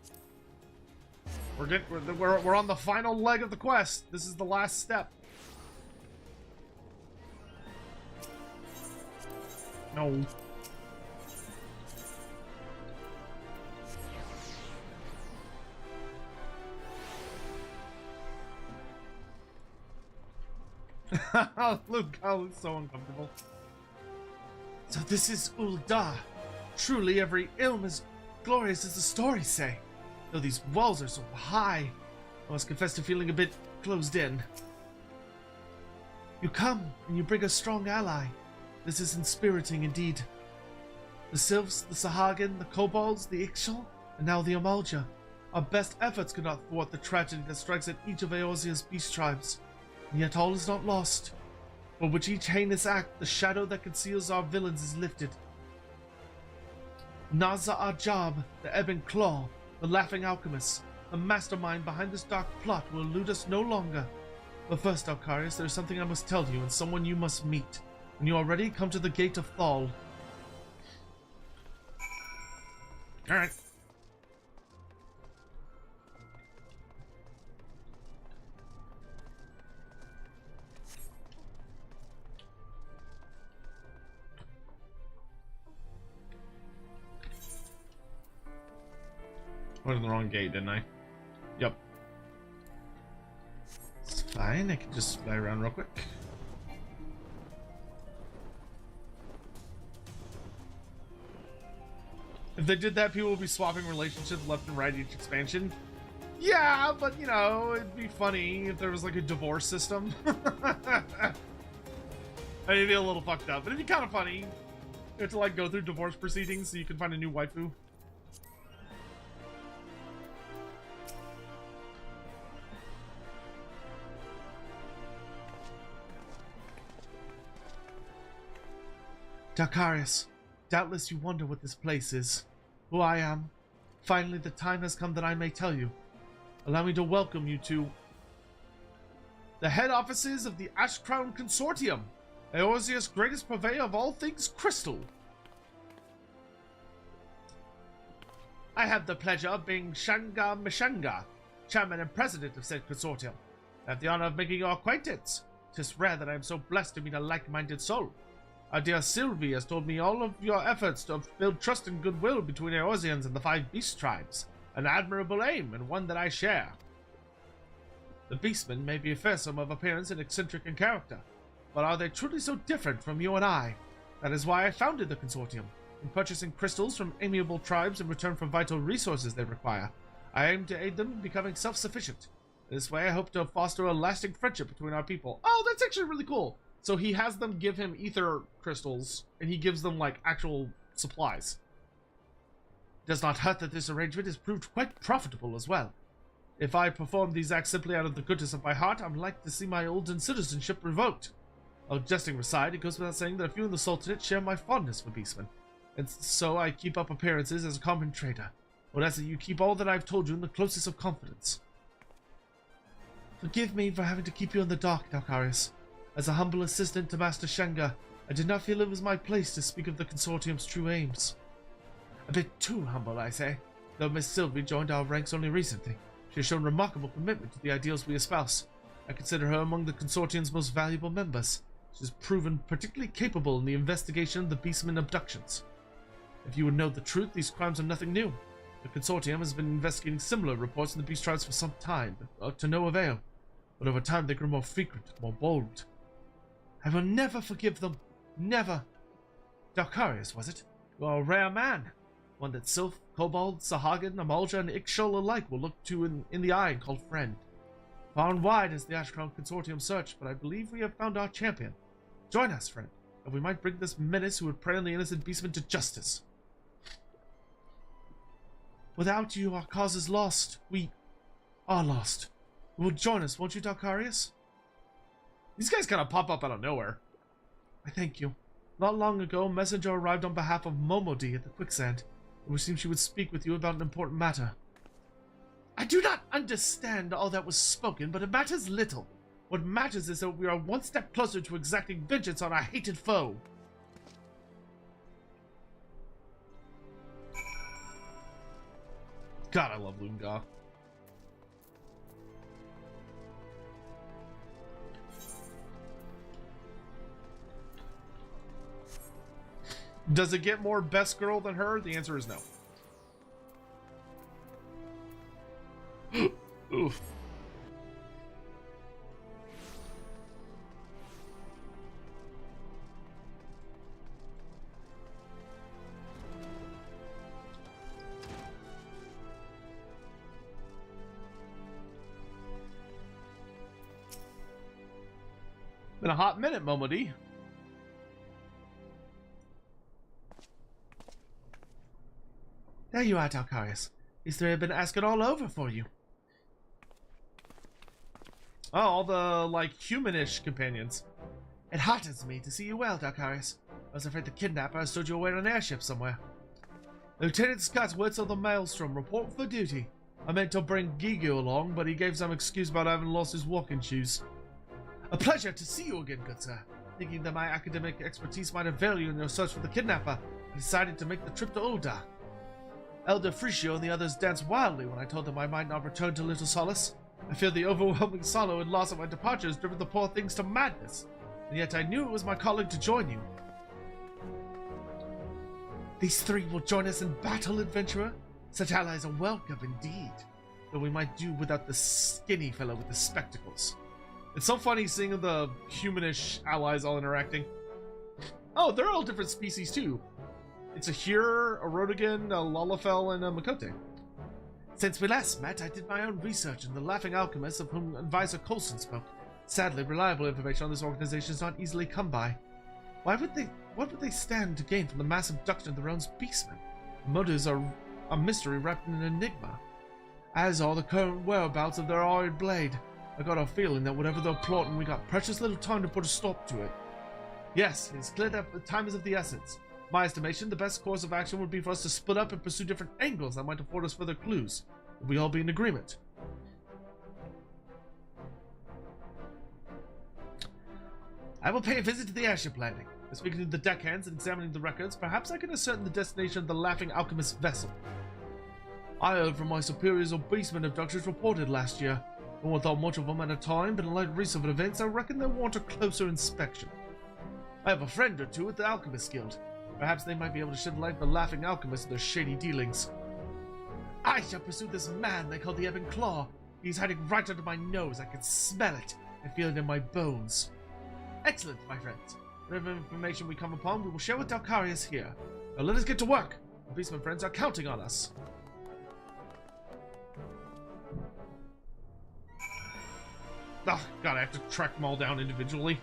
we're on the final leg of the quest. This is the last step. No. Luke, I look so uncomfortable. So this is Ulda. Truly every ilm is glorious as the stories say. Though these walls are so high, I must confess to feeling a bit closed in. You come, and you bring a strong ally. This is inspiriting indeed. The Sylphs, the Sahagin, the Kobolds, the Ixchel, and now the Amalja. Our best efforts could not thwart the tragedy that strikes at each of Eorzea's beast tribes. And yet all is not lost. For which each heinous act, the shadow that conceals our villains is lifted. Naza Ajab, the Ebon Claw, the Laughing Alchemist, the mastermind behind this dark plot will elude us no longer. But first, Alcarius, there is something I must tell you and someone you must meet. When you are ready, come to the Gate of Thal. Alright. Went in the wrong gate, didn't I? Yep. It's fine, I can just fly around real quick. If they did that, people would be swapping relationships left and right each expansion. Yeah, but you know, it'd be funny if there was like a divorce system. It'd be a little fucked up, but it'd be kind of funny. You have to like go through divorce proceedings so you can find a new waifu. Dakarius, doubtless you wonder what this place is, who I am. Finally, the time has come that I may tell you. Allow me to welcome you to the head offices of the Ash Crown Consortium, Eorzea's greatest purveyor of all things crystal. I have the pleasure of being Shanga Mishanga, chairman and president of said consortium. I have the honor of making your acquaintance. 'Tis rare that I am so blessed to meet a like-minded soul. Our dear Sylvie has told me all of your efforts to build trust and goodwill between Eorzeans and the 5 beast tribes. An admirable aim, and one that I share. The beastmen may be fearsome of appearance and eccentric in character, but are they truly so different from you and I? That is why I founded the consortium. In purchasing crystals from amiable tribes in return for vital resources they require, I aim to aid them in becoming self-sufficient. This way I hope to foster a lasting friendship between our people. Oh, that's actually really cool. So he has them give him ether crystals, and he gives them, like, actual supplies. It does not hurt that this arrangement has proved quite profitable as well. If I perform these acts simply out of the goodness of my heart, I'm like to see my Olden citizenship revoked. Oh, jesting aside, it goes without saying that a few in the Sultanate share my fondness for beastmen, and so I keep up appearances as a common trader. But as that you keep all that I've told you in the closest of confidence. Forgive me for having to keep you in the dark, Dalkarius. As a humble assistant to Master Shenga, I did not feel it was my place to speak of the consortium's true aims. A bit too humble, I say, though Miss Sylvie joined our ranks only recently. She has shown remarkable commitment to the ideals we espouse. I consider her among the consortium's most valuable members. She has proven particularly capable in the investigation of the beastmen abductions. If you would know the truth, these crimes are nothing new. The consortium has been investigating similar reports in the beast tribes for some time, but to no avail. But over time they grew more frequent, more bold. I will never forgive them. Never. Dalkarius, was it? You are a rare man. One that Sylph, Kobold, Sahagin, Amalja, and Ixchel alike will look to in the eye and call friend. Far and wide is the Ashcrown Consortium search, but I believe we have found our champion. Join us, friend, and we might bring this menace who would prey on the innocent beastmen to justice. Without you, our cause is lost. We are lost. You will join us, won't you, Dalkarius? These guys kind of pop up out of nowhere. I thank you. Not long ago, a messenger arrived on behalf of Momodi at the Quicksand. It would seem she would speak with you about an important matter. I do not understand all that was spoken, but it matters little. What matters is that we are one step closer to exacting vengeance on our hated foe. God, I love Lunga. Does it get more best girl than her? The answer is no. Oof. Been a hot minute, Momodi. There you are, Dalkarius. These three have been asking all over for you. Oh, all the, like, humanish companions. It heartens me to see you well, Dalkarius. I was afraid the kidnapper had stowed you away on an airship somewhere. Lieutenant Scott Wetzel the Maelstrom, report for duty. I meant to bring Gigu along, but he gave some excuse about having lost his walking shoes. A pleasure to see you again, good sir. Thinking that my academic expertise might avail you in your search for the kidnapper, I decided to make the trip to Ulda. Elder Frishio and the others danced wildly when I told them I might not return to Little Solace. I fear the overwhelming sorrow and loss of my departure has driven the poor things to madness, and yet I knew it was my calling to join you. These three will join us in battle, adventurer? Such allies are welcome indeed, though we might do without the skinny fellow with the spectacles. It's so funny seeing the humanish allies all interacting. Oh, they're all different species too. It's a Hyur, a Rodigan, a Lalafell, and a Makote. Since we last met, I did my own research in the Laughing Alchemists of whom Advisor Coulson spoke. Sadly, reliable information on this organization is not easily come by. What would they stand to gain from the mass abduction of their own beastmen? The motives are a mystery wrapped in an enigma, as are the current whereabouts of their iron blade. I got a feeling that whatever they're plotting, we got precious little time to put a stop to it. Yes, it's clear that the time is of the essence. In my estimation, the best course of action would be for us to split up and pursue different angles that might afford us further clues. Would we all be in agreement? I will pay a visit to the airship landing. By speaking to the deckhands and examining the records, perhaps I can ascertain the destination of the Laughing Alchemist vessel. I heard from my superiors of beastmen abductions reported last year. No one thought much of them at a time, but in light of recent events, I reckon they want a closer inspection. I have a friend or two at the Alchemist Guild. Perhaps they might be able to shed light on the Laughing Alchemist and their shady dealings. I shall pursue this man they call the Ebon Claw. He's hiding right under my nose. I can smell it. I feel it in my bones. Excellent, my friends. Whatever information we come upon, we will share with Dalkarius here. Now let us get to work. The beastmen friends are counting on us. Oh, God, I have to track them all down individually.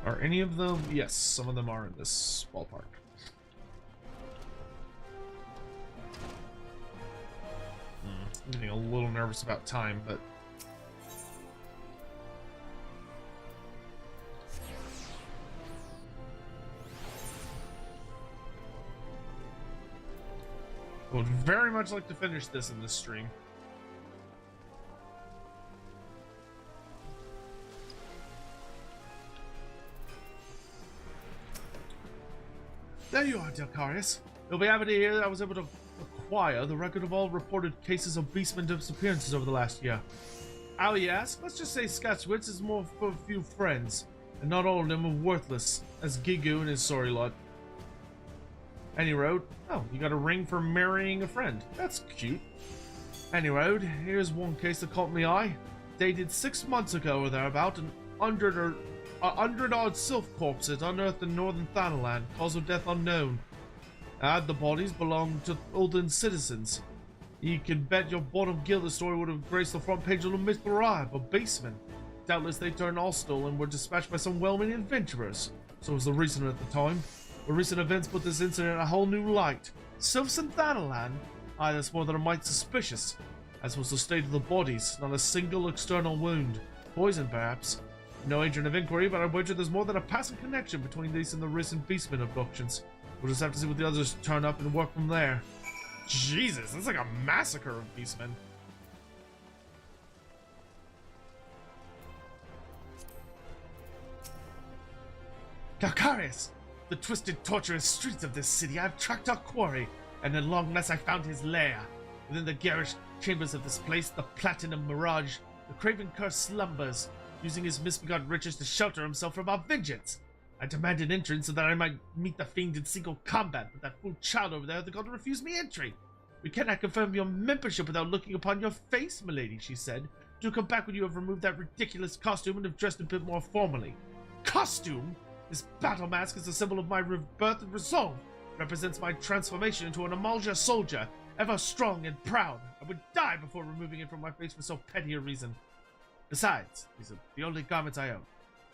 Are any of them? Yes, some of them are in this ballpark. I'm getting a little nervous about time, but... I would very much like to finish this in this stream. There you are, Dalkarius. You'll be happy to hear that I was able to acquire the record of all reported cases of beastmen disappearances over the last year. How you ask? Let's just say Scotchwitz is more for a few friends, and not all of them are worthless, as Gigu and his sorry lot. Any road? Oh, you got a ring for marrying a friend. That's cute. Any road, here's one case that caught my eye. Dated 6 months ago or thereabout, an 100-odd sylph corpses unearthed in northern Thanalan, cause of death unknown. The bodies belonged to Uldan citizens. You can bet your bottom guild the story would have graced the front page of the Mythical Arrive, a baseman. Doubtless they turned hostile and were dispatched by some well-meaning adventurers. So was the reason at the time. But recent events put this incident in a whole new light. Sylphs in Thanalan? Aye, that's more than a mite suspicious. As was the state of the bodies, not a single external wound. Poison, perhaps. No agent of inquiry, but I wager there's more than a passing connection between these and the recent beastman abductions. We'll just have to see what the others turn up and work from there. Jesus, that's like a massacre of beastmen. Dalkarius! The twisted, tortuous streets of this city, I've tracked our quarry, and at long last I found his lair. Within the garish chambers of this place, the platinum mirage, the craven curse slumbers, using his misbegot riches to shelter himself from our vengeance. I demanded entrance so that I might meet the fiend in single combat, but that fool child over there, the god, refused me entry. We cannot confirm your membership without looking upon your face, milady, she said. Do come back when you have removed that ridiculous costume and have dressed a bit more formally. Costume? This battle mask is a symbol of my rebirth and resolve. It represents my transformation into an Amalja soldier, ever strong and proud. I would die before removing it from my face for so petty a reason. Besides, these are the only garments I own.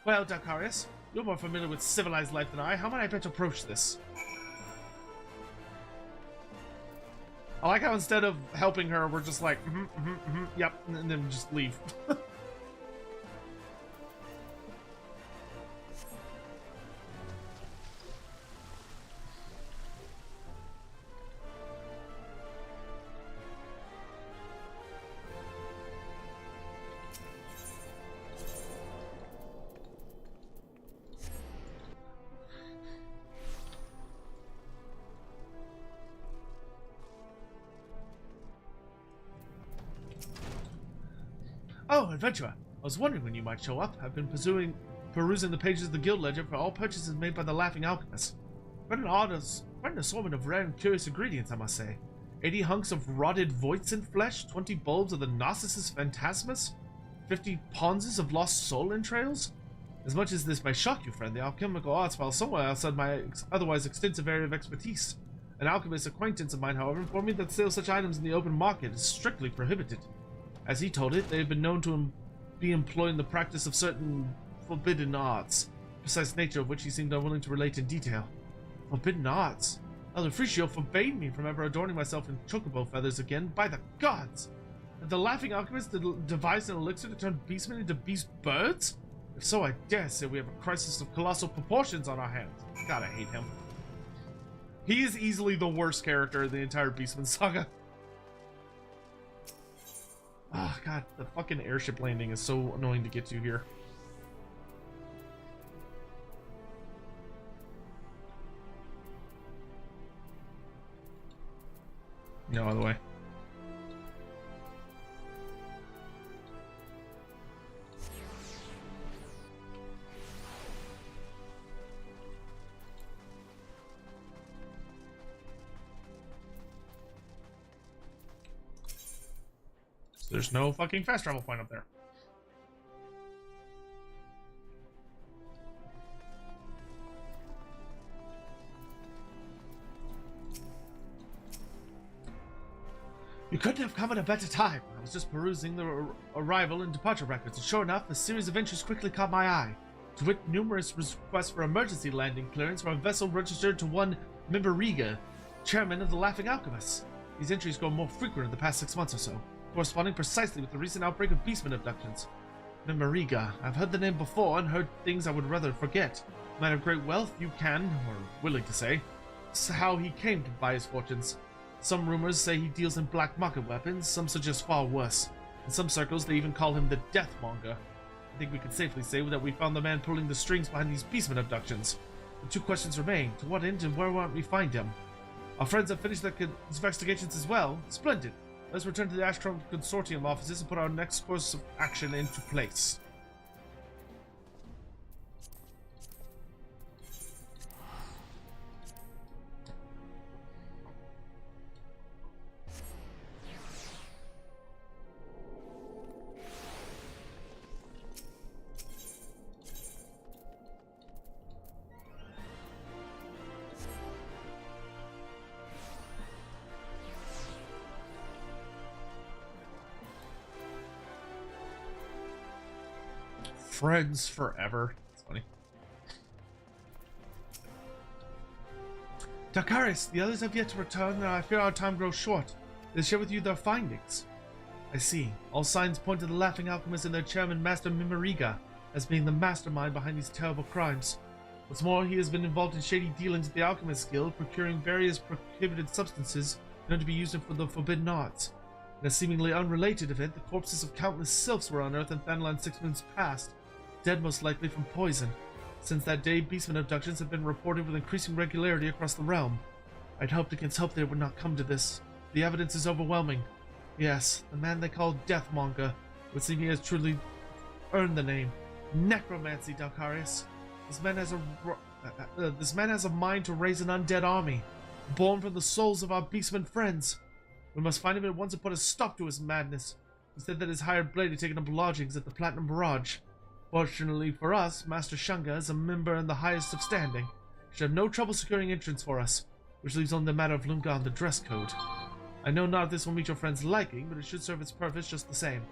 Well, Dalkarius, you're more familiar with civilized life than I. How might I better approach this? I like how instead of helping her, we're just like, yep, and then just leave. Oh, adventurer. I was wondering when you might show up. I've been perusing the pages of the guild ledger for all purchases made by the Laughing Alchemist. Quite an assortment of rare and curious ingredients, I must say. 80 hunks of rotted voidson flesh, 20 bulbs of the Gnosis Phantasmus, 50 ponzes of lost soul entrails? As much as this may shock you, friend, the alchemical arts fell somewhere outside my otherwise extensive area of expertise. An alchemist acquaintance of mine, however, informed me that sale of such items in the open market is strictly prohibited. As he told it, they have been known to be employed in the practice of certain forbidden arts, the precise nature of which he seemed unwilling to relate in detail. Forbidden arts? Elder Frishio forbade me from ever adorning myself in chocobo feathers again, by the gods! Had the Laughing Alchemist devised an elixir to turn beastmen into beast birds? If so, I dare say we have a crisis of colossal proportions on our hands. God, I hate him. He is easily the worst character in the entire Beastman saga. Oh, God, the fucking airship landing is so annoying to get to here. No other way. So there's no fucking fast travel point up there. You couldn't have come at a better time. I was just perusing the arrival and departure records, and sure enough, a series of entries quickly caught my eye. To wit, numerous requests for emergency landing clearance from a vessel registered to one Mimeriga, chairman of the Laughing Alchemists. These entries grow more frequent in the past 6 months or so, corresponding precisely with the recent outbreak of beastman abductions. Mimeriga. I've heard the name before and heard things I would rather forget. A man of great wealth, you can, or willing to say, how he came to buy his fortunes. Some rumors say he deals in black market weapons, some suggest far worse. In some circles, they even call him the Deathmonger. I think we can safely say that we found the man pulling the strings behind these beastman abductions. The two questions remain: to what end and where might we find him? Our friends have finished their investigations as well. Splendid. Let's return to the Ashcroft Consortium offices and put our next course of action into place. Friends forever. That's funny. Dakaris, the others have yet to return, and I fear our time grows short. They share with you their findings. I see. All signs point to the Laughing Alchemist and their chairman, Master Mimeriga, as being the mastermind behind these terrible crimes. What's more, he has been involved in shady dealings with the Alchemist Guild, procuring various prohibited substances known to be used for the forbidden arts. In a seemingly unrelated event, the corpses of countless sylphs were unearthed in Thanland 6 months past, dead most likely from poison. Since that day, beastman abductions have been reported with increasing regularity across the realm. I'd hoped against hope they would not come to this. The evidence is overwhelming. Yes, the man they call Deathmonger would seem he has truly earned the name. Necromancy, Dalcarius. This man has a mind to raise an undead army, born from the souls of our beastman friends. We must find him at once and put a stop to his madness. He said that his hired blade had taken up lodgings at the Platinum Barrage. Fortunately for us, Master Shunga is a member in the highest of standing. He should have no trouble securing entrance for us, which leaves only the matter of Lunga and the dress code. I know not if this will meet your friend's liking, but it should serve its purpose just the same.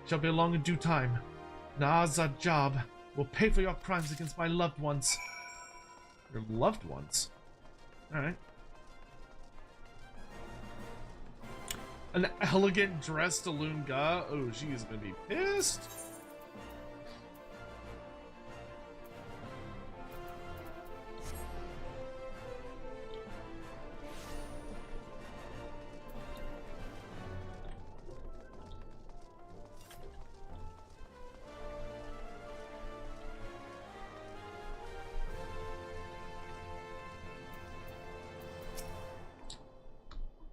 It shall be along in due time. Naazad Job will pay for your crimes against my loved ones. Your loved ones? Alright. An elegant dressed Lunga? Oh, she is gonna be pissed.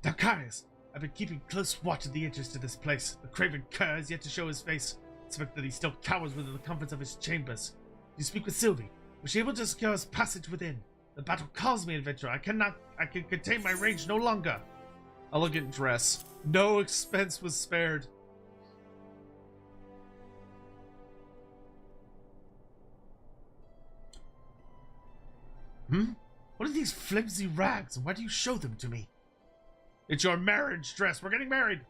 Dalcarius, I've been keeping close watch of the entrance to this place. The craven cur has yet to show his face. expect that he still cowers within the comforts of his chambers. You speak with Sylvie. Was she able to secure his passage within? The battle calls me, adventurer. I can contain my rage no longer. Elegant dress. No expense was spared. What are these flimsy rags, and why do you show them to me? It's your marriage dress. We're getting married.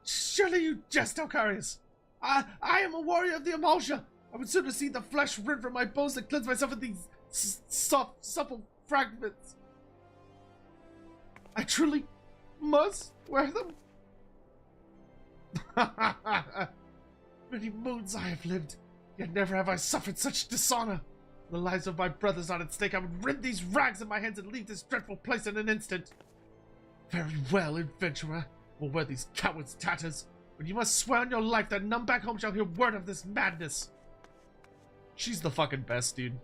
Surely you jest, Alcarius. I am a warrior of the Amaltia. I would sooner see the flesh rent from my bones than cleanse myself of these soft, supple fragments. I truly must wear them. Many moons I have lived, yet never have I suffered such dishonor. The lives of my brothers are at stake. I would rend these rags in my hands and leave this dreadful place in an instant. Very well, adventurer. We'll wear these cowards' tatters, but you must swear on your life that none back home shall hear word of this madness. She's the fucking best, dude.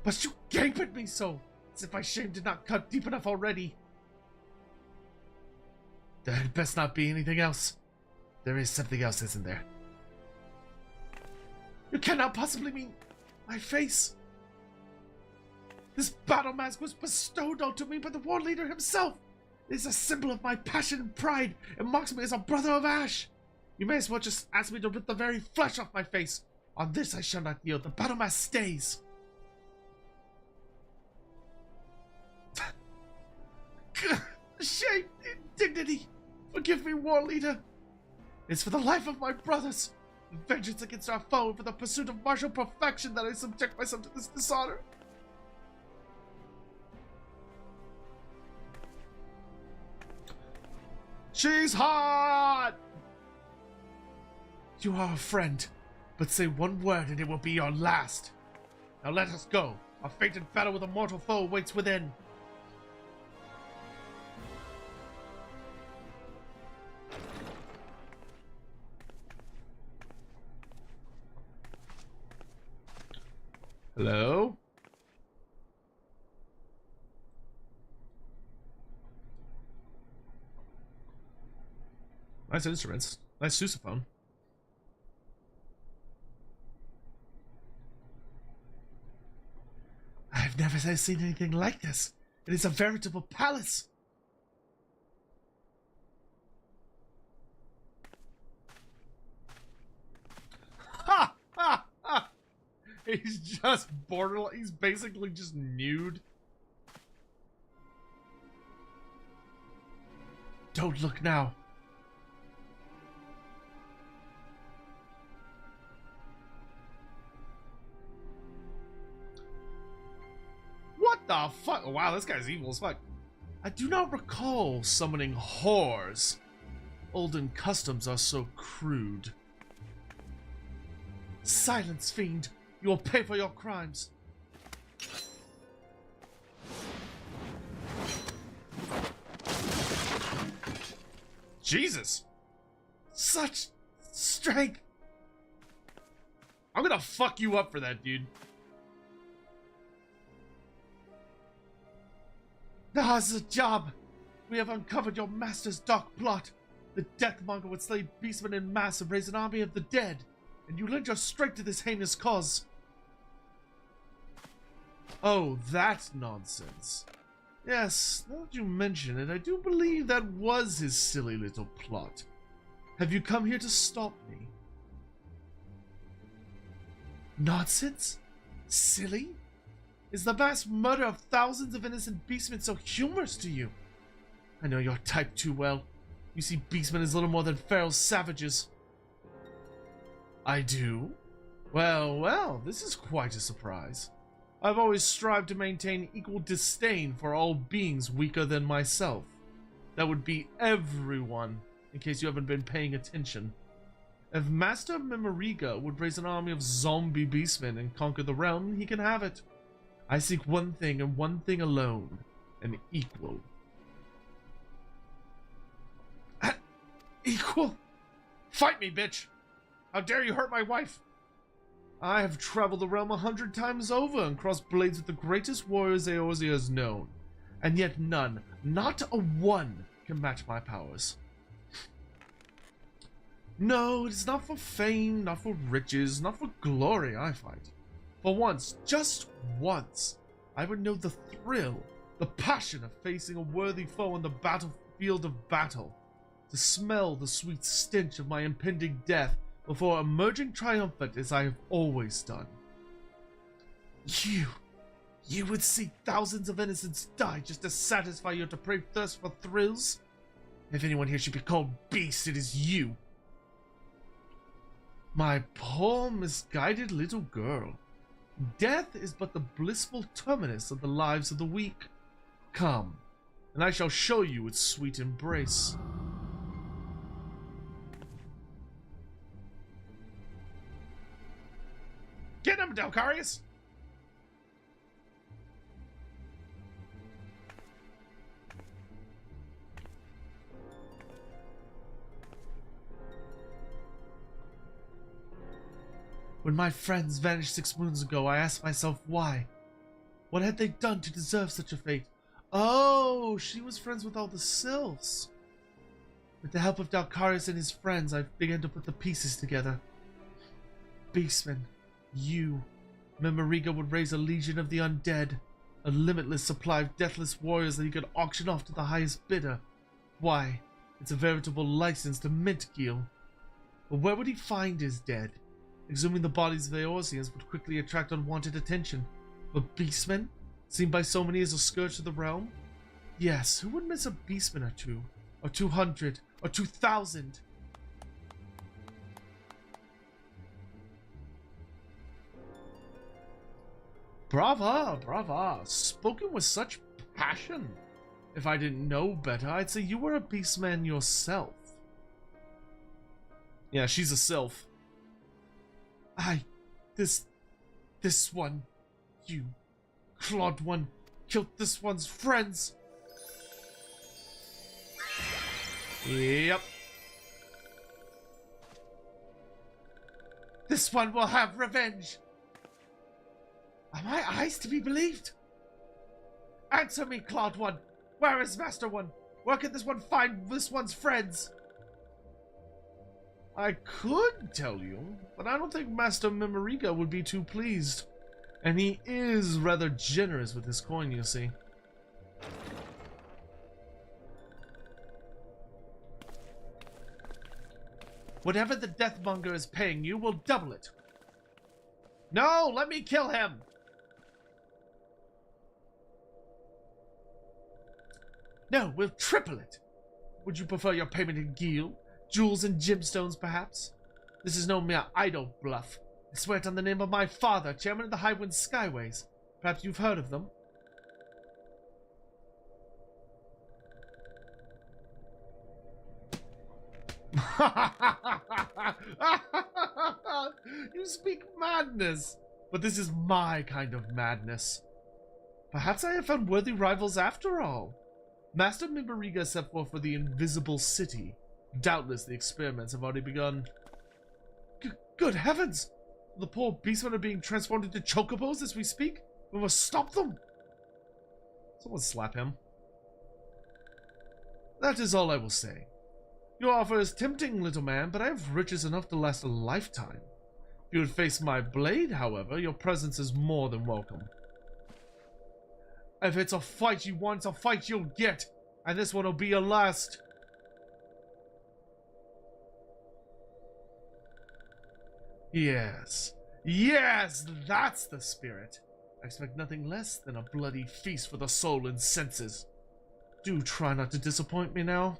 But you gape at me so, as if my shame did not cut deep enough already. There had best not be anything else. There is something else, isn't there? You cannot possibly mean my face. This battle mask was bestowed onto me by the war leader himself. It is a symbol of my passion and pride. It marks me as a brother of Ash. You may as well just ask me to rip the very flesh off my face. On this I shall not yield. The battle mask stays. Shame, indignity. Forgive me, war leader. It's for the life of my brothers, vengeance against our foe, and for the pursuit of martial perfection that I subject myself to this dishonor. She's hot! You are a friend, but say one word and it will be your last. Now let us go. Our fated battle with a mortal foe waits within. Hello? Nice instruments. Nice sousaphone. I've never seen anything like this. It is a veritable palace. Ha! Ha! Ha! He's just borderline. He's basically just nude. Don't look now. What the fuck? Wow, this guy's evil as fuck. I do not recall summoning whores. Olden customs are so crude. Silence, fiend. You will pay for your crimes. Jesus. Such strength. I'm gonna fuck you up for that, dude. Now's the job. We have uncovered your master's dark plot. The Deathmonger would slay beastmen in mass and raise an army of the dead, and you lend your strength to this heinous cause. Oh, that nonsense. Yes, now that you mention it, I do believe that was his silly little plot. Have you come here to stop me? Nonsense? Silly? Is the mass murder of thousands of innocent beastmen so humorous to you? I know your type too well. You see beastmen as little more than feral savages. I do? Well, well, this is quite a surprise. I've always strived to maintain equal disdain for all beings weaker than myself. That would be everyone, in case you haven't been paying attention. If Master Memoriga would raise an army of zombie beastmen and conquer the realm, he can have it. I seek one thing and one thing alone, an equal. Equal? Fight me, bitch! How dare you hurt my wife? I have traveled the realm 100 times over and crossed blades with the greatest warriors Eorzea has known. And yet none, not a one, can match my powers. No, it is not for fame, not for riches, not for glory I fight. For once, just once, I would know the thrill, the passion of facing a worthy foe on the battlefield of battle, to smell the sweet stench of my impending death before emerging triumphant as I have always done. You would see thousands of innocents die just to satisfy your depraved thirst for thrills? If anyone here should be called beast, it is you. My poor misguided little girl. Death is but the blissful terminus of the lives of the weak. Come, and I shall show you its sweet embrace. Get him, Delcarius! When my friends vanished 6 moons ago, I asked myself why. What had they done to deserve such a fate? Oh, she was friends with all the sylphs. With the help of Delcarius and his friends, I began to put the pieces together. Beastman, you, Memoriga would raise a legion of the undead, a limitless supply of deathless warriors that he could auction off to the highest bidder. Why, it's a veritable license to mint Gil. But where would he find his dead? Exhuming the bodies of Eorzeans would quickly attract unwanted attention. But beastmen, seen by so many as a scourge of the realm? Yes, who would miss a beastman or two? Or 200? Or 2,000? Brava, brava. Spoken with such passion. If I didn't know better, I'd say you were a beastman yourself. Yeah, she's a sylph. This one, you clawed one, killed this one's friends. Yep. This one will have revenge. Are my eyes to be believed? Answer me, Clawed One. Where is Master One? Where can this one find this one's friends? I could tell you, but I don't think Master Memoriga would be too pleased. And he is rather generous with his coin, you see. Whatever the Deathmonger is paying you, we'll double it. No, let me kill him! No, we'll triple it. Would you prefer your payment in Gil? Jewels and gemstones, perhaps? This is no mere idle bluff. I swear it on the name of my father, chairman of the Highwind Skyways. Perhaps you've heard of them? You speak madness, but this is my kind of madness. Perhaps I have found worthy rivals after all. Master Memoriga set forth for the Invisible City. Doubtless the experiments have already begun. Good heavens! The poor beastmen are being transformed into chocobos as we speak. We must stop them! Someone slap him. That is all I will say. Your offer is tempting, little man, but I have riches enough to last a lifetime. If you would face my blade, however, your presence is more than welcome. If it's a fight you want, it's a fight you'll get, and this one will be your last. Yes, yes, that's the spirit. I expect nothing less than a bloody feast for the soul and senses. Do try not to disappoint me now.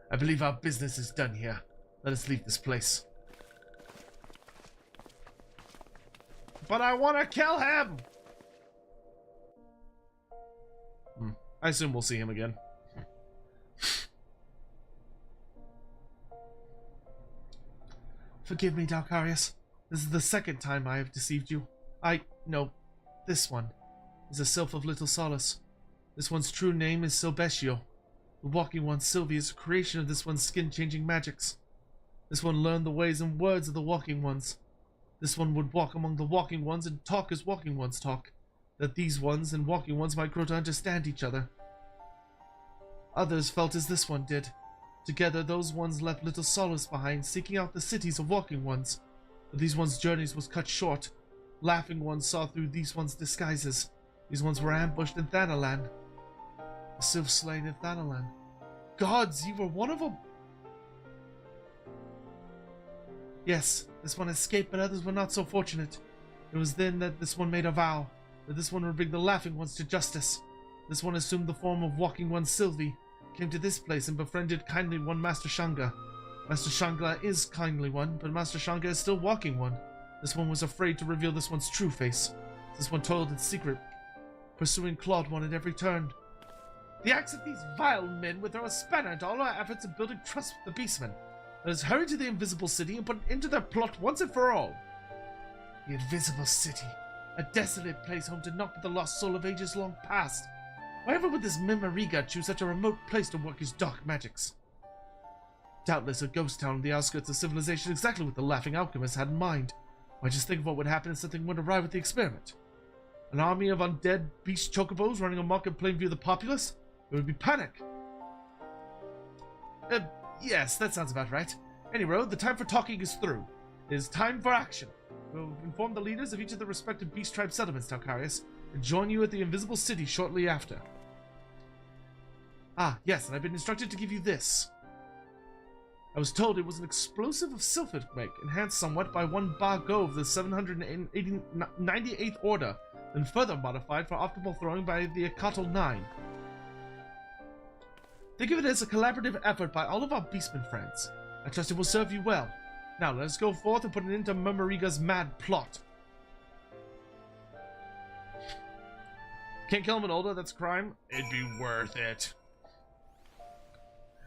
I believe our business is done here. Let us leave this place. But I want to kill him! I assume we'll see him again. Forgive me, Delcarius. This is the second time I have deceived you. No, this one is a sylph of little solace. This one's true name is Silbescio. The Walking One, Sylvie, is a creation of this one's skin-changing magics. This one learned the ways and words of the Walking Ones. This one would walk among the Walking Ones and talk as Walking Ones talk, that these ones and Walking Ones might grow to understand each other. Others felt as this one did. Together, those ones left little solace behind, seeking out the cities of walking ones. But these ones' journeys was cut short. Laughing ones saw through these ones' disguises. These ones were ambushed in Thanalan. The Sylph slain in Thanalan. Gods, you were one of them! Yes, this one escaped, but others were not so fortunate. It was then that this one made a vow, that this one would bring the Laughing Ones to justice. This one assumed the form of Walking One Sylvie, came to this place and befriended Kindly One Master Shanga. Master Shanga is Kindly One, but Master Shanga is still Walking One. This one was afraid to reveal this one's true face. This one told in secret, pursuing Claude One at every turn. The acts of these vile men would throw a spanner into all our efforts of building trust with the Beastmen. Let us hurry to the Invisible City and put an end to their plot once and for all. The Invisible City, a desolate place home to naught but the lost soul of ages long past. Why ever would this Mimariga choose such a remote place to work his dark magics? Doubtless a ghost town on the outskirts of civilization, exactly what the Laughing Alchemist had in mind. Why, just think of what would happen if something went awry with the experiment. An army of undead beast chocobos running amok in plain view of the populace? It would be panic. Yes, that sounds about right. Anyway, the time for talking is through. It is time for action. We'll inform the leaders of each of the respective beast tribe settlements, Talcarius, and join you at the Invisible City shortly after. Ah, yes, and I've been instructed to give you this. I was told it was an explosive of Sylphic make, enhanced somewhat by one Ba-Go of the 798th Order, then further modified for optimal throwing by the Akatal 9. Think of it as a collaborative effort by all of our Beastmen friends. I trust it will serve you well. Now, let us go forth and put an end to Mimariga's mad plot. Can't kill him at Olda, that's crime. It'd be worth it.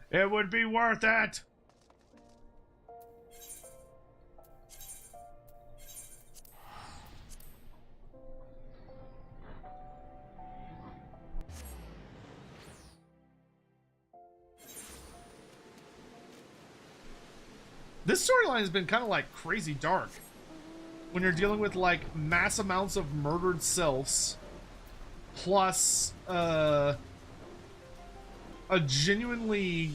It would be worth it! This storyline has been kind of like crazy dark. When you're dealing with like mass amounts of murdered selves, plus a genuinely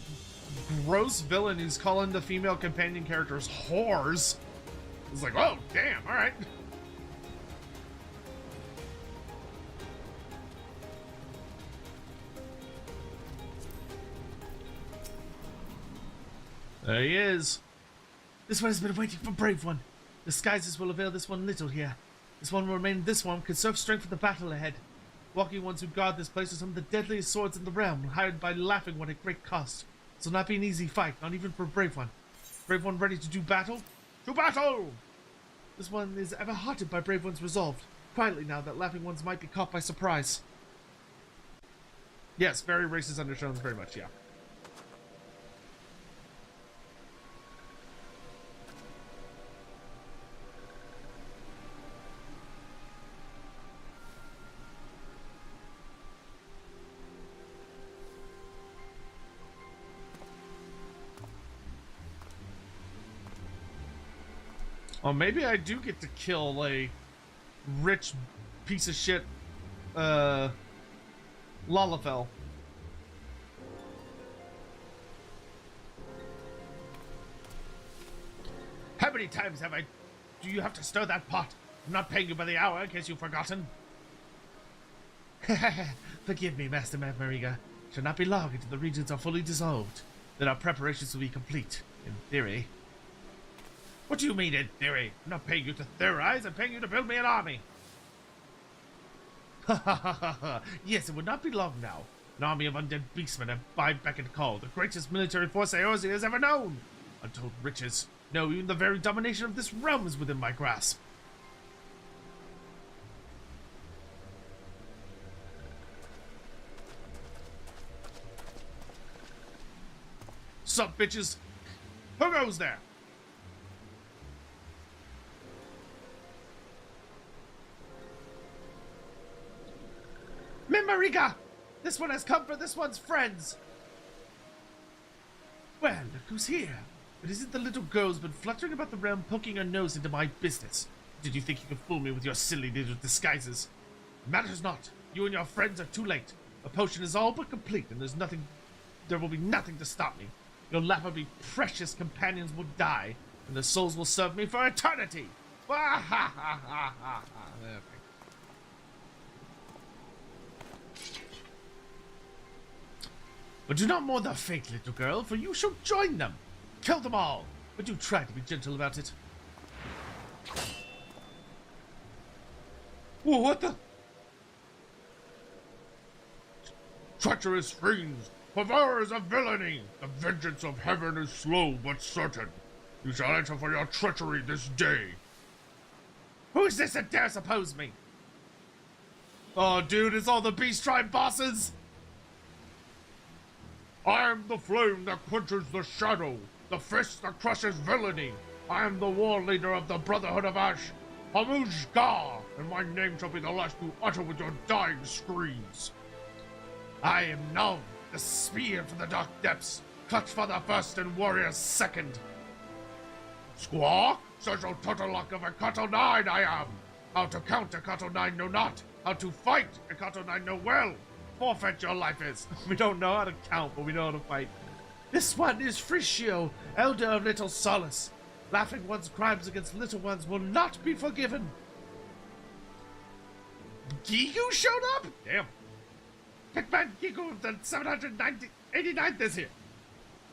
gross villain who's calling the female companion characters whores. It's like, oh damn, all right. There he is. This one has been waiting for Brave One. Disguises will avail this one little here. This one will remain in this one, conserve strength for the battle ahead. Walking ones who guard this place are some of the deadliest swords in the realm, hired by Laughing One at great cost. This will not be an easy fight, not even for Brave One. Brave One ready to do battle? To battle! This one is ever hearted by Brave One's resolve. Quietly now that Laughing Ones might be caught by surprise. Yes, very racist undertones, very much, yeah. Oh, maybe I do get to kill a rich piece of shit, Lalafell. How many times do you have to stir that pot? I'm not paying you by the hour, in case you've forgotten. Forgive me, Master Mavmariga. It shall not be long until the regions are fully dissolved. Then our preparations will be complete, in theory. What do you mean, in theory? I'm not paying you to theorize, I'm paying you to build me an army. Ha ha ha ha ha. Yes, it would not be long now. An army of undead beastmen at my beck and call, the greatest military force Eorzea has ever known. Untold riches. No, even the very domination of this realm is within my grasp. Sup, bitches? Who goes there? Mimariga! This one has come for this one's friends! Well, look who's here. It isn't the little girl who's been fluttering about the realm poking her nose into my business. Did you think you could fool me with your silly little disguises? It matters not. You and your friends are too late. The potion is all but complete, and there will be nothing to stop me. Your lappably precious companions will die, and their souls will serve me for eternity. Ha ha ha ha ha. Okay. But do not mourn their fate, little girl, for you shall join them. Kill them all, but do try to be gentle about it. Whoa, what the? Treacherous fiends, purveyors of villainy, the vengeance of heaven is slow but certain. You shall answer for your treachery this day. Who is this that dares oppose me? Oh, dude, it's all the Beast Tribe bosses! I am the flame that quenches the shadow, the fist that crushes villainy. I am the war leader of the Brotherhood of Ash, Hamuj Gar, and my name shall be the last you utter with your dying screams. I am Null, the spear from the dark depths, clutch for the first and warrior's second. Squaw, social Totolock of Ekato 9 I am. How to count Ekato 9 know not, how to fight Ekato 9 know well. Forfeit your life is. We don't know how to count, but we know how to fight. This one is Frishio, elder of Little Solace. Laughing one's crimes against little ones will not be forgiven. Gigu showed up? Damn. Pickman Gigu of the 789th is here.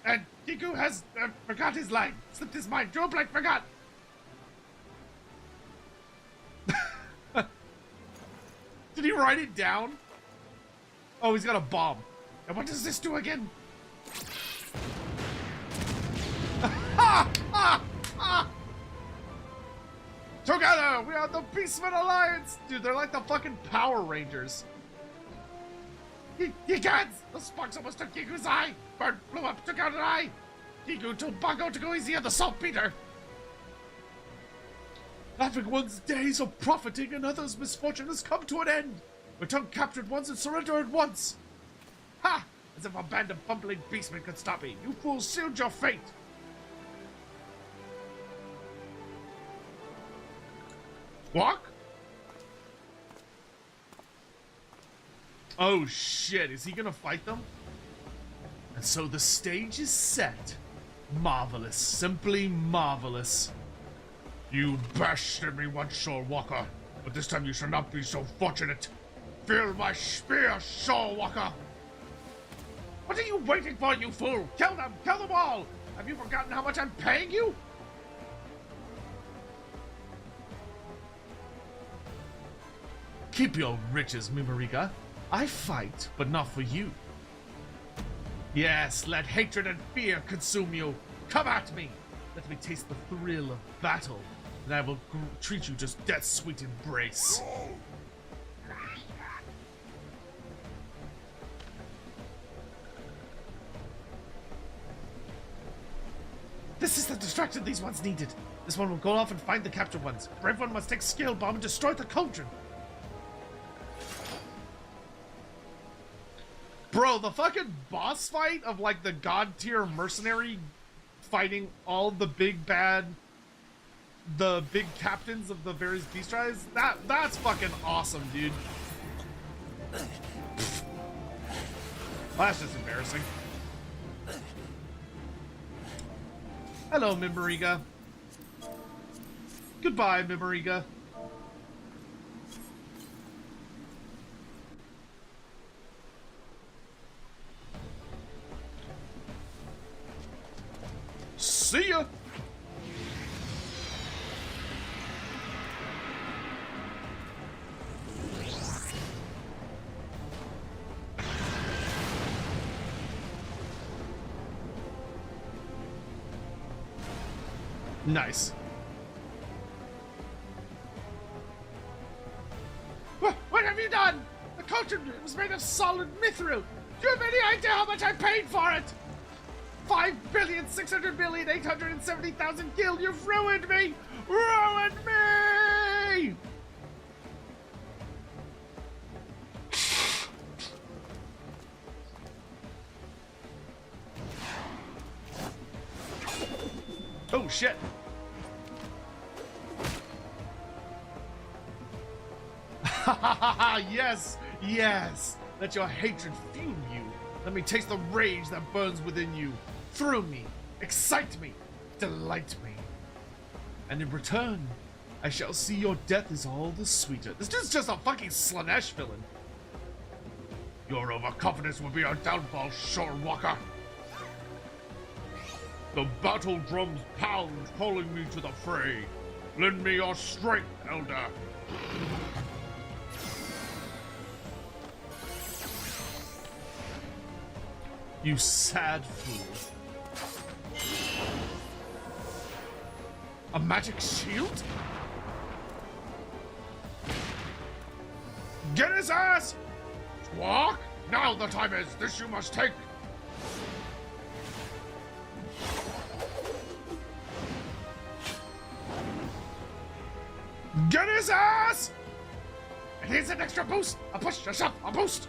And Gigu has forgot his line. Slipped his mind. Drew a blank, forgot. Did he write it down? Oh, he's got a bomb. And what does this do again? Together, we are the Beastmen Alliance! Dude, they're like the fucking Power Rangers. Ye gods! The sparks almost took Gigu's eye! Bird blew up, took out an eye! Gigu told Bongo to go easy on the saltpeter! Laughing one's days of profiting and others' misfortune has come to an end! Return captured ones and surrender at once! Ha! As if a band of bumbling beastmen could stop me! You fools sealed your fate! Walk? Oh shit, is he gonna fight them? And so the stage is set. Marvelous, simply marvelous. You bashed at me once, Soul Walker, but this time you shall not be so fortunate. Feel my spear, Soul Walker! What are you waiting for, you fool? Kill them all! Have you forgotten how much I'm paying you? Keep your riches, Mimariga. I fight, but not for you. Yes, let hatred and fear consume you. Come at me. Let me taste the thrill of battle, and I will treat you just death's sweet embrace. This is the distraction these ones needed. This one will go off and find the captured ones. Brave one must take Scale Bomb and destroy the cauldron. Bro, the fucking boss fight of like the god tier mercenary fighting all the big bad, the big captains of the various beast tribes, that's fucking awesome, dude. Well, that's just embarrassing. Hello, Mimariga. Goodbye, Mimariga. See ya! Nice. What have you done? The cauldron was made of solid mithril. Do you have any idea how much I paid for it? 5,600,870,000 gil. You've ruined me! Ruined me! Oh shit! Yes! Yes! Let your hatred fuel you. Let me taste the rage that burns within you. thrill me, excite me, delight me. And in return, I shall see your death is all the sweeter. This dude's just a fucking Slanesh villain. Your overconfidence will be your downfall, shore walker. The battle drums pound, calling me to the fray. Lend me your strength, elder. You sad fool. A magic shield? Get his ass! Squawk! Now the time is. This you must take. Get his ass! And here's an extra boost. A push, a shove, a boost.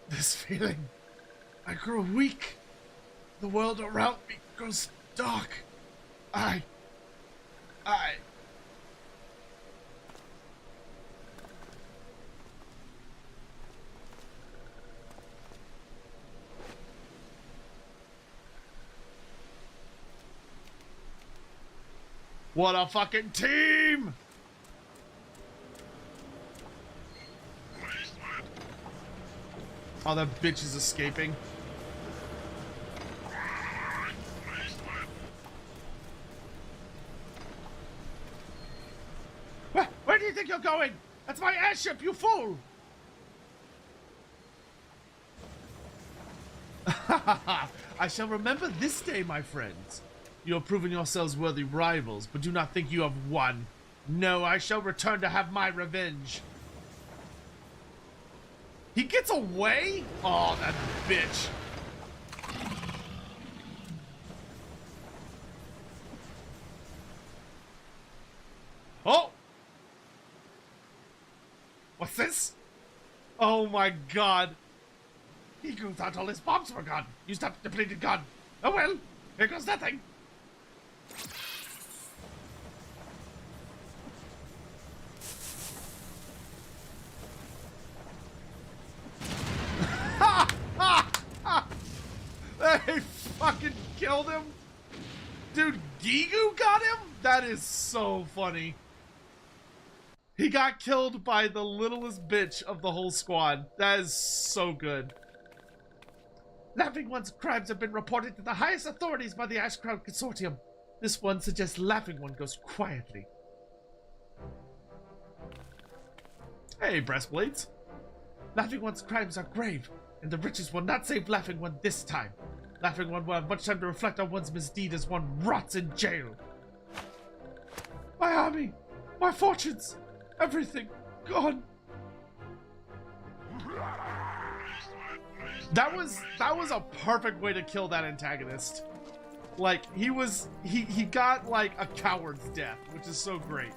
This feeling. I grow weak. The world around me grows dark. I... What a fucking team! Oh, that bitch is escaping. Where do you think you're going? That's my airship, you fool! I shall remember this day, my friends. You have proven yourselves worthy rivals, but do not think you have won. No, I shall return to have my revenge. He gets away? Oh, that bitch. Oh! What's this? Oh my god. He goes out all his bombs were gone. Used up depleted gun. Oh well, here goes nothing. They fucking killed him? Dude, Gigu got him? That is so funny. He got killed by the littlest bitch of the whole squad. That is so good. Laughing One's crimes have been reported to the highest authorities by the Ash Crowd Consortium. This one suggests Laughing One goes quietly. Hey, breastplates. Laughing One's crimes are grave, and the riches will not save Laughing One this time. Laughing One will have much time to reflect on one's misdeed as one rots in jail. My army, my fortunes, everything gone. That was a perfect way to kill that antagonist. Like, he got like a coward's death, which is so great.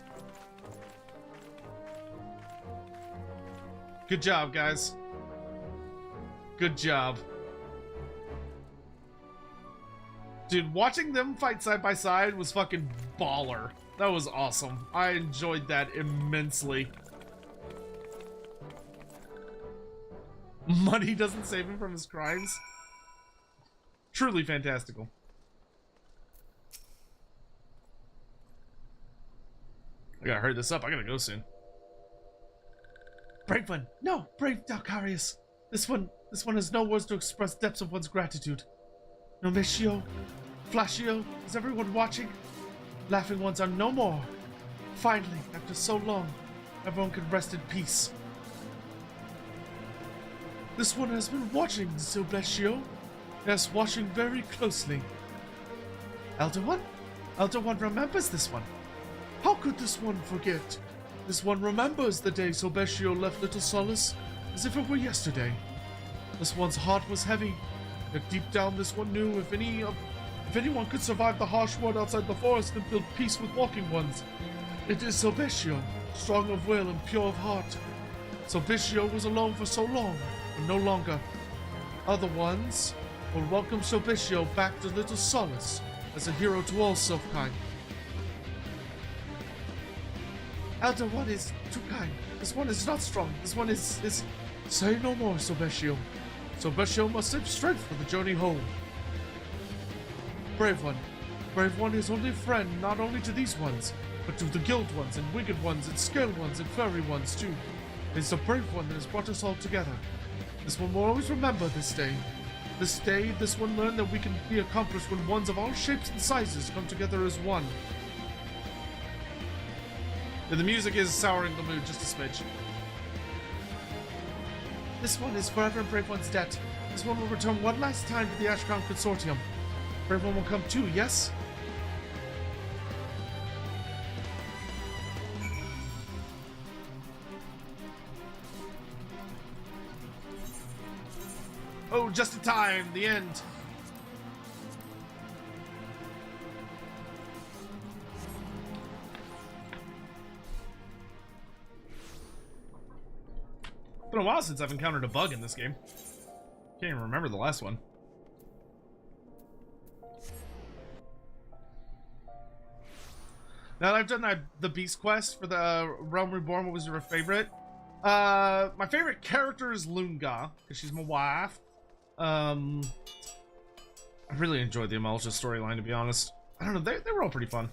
Good job, guys. Good job. Dude, watching them fight side by side was fucking baller. That was awesome. I enjoyed that immensely. Money doesn't save him from his crimes. Truly fantastical. I gotta hurry this up. I gotta go soon. Brave one. No, brave Dalcarius. This one has no words to express depths of one's gratitude. Nomitio, Flashio, is everyone watching? Laughing Ones are no more. Finally, after so long, everyone can rest in peace. This one has been watching, Silbestio. Yes, watching very closely. Elder One? Elder One remembers this one. How could this one forget? This one remembers the day Silbestio left Little Solace, as if it were yesterday. This one's heart was heavy, yet deep down this one knew if anyone could survive the harsh world outside the forest and build peace with walking ones, it is Silbestio, strong of will and pure of heart. Silbestio was alone for so long, but no longer. Other ones will welcome Silbestio back to Little Solace as a hero to all self-kind. Elder One is too kind. This one is not strong. This one is... Say no more, Sobeshio. Sobeshio must have strength for the journey home. Brave One. Brave One is only a friend not only to these ones, but to the guild ones and wicked ones and scale ones and fairy ones too. It is the brave one that has brought us all together. This one will always remember this day. This day, this one learned that we can be accomplished when ones of all shapes and sizes come together as one. Yeah, the music is souring the mood just a smidge. This one is forever in Brave One's debt. This one will return one last time to the Ash Crown Consortium. Brave One will come too, yes? Oh, just in time, the end. It's been a while since I've encountered a bug in this game. Can't even remember the last one. Now that I've done the Beast Quest for the Realm Reborn, what was your favorite? My favorite character is Lunga, because she's my wife. I really enjoyed the Amalja storyline, to be honest. I don't know, they were all pretty fun.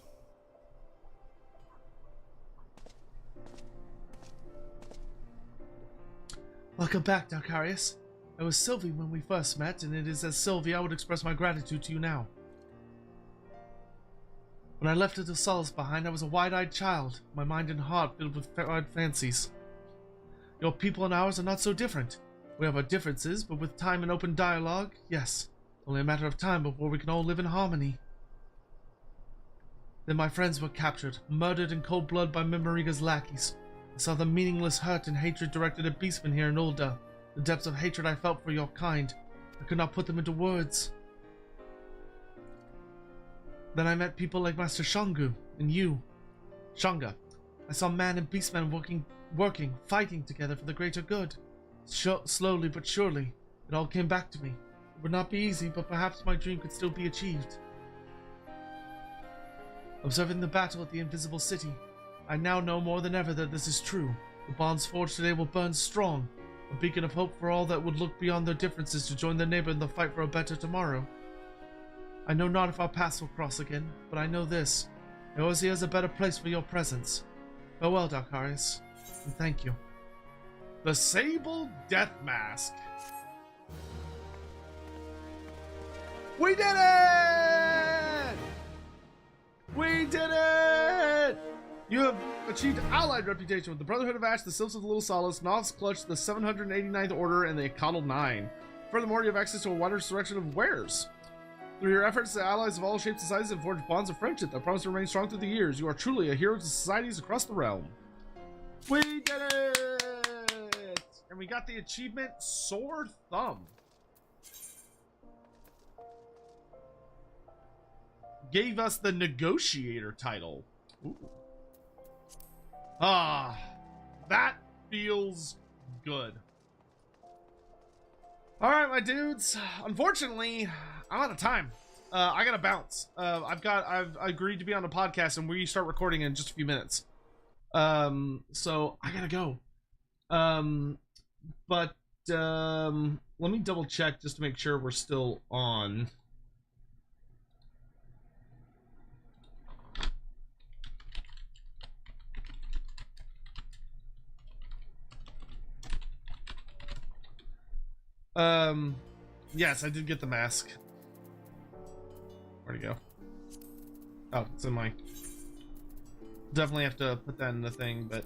Welcome back, Darkarius. I was Sylvie when we first met, and it is as Sylvie I would express my gratitude to you now. When I left Little Solace behind, I was a wide-eyed child, my mind and heart filled with wide fancies. Your people and ours are not so different. We have our differences, but with time and open dialogue, yes, only a matter of time before we can all live in harmony. Then my friends were captured, murdered in cold blood by Memoriga's lackeys. I saw the meaningless hurt and hatred directed at beastmen here in Ul'dah. The depths of hatred I felt for your kind. I could not put them into words. Then I met people like Master Shangu and you, Shanga. I saw man and beastmen working, fighting together for the greater good. Slowly but surely, it all came back to me. It would not be easy, but perhaps my dream could still be achieved. Observing the battle at the Invisible City, I now know more than ever that this is true. The bonds forged today will burn strong, a beacon of hope for all that would look beyond their differences to join their neighbor in the fight for a better tomorrow. I know not if our paths will cross again, but I know this. Eorzea is a better place for your presence. Farewell, Darkarius, and thank you. The Sable Death Mask. We did it! We did it! You have achieved allied reputation with the Brotherhood of Ash, the Sylphs of the Little Solace, Noth's Clutch, the 789th Order, and the Coddle 9. Furthermore, you have access to a wider selection of wares. Through your efforts, the allies of all shapes and sizes have forged bonds of friendship that promise to remain strong through the years. You are truly a hero to societies across the realm. We did it! And we got the achievement Sore Thumb. Gave us the Negotiator title. Ooh. Ah, that feels good. All right, my dudes. Unfortunately, I'm out of time. I gotta bounce. I've agreed to be on the podcast, and we start recording in just a few minutes. So I gotta go. But let me double check just to make sure we're still on. Yes, I did get the mask. Where'd it go? Oh, it's in my... Definitely have to put that in the thing, but...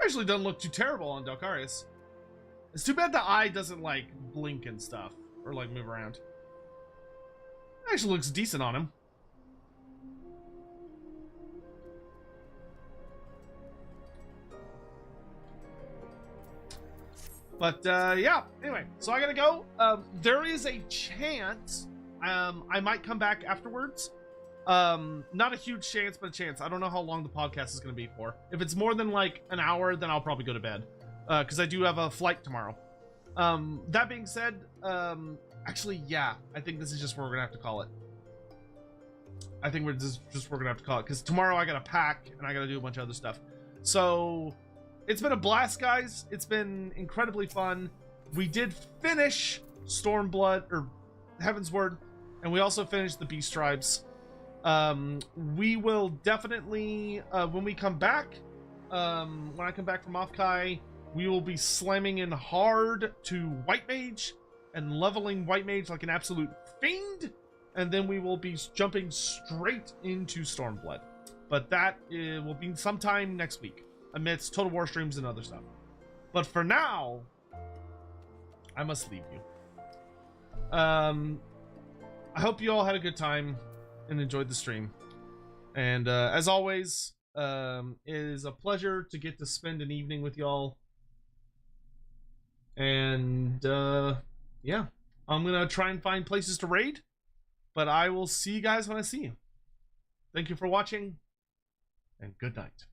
Actually doesn't look too terrible on Darkarius. It's too bad the eye doesn't, like, blink and stuff. Or, like, move around. Actually looks decent on him. But, yeah, anyway, so I gotta go. There is a chance, I might come back afterwards. Not a huge chance, but a chance. I don't know how long the podcast is going to be for. If it's more than like an hour, then I'll probably go to bed. Because I do have a flight tomorrow. That being said, actually, yeah, I think this is just where we're going to have to call it. I think we're just we're going to have to call it. Because tomorrow I got to pack, and I got to do a bunch of other stuff. So, it's been a blast, guys. It's been incredibly fun. We did finish Stormblood, or Heavensward, and we also finished the Beast Tribes. We will definitely, when we come back, when I come back from Offkai, we will be slamming in hard to White Mage and leveling White Mage like an absolute fiend, and then we will be jumping straight into Stormblood. But that will be sometime next week, amidst Total War streams and other stuff. But for now, I must leave you. I hope you all had a good time and enjoyed the stream. And as always, it is a pleasure to get to spend an evening with y'all. And yeah, I'm gonna try and find places to raid, but I will see you guys when I see you. Thank you for watching, and good night.